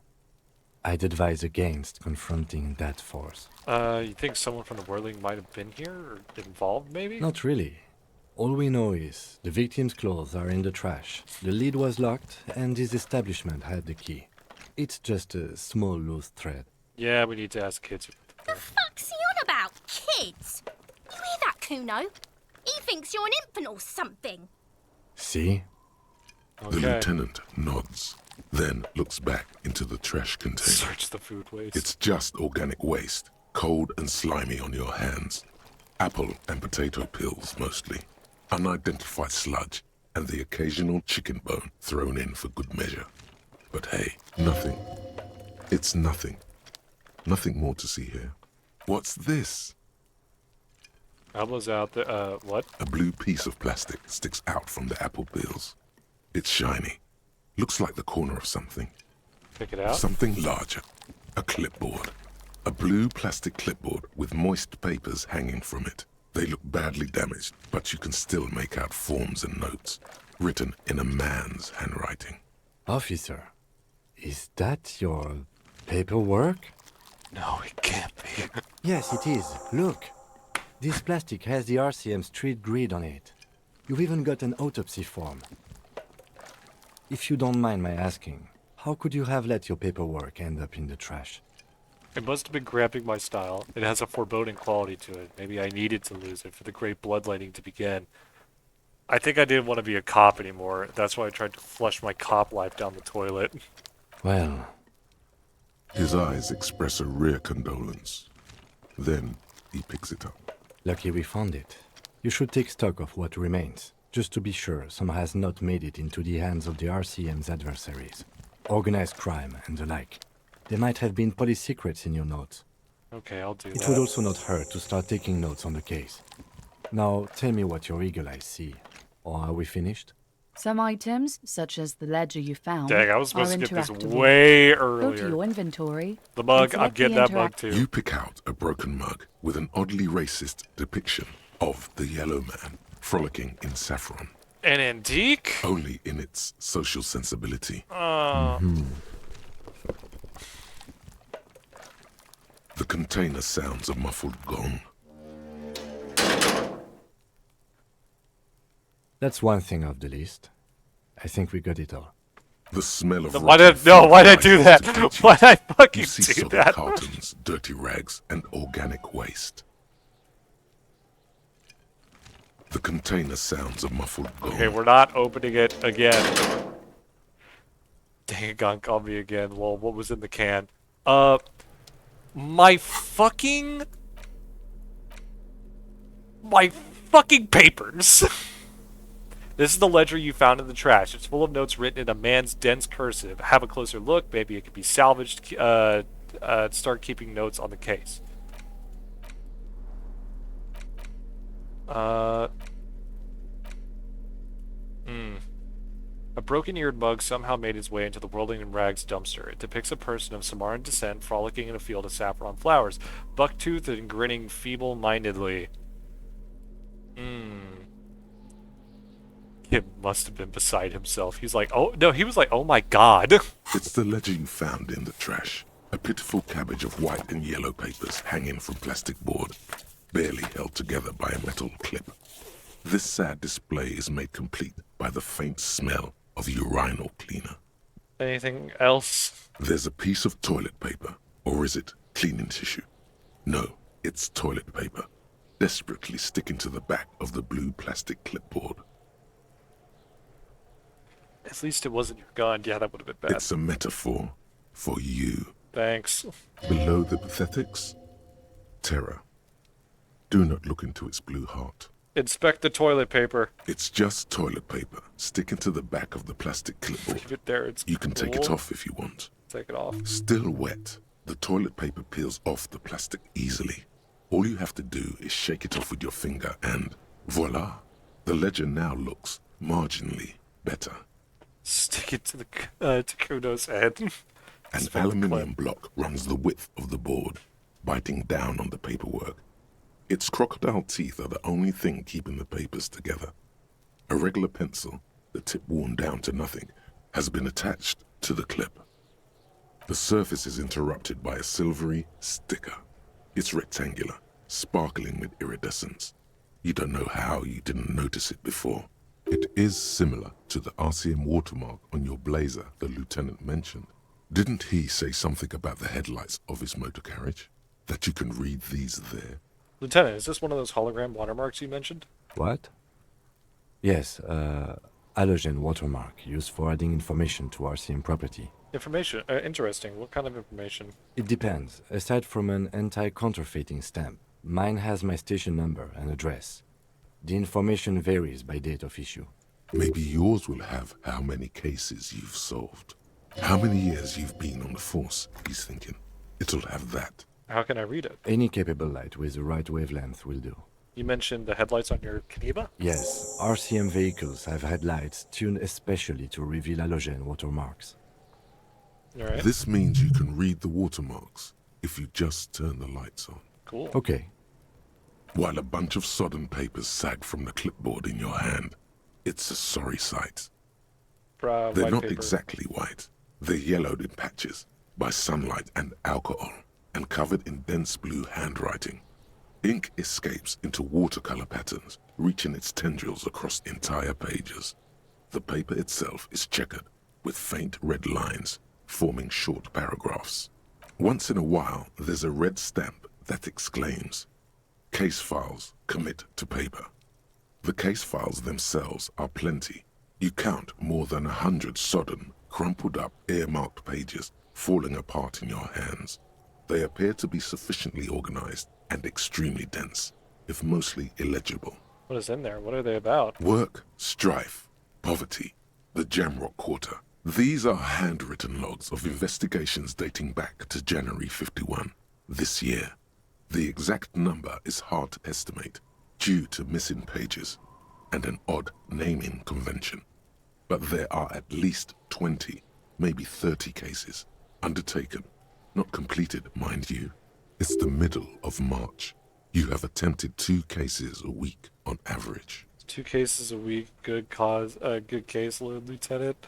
I'd advise against confronting that force. You think someone from the whirling might have been here or involved, maybe? Not really. All we know is the victim's clothes are in the trash. The lid was locked, and his establishment had the key. It's just a small loose thread. Yeah, we need to ask kids. The fuck's he on about? Kids? You hear that, Kuno? He thinks you're an infant or something. See? The lieutenant nods, then looks back into the trash container. Search the food waste. It's just organic waste, cold and slimy on your hands. Apple and potato peels, mostly. Unidentified sludge, and the occasional chicken bone thrown in for good measure. But hey, nothing. It's nothing. Nothing more to see here. What's this? Elbows out the, what? A blue piece of plastic sticks out from the apple peels. It's shiny. Looks like the corner of something. Pick it out. Something larger. A clipboard. A blue plastic clipboard with moist papers hanging from it. They look badly damaged, but you can still make out forms and notes, written in a man's handwriting. Officer, is that your paperwork? No, it can't be. Yes, it is. Look. This plastic has the RCM street grid on it. You've even got an autopsy form. If you don't mind my asking, how could you have let your paperwork end up in the trash? It must have been cramping my style. It has a foreboding quality to it. Maybe I needed to lose it for the great bloodletting to begin. I think I didn't want to be a cop anymore. That's why I tried to flush my cop life down the toilet. Well... His eyes express a rare condolence. Then he picks it up. Lucky we found it. You should take stock of what remains, just to be sure some has not made it into the hands of the RCM's adversaries. Organized crime and the like. There might have been police secrets in your notes. Okay, I'll do that. It would also not hurt to start taking notes on the case. Now, tell me what your eagle eyes see. Or are we finished? Some items, such as the ledger you found, Dang, I was supposed are to get this interactable. way Go to earlier. your inventory. The mug, and select I'm getting the that mug too. You pick out a broken mug with an oddly racist depiction of the yellow man frolicking in saffron. An antique? Only in its social sensibility. The container sounds a muffled gong. That's one thing off the list. I think we got it all. The smell of Why'd I do that? Why'd I fucking You see do soggy that? cartons, dirty rags, and organic waste. The container sounds a muffled gong. Okay, we're not opening it again. Dang it, Gonk on me again. Well, what was in the can? My fucking papers. This is the ledger you found in the trash. It's full of notes written in a man's dense cursive. Have a closer look. Maybe it could be salvaged. Start keeping notes on the case. A broken-eared mug somehow made its way into the Whirling in Rags dumpster. It depicts a person of Samaran descent frolicking in a field of saffron flowers, buck-toothed and grinning feeble-mindedly. Kim must have been beside himself. He's like, oh, no, he was like, oh my god. It's the ledger you found in the trash. A pitiful cabbage of white and yellow papers hanging from plastic board, barely held together by a metal clip. This sad display is made complete by the faint smell of urinal cleaner. Anything else? There's a piece of toilet paper, or is it cleaning tissue? No, it's toilet paper, desperately sticking to the back of the blue plastic clipboard. At least it wasn't your gun. Yeah, that would have been bad. It's a metaphor for you. Thanks. Below the pathetics, terror. Do not look into its blue heart. Inspect the toilet paper. It's just toilet paper sticking to the back of the plastic clipboard. Leave it there. It's You can take it cool. off if you want. Take it off. Still wet, the toilet paper peels off the plastic easily. All you have to do is shake it off with your finger and voila. The ledger now looks marginally better. Stick it to the to Kuno's head. An aluminium block runs the width of the board, biting down on the paperwork. Its crocodile teeth are the only thing keeping the papers together. A regular pencil, the tip worn down to nothing, has been attached to the clip. The surface is interrupted by a silvery sticker. It's rectangular, sparkling with iridescence. You don't know how you didn't notice it before. It is similar to the RCM watermark on your blazer the lieutenant mentioned. Didn't he say something about the headlights of his motor carriage? That you can read these there? Lieutenant, is this one of those hologram watermarks you mentioned? What? Yes, halogen watermark used for adding information to RCM property. Information. Interesting. What kind of information? It depends. Aside from an anti-counterfeiting stamp, mine has my station number and address. The information varies by date of issue. Maybe yours will have how many cases you've solved. How many years you've been on the force, he's thinking. It'll have that. How can I read it? Any capable light with the right wavelength will do. You mentioned the headlights on your Kaniba? Yes, RCM vehicles have headlights tuned especially to reveal halogen watermarks. Alright. This means you can read the watermarks if you just turn the lights on. Cool. Okay. While a bunch of sodden papers sag from the clipboard in your hand, it's a sorry sight. They're white not paper. exactly white. They're yellowed in patches by sunlight and alcohol, and covered in dense blue handwriting. Ink escapes into watercolor patterns, reaching its tendrils across entire pages. The paper itself is checkered, with faint red lines, forming short paragraphs. Once in a while, there's a red stamp that exclaims, "Case files commit to paper." The case files themselves are plenty. You count more than 100 sodden, crumpled up, earmarked pages falling apart in your hands. They appear to be sufficiently organized and extremely dense, if mostly illegible. What is in there? What are they about? Work, strife, poverty, the Jamrock Quarter. These are handwritten logs of investigations dating back to January 51, this year. The exact number is hard to estimate due to missing pages and an odd naming convention. But there are at least 20, maybe 30 cases undertaken, not completed, mind you. It's the middle of March. You have attempted 2 cases a week on average. 2 cases a week. Good cause. Good caseload, Lieutenant.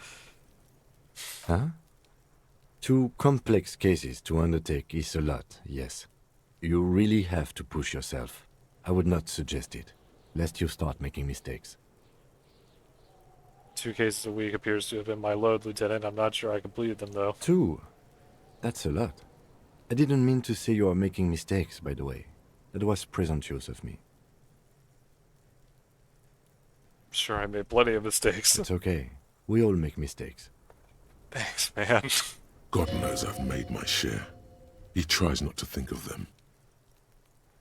Huh? 2 complex cases to undertake is a lot, yes. You really have to push yourself. I would not suggest it, lest you start making mistakes. 2 cases a week appears to have been my load, Lieutenant. I'm not sure I completed them, though. 2? That's a lot. I didn't mean to say you are making mistakes, by the way. That was presumptuous of me. Sure, I made plenty of mistakes. It's okay. We all make mistakes. Thanks, man. God knows I've made my share. He tries not to think of them.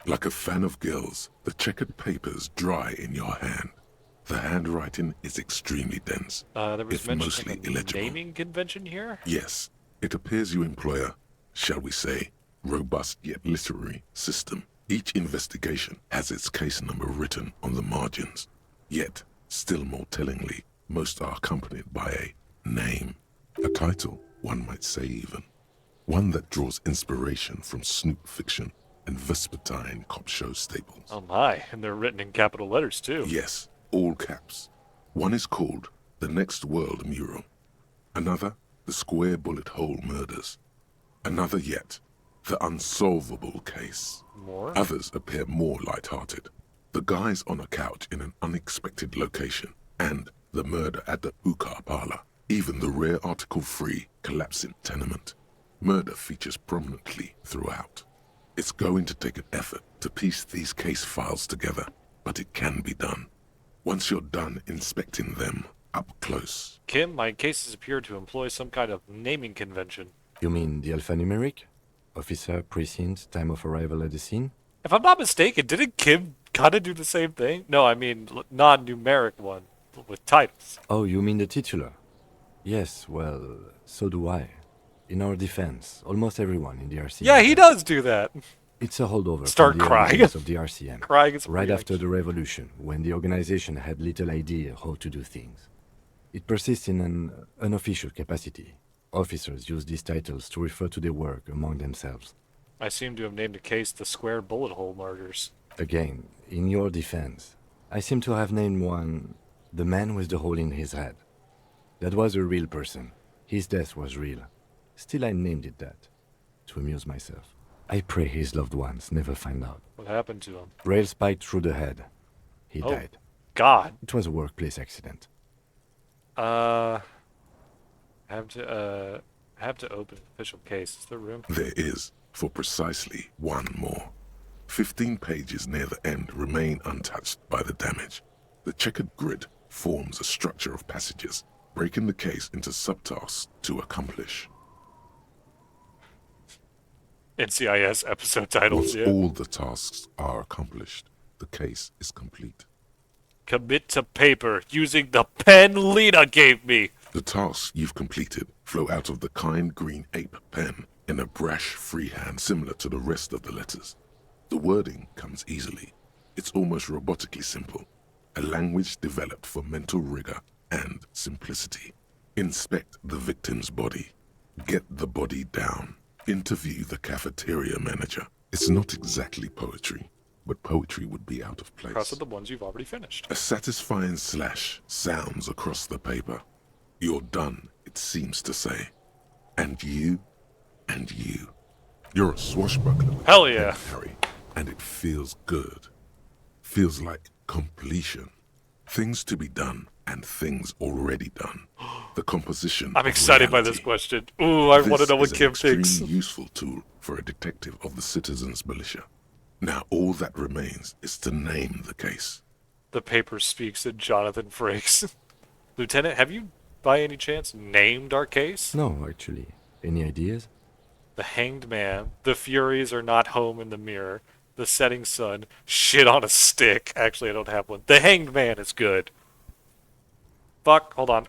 Like a fan of gills, the checkered papers dry in your hand. The handwriting is extremely dense, There was if mention mostly of a illegible. naming convention here? Yes, it appears you employ a, shall we say, robust yet literary system. Each investigation has its case number written on the margins. Yet, still more tellingly, most are accompanied by a name. A title, one might say even. One that draws inspiration from snoop fiction and vespertine cop show staples. Oh my, and they're written in capital letters, too. Yes, all caps. One is called The Next World Mural. Another, The Square Bullet Hole Murders. Another yet, The Unsolvable Case. More? Others appear more light-hearted. The guys on a couch in an unexpected location, and the murder at the Ukar Parlor. Even the rare article-free collapsing tenement. Murder features prominently throughout. It's going to take an effort to piece these case files together, but it can be done. Once you're done inspecting them, up close. Kim, my cases appear to employ some kind of naming convention. You mean the alphanumeric? Officer, precinct, time of arrival at the scene? If I'm not mistaken, didn't Kim kind of do the same thing? No, I mean non-numeric one with titles. Oh, you mean the titular? Yes, well, so do I. In our defense, almost everyone in the RCM. Yeah, he does do that. It's a holdover Start from the crying. early days of the RCM. Crying is right pretty after the revolution, when the organization had little idea how to do things. It persists in an unofficial capacity. Officers use these titles to refer to their work among themselves. I seem to have named a case the Square Bullet Hole Murders. Again, in your defense, I seem to have named one the man with the hole in his head. That was a real person. His death was real. Still, I named it that, to amuse myself. I pray his loved ones never find out. What happened to him? Rail spiked through the head. He died. God. It was a workplace accident. Have to open an official case. Is there room? There is, for precisely one more. 15 pages near the end remain untouched by the damage. The checkered grid forms a structure of passages, breaking the case into subtasks to accomplish. NCIS episode titles, Once yeah. all the tasks are accomplished, the case is complete. Commit to paper using the pen Lena gave me. The tasks you've completed flow out of the kind green ape pen in a brash freehand similar to the rest of the letters. The wording comes easily. It's almost robotically simple. A language developed for mental rigor and simplicity. Inspect the victim's body. Get the body down. Interview the cafeteria manager. It's not exactly poetry, but poetry would be out of place. Cross are the ones you've already finished. A satisfying slash sounds across the paper. You're done, it seems to say. And you, and you. You're a swashbuckler. Hell yeah. Harry, and it feels good. Feels like completion. Things to be done and things already done. The composition. I'm excited by this question. Ooh, I want to know what Kim This is an thinks. extremely useful tool for a detective of the citizens' militia. Now all that remains is to name the case. The paper speaks in Jonathan Frakes. Lieutenant, have you, by any chance, named our case? No, actually. Any ideas? The Hanged Man, The Furies Are Not Home in the Mirror, The Setting Sun, Shit on a Stick. Actually, I don't have one. The Hanged Man is good. Fuck, hold on.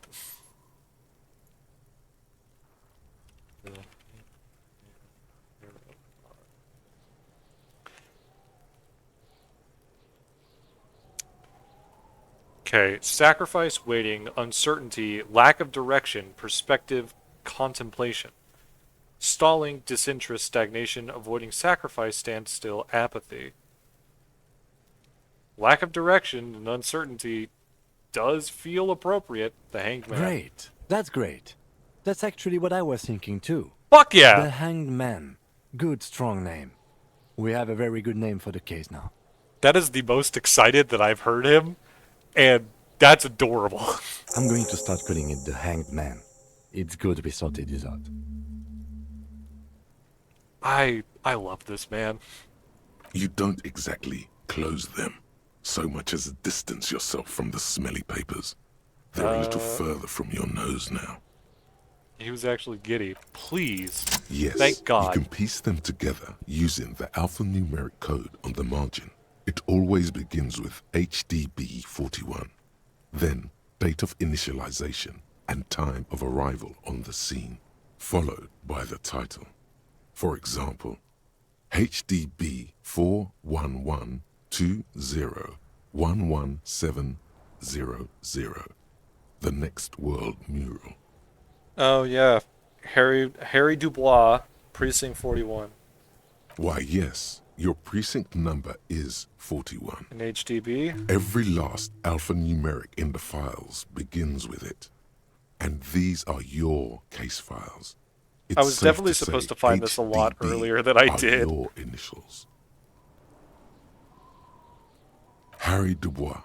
Okay, sacrifice, waiting, uncertainty, lack of direction, perspective, contemplation. Stalling, disinterest, stagnation, avoiding sacrifice, standstill, apathy. Lack of direction and uncertainty does feel appropriate. The Hanged Man. Great. That's great. That's actually what I was thinking too. Fuck yeah! The Hanged Man. Good, strong name. We have a very good name for the case now. That is the most excited that I've heard him, and that's adorable. I'm going to start calling it the Hanged Man. It's good we sorted this out. I love this man. You don't exactly close them, so much as distance yourself from the smelly papers. They're a little further from your nose now. He was actually giddy. Please. Yes, Thank God. you can piece them together using the alphanumeric code on the margin. It always begins with HDB 41, then date of initialization and time of arrival on the scene, followed by the title. For example, HDB 41120111700, the Next World Mural. Oh yeah, Harry Dubois, Precinct 41. Why yes, your precinct number is 41. In HDB? Every last alphanumeric in the files begins with it. And these are your case files. It's I was safe definitely to supposed say to find this a lot HDB earlier than I are did. Your initials. Harry Dubois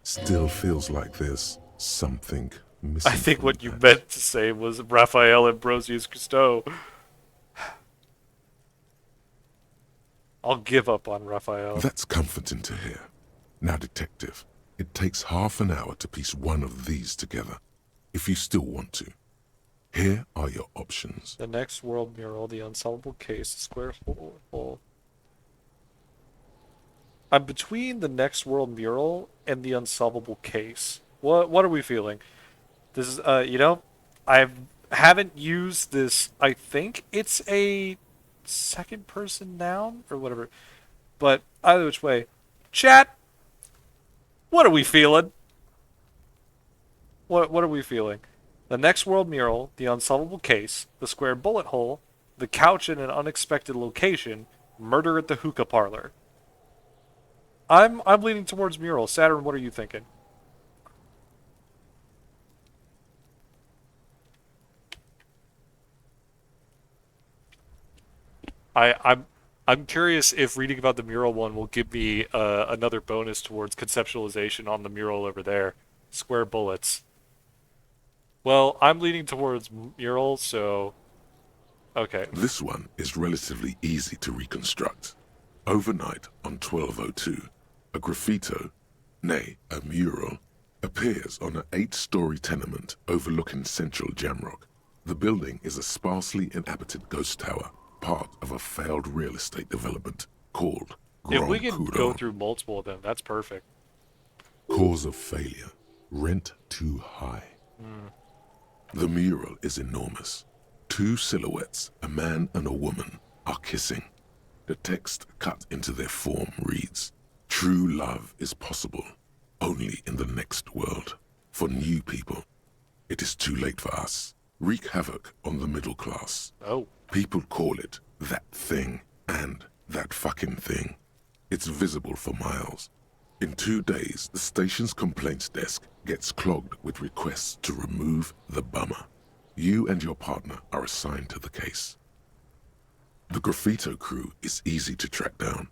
still feels like there's something missing. I think from what you that. meant to say was Raphael Ambrosius Cousteau. I'll give up on Raphael. That's comforting to hear. Now, detective, It takes half an hour to piece one of these together, if you still want to. Here are your options. The next world mural, the unsolvable case, the square hole. I'm between the next world mural and the unsolvable case. What are we feeling? This is I haven't used this. I think it's a second person noun or whatever. But either which way, chat. What are we feeling? What are we feeling? The next world mural, the unsolvable case, the square bullet hole, the couch in an unexpected location, murder at the hookah parlor. I'm leaning towards mural. Saturn, what are you thinking? I'm curious if reading about the mural one will give me another bonus towards conceptualization on the mural over there. Square bullets. Well, I'm leaning towards mural, so okay. This one is relatively easy to reconstruct. Overnight on 1202, a graffito, nay, a mural, appears on an 8-story tenement overlooking central Jamrock. The building is a sparsely inhabited ghost tower, part of a failed real estate development called If Grand we can Coudon. go through multiple of them, that's perfect. Cause of failure, rent too high. The mural is enormous. 2 silhouettes, a man and a woman, are kissing. The text cut into their form reads, "True love is possible, only in the next world. For new people, it is too late for us. Wreak havoc on the middle class." Oh. People call it that thing and that fucking thing. It's visible for miles. In 2 days, the station's complaints desk gets clogged with requests to remove the bummer. You and your partner are assigned to the case. The graffito crew is easy to track down.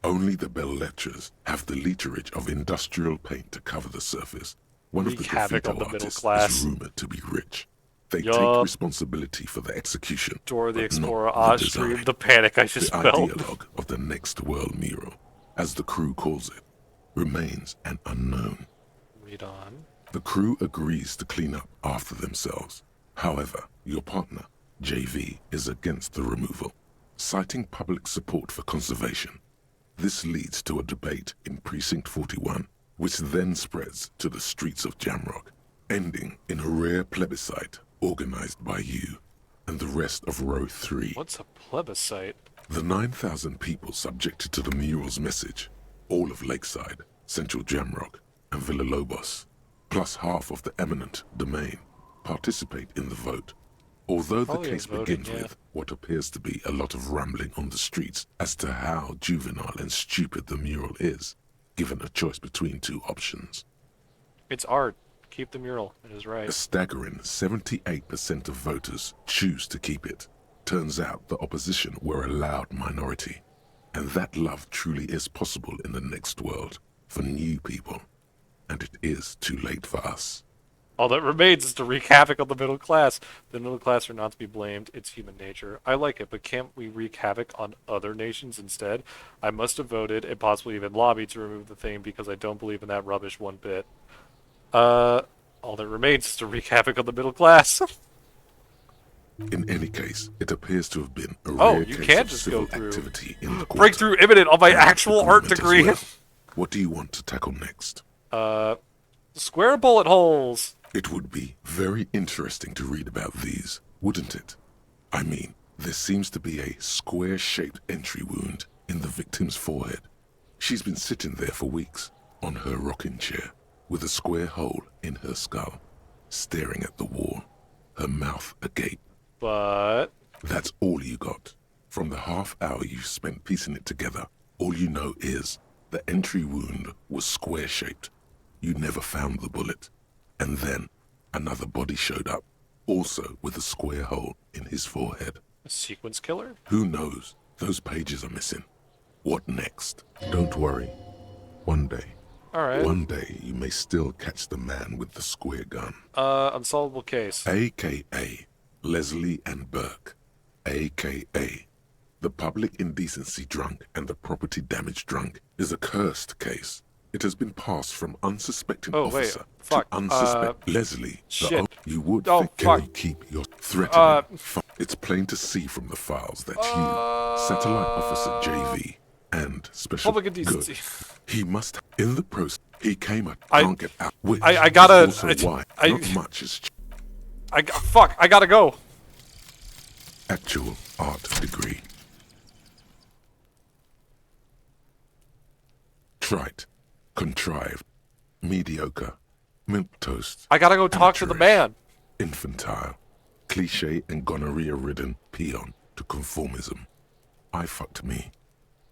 Only the bell lectures have the literage of industrial paint to cover the surface. One of the Wreak havoc graffito on the middle artists class. is rumored to be rich. They take Yup. responsibility for the execution. Dora the but Explorer, not the Oz-Stream, design. the panic I just The felt. ideologue of the next world mural, as the crew calls it, remains an unknown. Read on. The crew agrees to clean up after themselves. However, your partner, JV, is against the removal, citing public support for conservation. This leads to a debate in Precinct 41, which then spreads to the streets of Jamrock, ending in a rare plebiscite organized by you and the rest of Row 3. What's a plebiscite? The 9,000 people subjected to the mural's message, all of Lakeside, Central Jamrock, and Villalobos, plus half of the eminent domain, participate in the vote. Although the Probably case voting, begins yeah. with what appears to be a lot of rambling on the streets as to how juvenile and stupid the mural is, given a choice between 2 options. It's art. Keep the mural. It is right. A staggering 78% of voters choose to keep it. Turns out the opposition were a loud minority, and that love truly is possible in the next world for new people, and it is too late for us. All that remains is to wreak havoc on the middle class. The middle class are not to be blamed. It's human nature. I like it, but can't we wreak havoc on other nations instead? I must have voted and possibly even lobbied to remove the thing because I don't believe in that rubbish one bit. All that remains is to wreak havoc on the middle class. In any case, it appears to have been a Oh, rare you case can of just civil go through. activity in the quarter. Breakthrough imminent on my and actual art agreement as degree. well. What do you want to tackle next? Square bullet holes. It would be very interesting to read about these, wouldn't it? I mean, there seems to be a square-shaped entry wound in the victim's forehead. She's been sitting there for weeks, on her rocking chair, with a square hole in her skull, staring at the wall, her mouth agape. But That's all you got. From the half hour you've spent piecing it together, all you know is the entry wound was square-shaped. You never found the bullet. And then another body showed up, also with a square hole in his forehead. a sequence killer? Who knows? Those pages are missing. What next? Don't worry. One day. Alright. One day you may still catch the man with the square gun. Unsolvable case. AKA Leslie and Burke. AKA the public indecency drunk and the property damage drunk is a cursed case. It has been passed from unsuspecting Oh, officer wait. Fuck. to unsuspecting Leslie. Shit. You would Oh, think fuck. you keep your threatening. It's plain to see from the files that you, Satellite Officer JV, and Special Public indecency. Good, he must, in the process, he came at, I- can't get out, which I gotta- is also why not much is Fuck, I gotta go. actual art degree. Trite, contrived, mediocre, milquetoast. I gotta go talk to the man. Infantile, cliche and gonorrhea-ridden peon to conformism. I fucked me.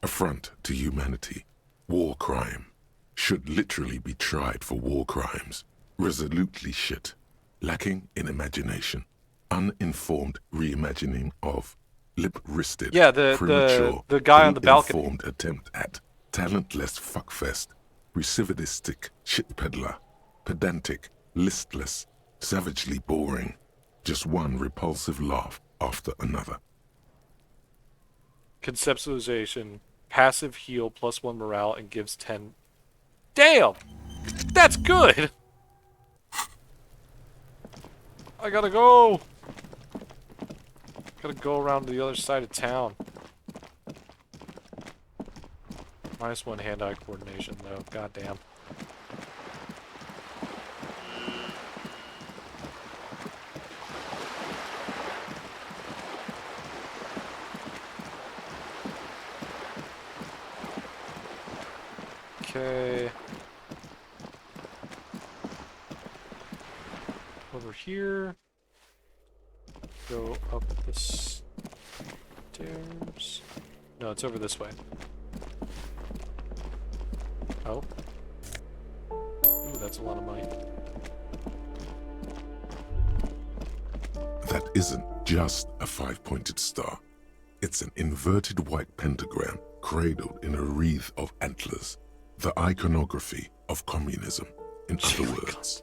Affront to humanity. War crime. Should literally be tried for war crimes. Resolutely shit. Lacking in imagination. Uninformed reimagining of lip-wristed, Yeah, the premature, guy on the balcony. ill-informed attempt at talentless fuckfest, recidivistic shit peddler, pedantic, listless, savagely boring, just one repulsive laugh after another. Conceptualization, passive heal +1 morale and gives 10. Damn! That's good! I gotta go! Gotta go around to the other side of town. -1 hand-eye coordination, though. Goddamn. Okay. Over here. Go up the stairs. No, it's over this way. Oh. Ooh, that's a lot of money. That isn't just a five-pointed star. It's an inverted white pentagram cradled in a wreath of antlers. The iconography of communism, in other words.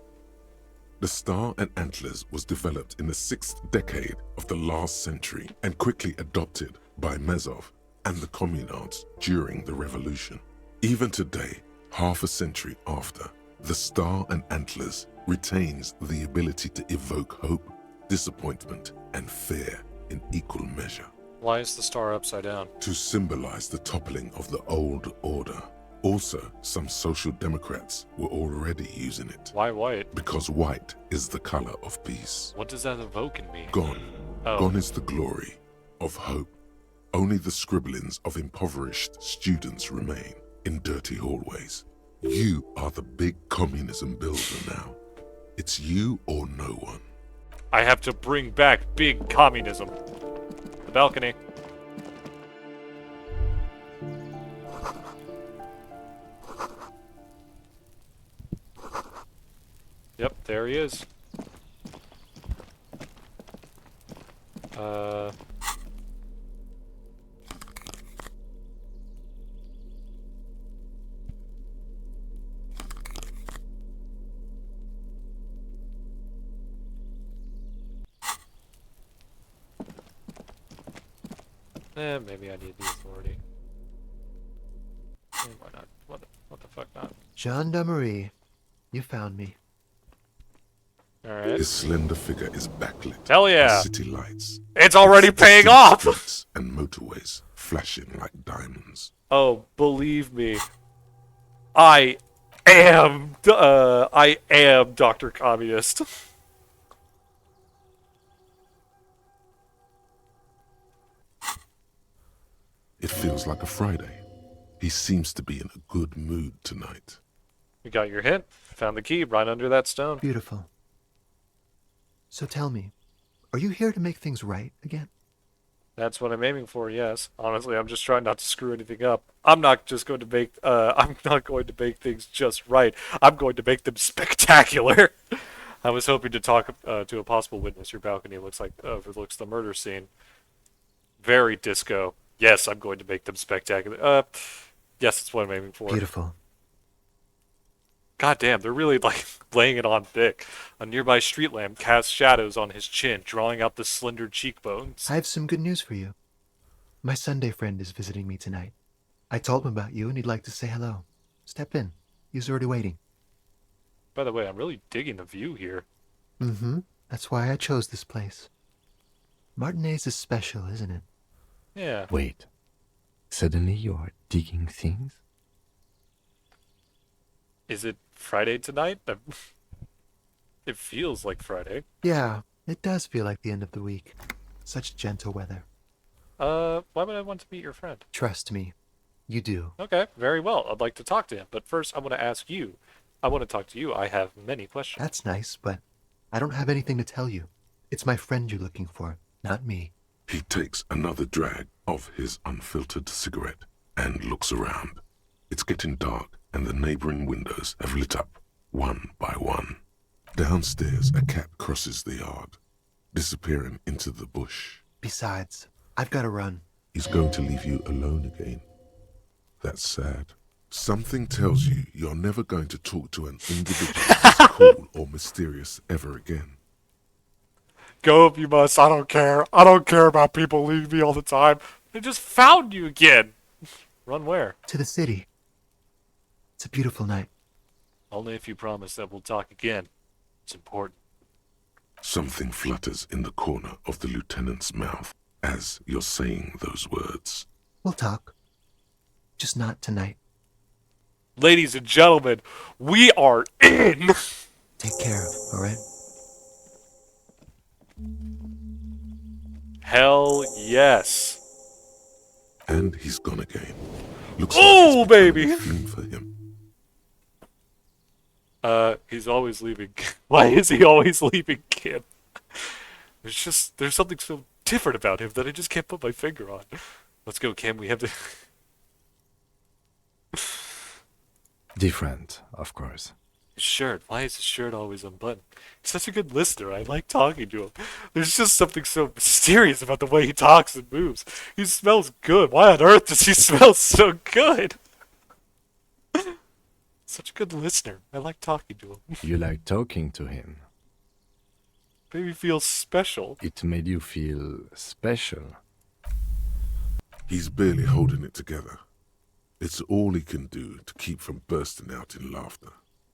The star and antlers was developed in the 6th decade of the last century and quickly adopted by Mazov and the communards during the revolution. Even today, half a century after, the star and antlers retains the ability to evoke hope, disappointment, and fear in equal measure. Why is the star upside down? To symbolize the toppling of the old order. Also, some social democrats were already using it. Why white? Because white is the color of peace. What does that evoke in me? Gone. Oh. Gone is the glory of hope. Only the scribblings of impoverished students remain in dirty hallways. You are the big communism builder now. It's you or no one. I have to bring back big communism. The balcony. Yep, there he is. Maybe I need the authority. Why not? What the fuck not? Gendarmerie, you found me. Alright. His slender figure is backlit. Hell yeah! by city lights. It's already paying off! Streets and motorways flashing like diamonds. Oh, believe me. I am Dr. Communist. It feels like a Friday. He seems to be in a good mood tonight. You got your hint. Found the key right under that stone. Beautiful. So tell me, are you here to make things right again? That's what I'm aiming for, yes. Honestly, I'm just trying not to screw anything up. I'm not going to make things just right. I'm going to make them spectacular. I was hoping to talk to a possible witness. Your balcony overlooks the murder scene. Very disco. Yes, I'm going to make them spectacular. Yes, that's what I'm aiming for. Beautiful. God damn, they're really laying it on thick. A nearby street lamp casts shadows on his chin, drawing out the slender cheekbones. I have some good news for you. My Sunday friend is visiting me tonight. I told him about you and he'd like to say hello. Step in. He's already waiting. By the way, I'm really digging the view here. Mm-hmm. That's why I chose this place. Martinez is special, isn't it? Yeah. Wait. Suddenly you are digging things? Is it Friday tonight? It feels like Friday. Yeah, it does feel like the end of the week. Such gentle weather. Why would I want to meet your friend? Trust me, you do. Okay, very well. I'd like to talk to him, but first I want to ask you. I want to talk to you. I have many questions. That's nice, but I don't have anything to tell you. It's my friend you're looking for, not me. He takes another drag of his unfiltered cigarette and looks around. It's getting dark, and the neighboring windows have lit up, one by one. Downstairs, a cat crosses the yard, disappearing into the bush. Besides, I've got to run. He's going to leave you alone again. That's sad. Something tells you you're never going to talk to an individual as cool or mysterious ever again. Go if you must. I don't care. I don't care about people leaving me all the time. I just found you again. Run where? To the city. It's a beautiful night. Only if you promise that we'll talk again. It's important. Something flutters in the corner of the lieutenant's mouth as you're saying those words. We'll talk. Just not tonight. Ladies and gentlemen, we are in! Take care, alright? Hell yes. And he's gone again. Looks oh, like baby! a theme for him. He's always leaving. Why is he always leaving Kim? There's something so different about him that I just can't put my finger on. Let's go, Kim. We have to... Different, of course. His shirt. Why is his shirt always unbuttoned? He's such a good listener. I like talking to him. There's just something so mysterious about the way he talks and moves. He smells good. Why on earth does he smell so good? Such a good listener. I like talking to him. You like talking to him. Made me feel special. It made you feel special. He's barely holding it together. It's all he can do to keep from bursting out in laughter.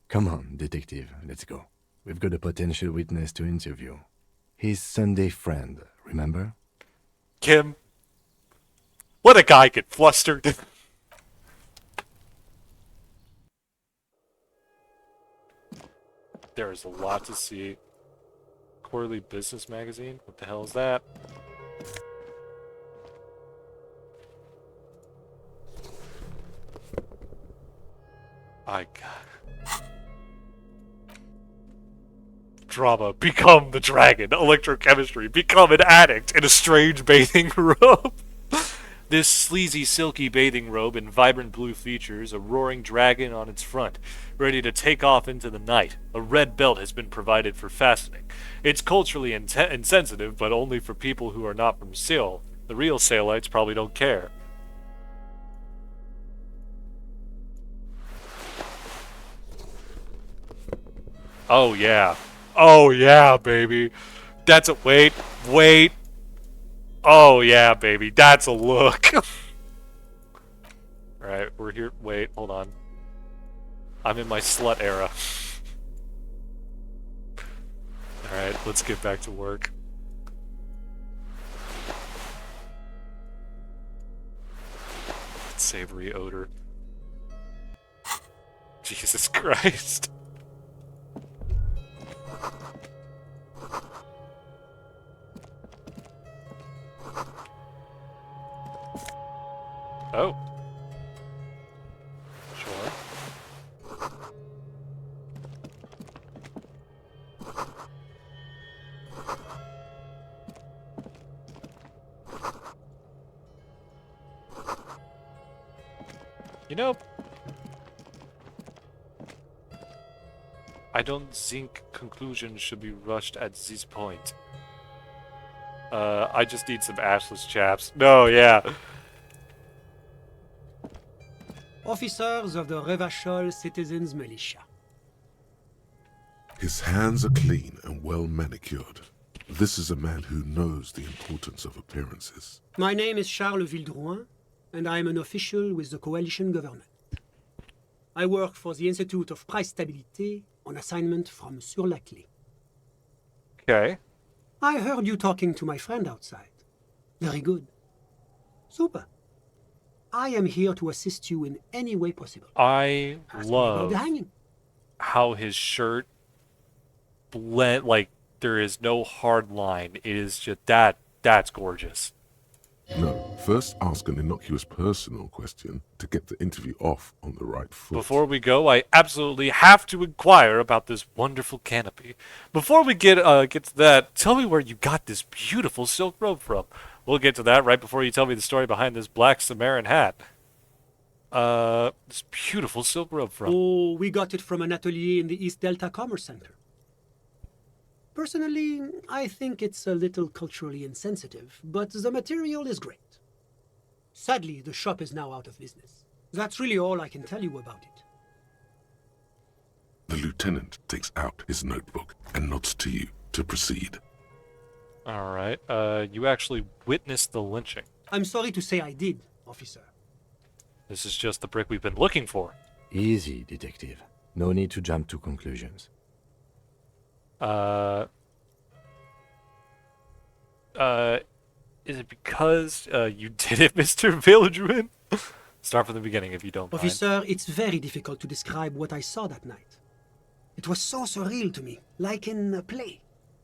Come on, detective, let's go. We've got a potential witness to interview. His Sunday friend, remember? Kim. Let a guy get flustered. There is a lot to see. Quarterly Business Magazine? What the hell is that? I got... Drama. Become the dragon. Electrochemistry. Become an addict in a strange bathing robe. This sleazy, silky bathing robe in vibrant blue features, a roaring dragon on its front, ready to take off into the night. A red belt has been provided for fastening. It's culturally insensitive, but only for people who are not from Seoul. The real Seoulites probably don't care. Oh yeah. Oh yeah, baby. That's a... Wait. Oh yeah, baby. That's a look. Alright, we're here. Wait, hold on. I'm in my slut era. Alright, let's get back to work. Savory odor. Jesus Christ. Oh. Sure. You know, I don't think conclusions should be rushed at this point. I just need some ashless chaps. No, yeah. Officers of the Revachol Citizens Militia. His hands are clean and well manicured. This is a man who knows the importance of appearances. My name is Charles Vildrouin, and I am an official with the coalition government. I work for the Institute of Price Stabilité on assignment from Sur la Clé. Okay. I heard you talking to my friend outside. Very good. Super. I am here to assist you in any way possible. I Ask me about love the hanging. how his shirt blend, like, there is no hard line. It is just that's gorgeous. No, first ask an innocuous personal question to get the interview off on the right foot. Before we go, I absolutely have to inquire about this wonderful canopy. Before we get to that, tell me where you got this beautiful silk robe from. We'll get to that right before you tell me the story behind this black Samaritan hat. This beautiful silk robe from. Oh, we got it from an atelier in the East Delta Commerce Center. Personally, I think it's a little culturally insensitive, but the material is great. Sadly, the shop is now out of business. That's really all I can tell you about it. The lieutenant takes out his notebook and nods to you to proceed. All right. You actually witnessed the lynching. I'm sorry to say I did, officer. This is just the brick we've been looking for. Easy, detective. No need to jump to conclusions. Is it because you did it, Mr. Villadruin? Start from the beginning if you don't mind. Officer, it's very difficult to describe what I saw that night. It was so surreal to me, like in a play.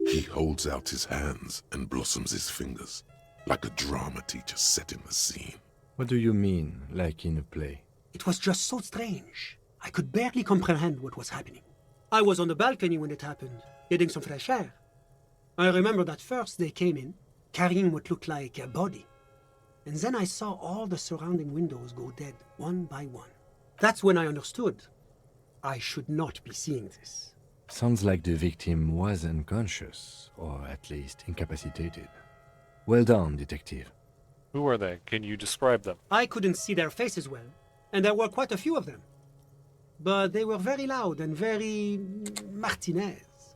He holds out his hands and blossoms his fingers, like a drama teacher setting the scene. What do you mean, like in a play? It was just so strange. I could barely comprehend what was happening. I was on the balcony when it happened, getting some fresh air. I remember that first they came in, carrying what looked like a body. And then I saw all the surrounding windows go dead, one by one. That's when I understood. I should not be seeing this. Sounds like the victim was unconscious, or at least incapacitated. Well done, detective. Who are they? Can you describe them? I couldn't see their faces well, and there were quite a few of them. But they were very loud and very Martinez.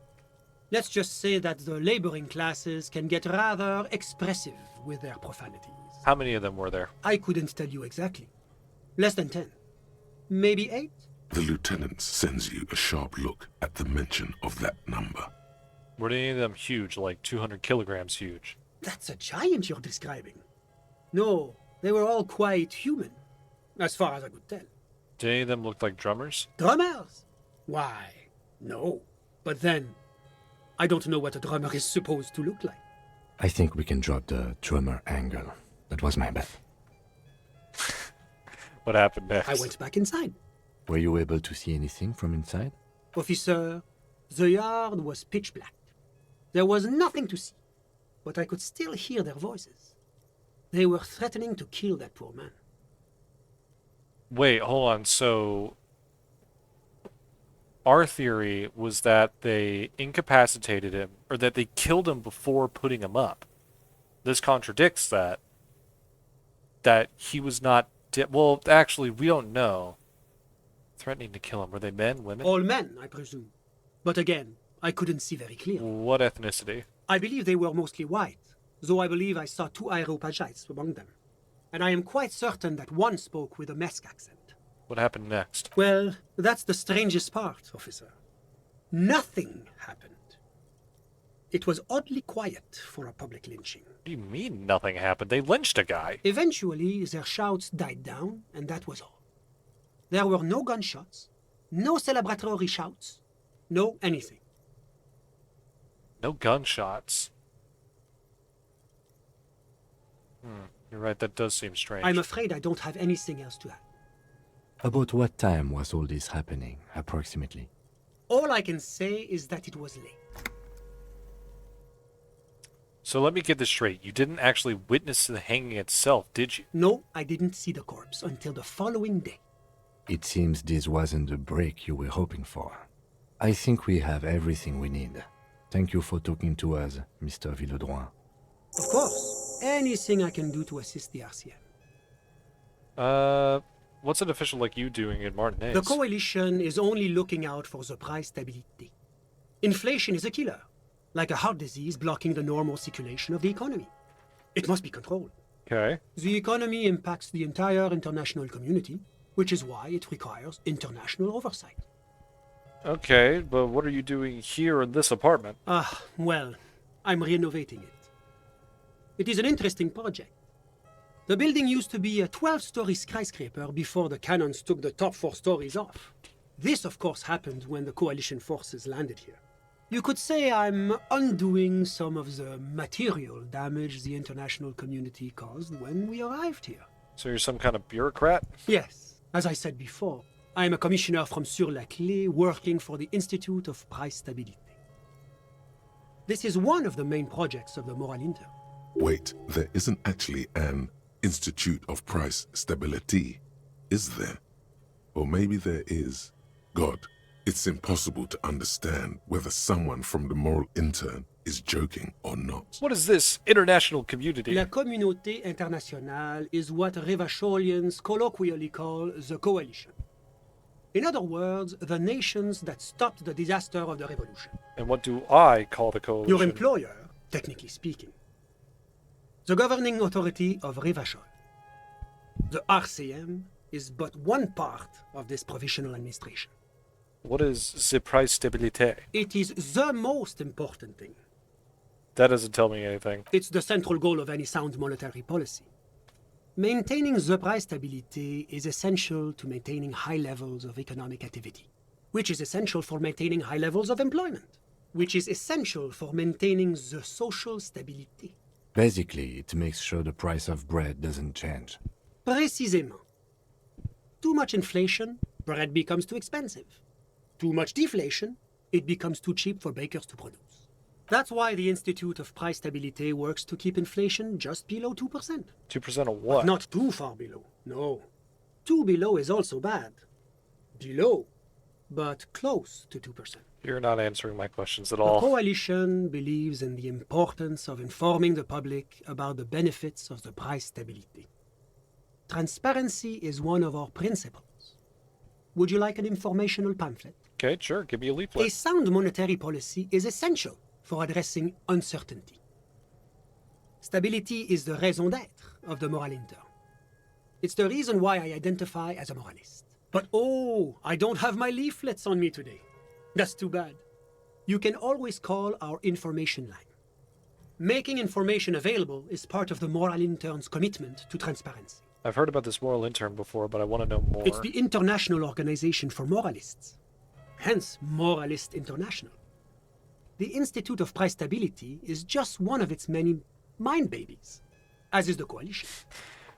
Let's just say that the laboring classes can get rather expressive with their profanities. How many of them were there? I couldn't tell you exactly. Less than 10. Maybe 8? The lieutenant sends you a sharp look at the mention of that number. Were any of them huge, like 200 kilograms huge? That's a giant you're describing. No, they were all quite human, as far as I could tell. Did any of them look like drummers? Drummers? Why, no. But then, I don't know what a drummer is supposed to look like. I think we can drop the drummer angle. That was my bet. What happened next? I went back inside. Were you able to see anything from inside? Officer, the yard was pitch black. There was nothing to see, but I could still hear their voices. They were threatening to kill that poor man. Wait, hold on. So, our theory was that they incapacitated him, or that they killed him before putting him up. This contradicts that. That he was not dead. Well, actually, we don't know. Threatening to kill him. Were they men, women? All men, I presume. But again, I couldn't see very clearly. What ethnicity? I believe they were mostly white, though I believe I saw 2 Areopagites among them. And I am quite certain that one spoke with a Mesk accent. What happened next? Well, that's the strangest part, officer. Nothing happened. It was oddly quiet for a public lynching. What do you mean nothing happened? They lynched a guy. Eventually, their shouts died down, and that was all. There were no gunshots, no celebratory shouts, no anything. No gunshots. You're right, that does seem strange. I'm afraid I don't have anything else to add. About what time was all this happening, approximately? All I can say is that it was late. So let me get this straight. You didn't actually witness the hanging itself, did you? No, I didn't see the corpse until the following day. It seems this wasn't the break you were hoping for. I think we have everything we need. Thank you for talking to us, Mr. Villedroin. Of course. Anything I can do to assist the RCM. What's an official like you doing in Martinez? The coalition is only looking out for the price stability. Inflation is a killer, like a heart disease blocking the normal circulation of the economy. It must be controlled. Okay. The economy impacts the entire international community, which is why it requires international oversight. Okay, but what are you doing here in this apartment? Well, I'm renovating it. It is an interesting project. The building used to be a 12-story skyscraper before the cannons took the top 4 stories off. This, of course, happened when the coalition forces landed here. You could say I'm undoing some of the material damage the international community caused when we arrived here. So you're some kind of bureaucrat? Yes. As I said before, I am a commissioner from Sur-la-Clé working for the Institute of Price Stabilité. This is one of the main projects of the Moral Intern. Wait, there isn't actually an Institute of Price Stability, is there? Or maybe there is. God, it's impossible to understand whether someone from the Moral Intern is joking or not. What is this international community? La communauté internationale is what Revacholians colloquially call the coalition. In other words, the nations that stopped the disaster of the revolution. And what do I call the coalition? Your employer, technically speaking. The governing authority of Revachol. The RCM is but one part of this provisional administration. What is the price stabilité? It is the most important thing. That doesn't tell me anything. It's the central goal of any sound monetary policy. Maintaining the price stability is essential to maintaining high levels of economic activity, which is essential for maintaining high levels of employment, which is essential for maintaining the social stability. Basically, it makes sure the price of bread doesn't change. Précisément. Too much inflation, bread becomes too expensive. Too much deflation, it becomes too cheap for bakers to produce. That's why the Institute of Price Stabilité works to keep inflation just below 2%. 2% of what? But not too far below, no. Too below is also bad. Below, but close to 2%. You're not answering my questions at The all. coalition believes in the importance of informing the public about the benefits of the price stability. Transparency is one of our principles. Would you like an informational pamphlet? Okay, sure. Give me a leaflet. A sound monetary policy is essential for addressing uncertainty. Stability is the raison d'être of the moral intern. It's the reason why I identify as a moralist. But oh, I don't have my leaflets on me today. That's too bad. You can always call our information line. Making information available is part of the moral intern's commitment to transparency. I've heard about this moral intern before, but I want to know more. It's the International Organization for Moralists. Hence, Moralist International. The Institute of Price Stability is just one of its many mind babies, as is the coalition.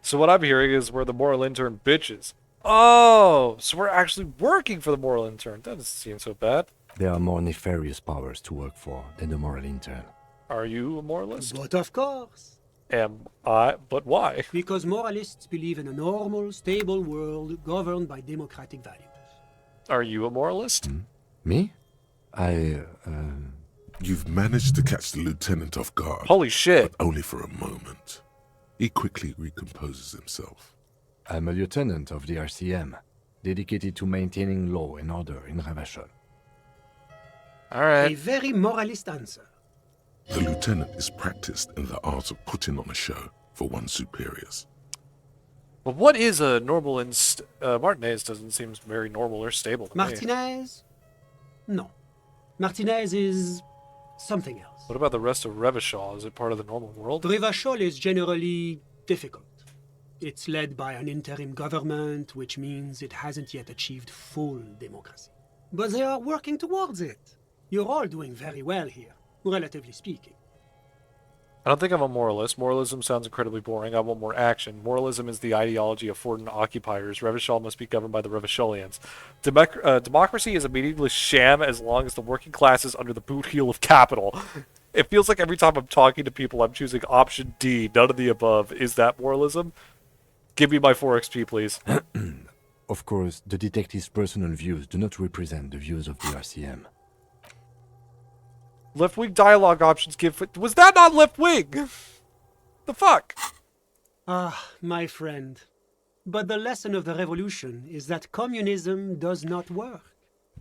So what I'm hearing is we're the moral intern bitches. Oh, so we're actually working for the moral intern. That doesn't seem so bad. There are more nefarious powers to work for than the moral intern. Are you a moralist? But of course. Am I? But why? Because moralists believe in a normal, stable world governed by democratic values. Are you a moralist? Me? You've managed to catch the lieutenant off guard. Holy shit. But only for a moment. He quickly recomposes himself. I'm a lieutenant of the RCM, dedicated to maintaining law and order in Revachol. Alright. A very moralist answer. The lieutenant is practiced in the art of putting on a show for one's superiors. But what is a normal Martinez doesn't seem very normal or stable to me. Martinez? No. Martinez is something else. What about the rest of Revachol? Is it part of the normal world? Revachol is generally difficult. It's led by an interim government, which means it hasn't yet achieved full democracy. But they are working towards it. You're all doing very well here, relatively speaking. I don't think I'm a moralist. Moralism sounds incredibly boring. I want more action. Moralism is the ideology of foreign occupiers. Revachol must be governed by the Revacholians. Democracy is a meaningless sham as long as the working class is under the boot heel of capital. It feels like every time I'm talking to people, I'm choosing option D, none of the above. Is that moralism? Give me my 4 XP, please. Of course, the detective's personal views do not represent the views of the RCM. Left-wing dialogue options give... Was that not left-wing? The fuck? Ah, my friend. But the lesson of the revolution is that communism does not work.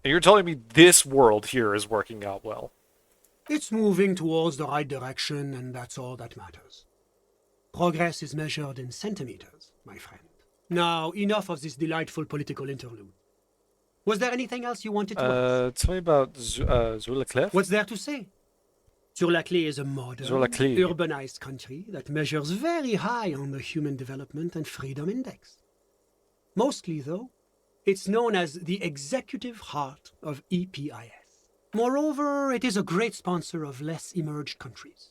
And you're telling me this world here is working out well? It's moving towards the right direction, and that's all that matters. Progress is measured in centimeters, my friend. Now, enough of this delightful political interlude. Was there anything else you wanted to ask? Tell me about Sur la Cliff. What's there to say? Sur-la-Clé is a modern, Sur-la-Clé. urbanized country that measures very high on the Human Development and Freedom Index. Mostly, though, it's known as the executive heart of EPIS. Moreover, it is a great sponsor of less emerged countries.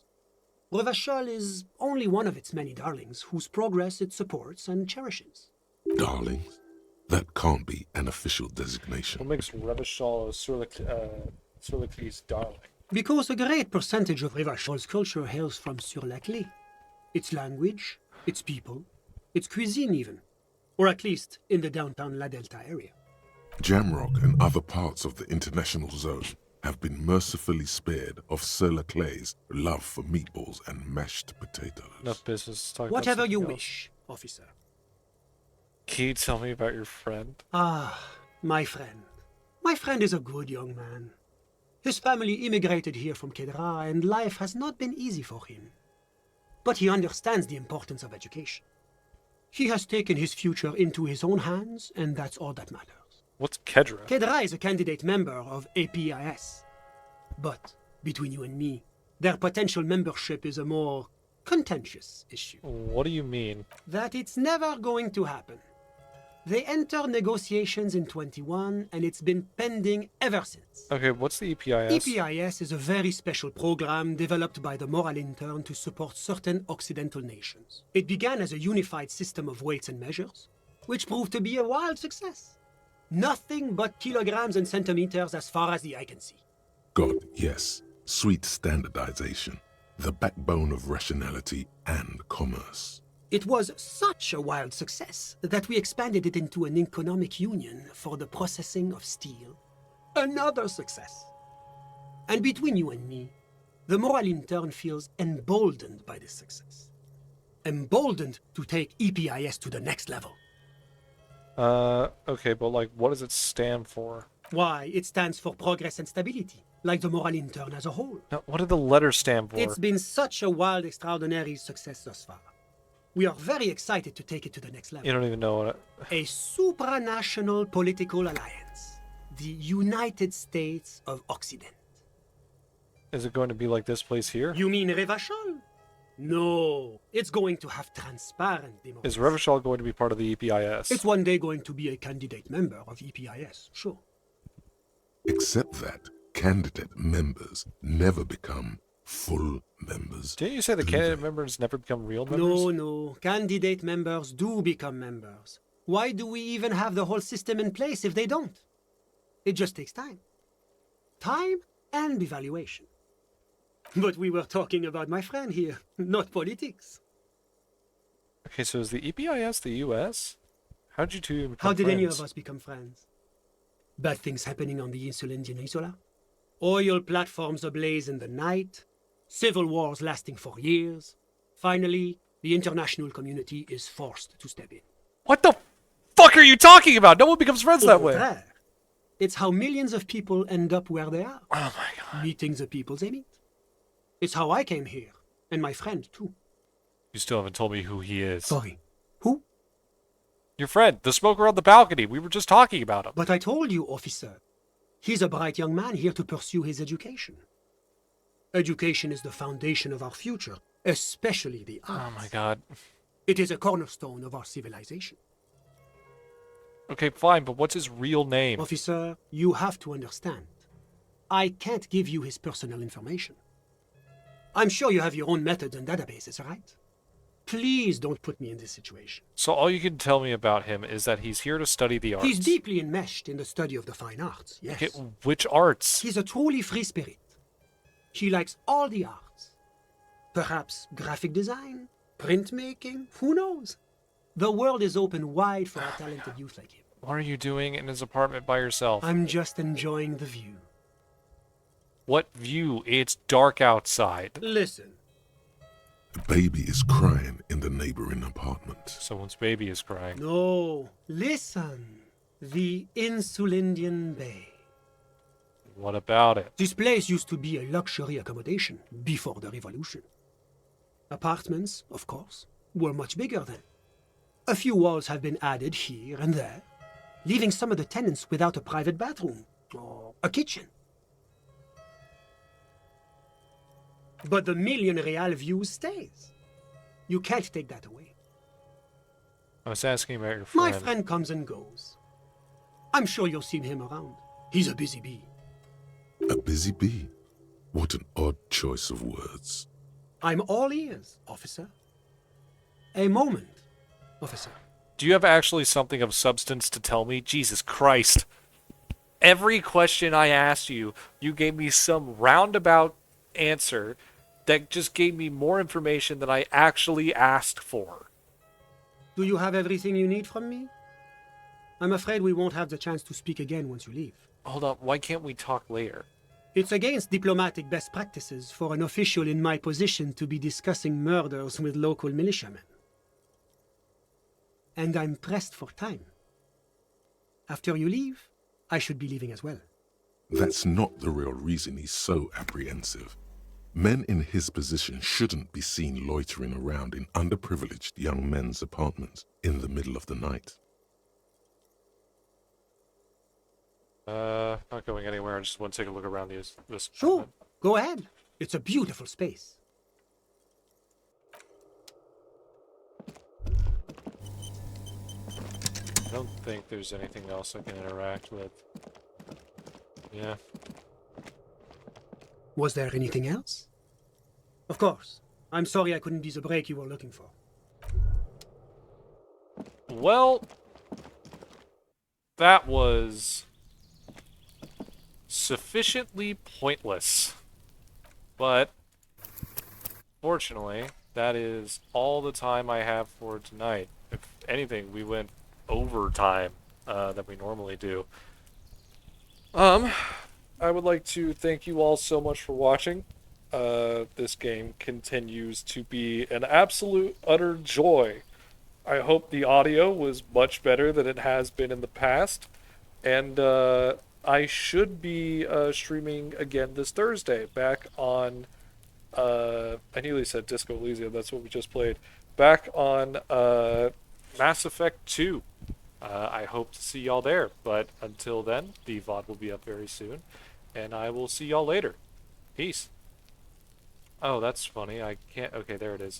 Revachol is only one of its many darlings whose progress it supports and cherishes. Darlings? That can't be an official designation. What makes Revachol Sur la Clé's darling? Because a great percentage of Revachol's culture hails from Sur-la-Clé. Its language, its people, its cuisine even. Or at least in the downtown La Delta area. Jamrock and other parts of the international zone have been mercifully spared of Sur la Clé's love for meatballs and mashed potatoes. Enough business. Talk Whatever about you something else. wish, officer. Can you tell me about your friend? Ah, my friend. My friend is a good young man. His family immigrated here from Kedra, and life has not been easy for him. But he understands the importance of education. He has taken his future into his own hands, and that's all that matters. What's Kedra? Kedra is a candidate member of APIS. But, between you and me, their potential membership is a more contentious issue. What do you mean? That it's never going to happen. They entered negotiations in 21, and it's been pending ever since. Okay, what's the EPIS? EPIS is a very special program developed by the Moral Intern to support certain Occidental nations. It began as a unified system of weights and measures, which proved to be a wild success. Nothing but kilograms and centimeters as far as the eye can see. God, yes. Sweet standardization. The backbone of rationality and commerce. It was such a wild success that we expanded it into an economic union for the processing of steel. Another success. And between you and me, the Moral Intern feels emboldened by this success. Emboldened to take EPIS to the next level. Okay, but like, what does it stand for? Why, it stands for progress and stability, like the Moral Intern as a whole. Now, what do the letters stand for? It's been such a wild, extraordinary success thus far. We are very excited to take it to the next level. You don't even know what it... A supranational political alliance. The United States of Occident. Is it going to be like this place here? You mean Revachol? No, it's going to have transparent democracy. Is Revachol going to be part of the EPIS? It's one day going to be a candidate member of EPIS, sure. Except that candidate members never become full members. Didn't you say the candidate members never become real members? No. Candidate members do become members. Why do we even have the whole system in place if they don't? It just takes time. Time and evaluation. But we were talking about my friend here, not politics. Okay, so is the EPIS the US? How did you two become How did friends? any of us become friends? Bad things happening on the Insulindian Isola? Oil platforms ablaze in the night? Civil wars lasting for years? Finally, the international community is forced to step in. What the fuck are you talking about? No one becomes friends that way. Contraire. It's how millions of people end up where they are. Oh my god. Meeting the people they meet. It's how I came here, and my friend too. You still haven't told me who he is. Sorry. Who? Your friend, the smoker on the balcony. We were just talking about him. But I told you, officer. He's a bright young man here to pursue his education. Education is the foundation of our future, especially the arts. Oh my god. It is a cornerstone of our civilization. Okay, fine, but what's his real name? Officer, you have to understand. I can't give you his personal information. I'm sure you have your own methods and databases, right? Please don't put me in this situation. So all you can tell me about him is that he's here to study the arts. He's deeply enmeshed in the study of the fine arts, yes. Okay, which arts? He's a truly free spirit. He likes all the arts. Perhaps graphic design, printmaking, who knows? The world is open wide for a talented youth like him. What are you doing in his apartment by yourself? I'm just enjoying the view. What view? It's dark outside. Listen. A baby is crying in the neighboring apartment. Someone's baby is crying. No, listen. The Insulindian Bay. What about it? This place used to be a luxury accommodation before the revolution. Apartments, of course, were much bigger then. A few walls have been added here and there, leaving some of the tenants without a private bathroom or a kitchen. But the million real view stays. You can't take that away. I was asking about your My friend. friend comes and goes. I'm sure you'll see him around. He's a busy bee. A busy bee? What an odd choice of words. I'm all ears, officer. A moment, officer. Do you have actually something of substance to tell me? Jesus Christ. Every question I asked you, you gave me some roundabout answer that just gave me more information than I actually asked for. Do you have everything you need from me? I'm afraid we won't have the chance to speak again once you leave. Hold up, why can't we talk later? It's against diplomatic best practices for an official in my position to be discussing murders with local militiamen. And I'm pressed for time. After you leave, I should be leaving as well. That's not the real reason he's so apprehensive. Men in his position shouldn't be seen loitering around in underprivileged young men's apartments in the middle of the night. Not going anywhere. I just want to take a look around this. Sure, go ahead. It's a beautiful space. I don't think there's anything else I can interact with. Yeah. Was there anything else? Of course. I'm sorry I couldn't be the break you were looking for. Well, that was sufficiently pointless. But, fortunately, that is all the time I have for tonight. If anything, we went over time than we normally do. I would like to thank you all so much for watching. This game continues to be an absolute utter joy. I hope the audio was much better than it has been in the past. And I should be streaming again this Thursday back on I nearly said Disco Elysium, that's what we just played. Back on Mass Effect 2. I hope to see y'all there, but until then, the VOD will be up very soon, and I will see y'all later. Peace. Oh, that's funny. I can't. Okay, there it is.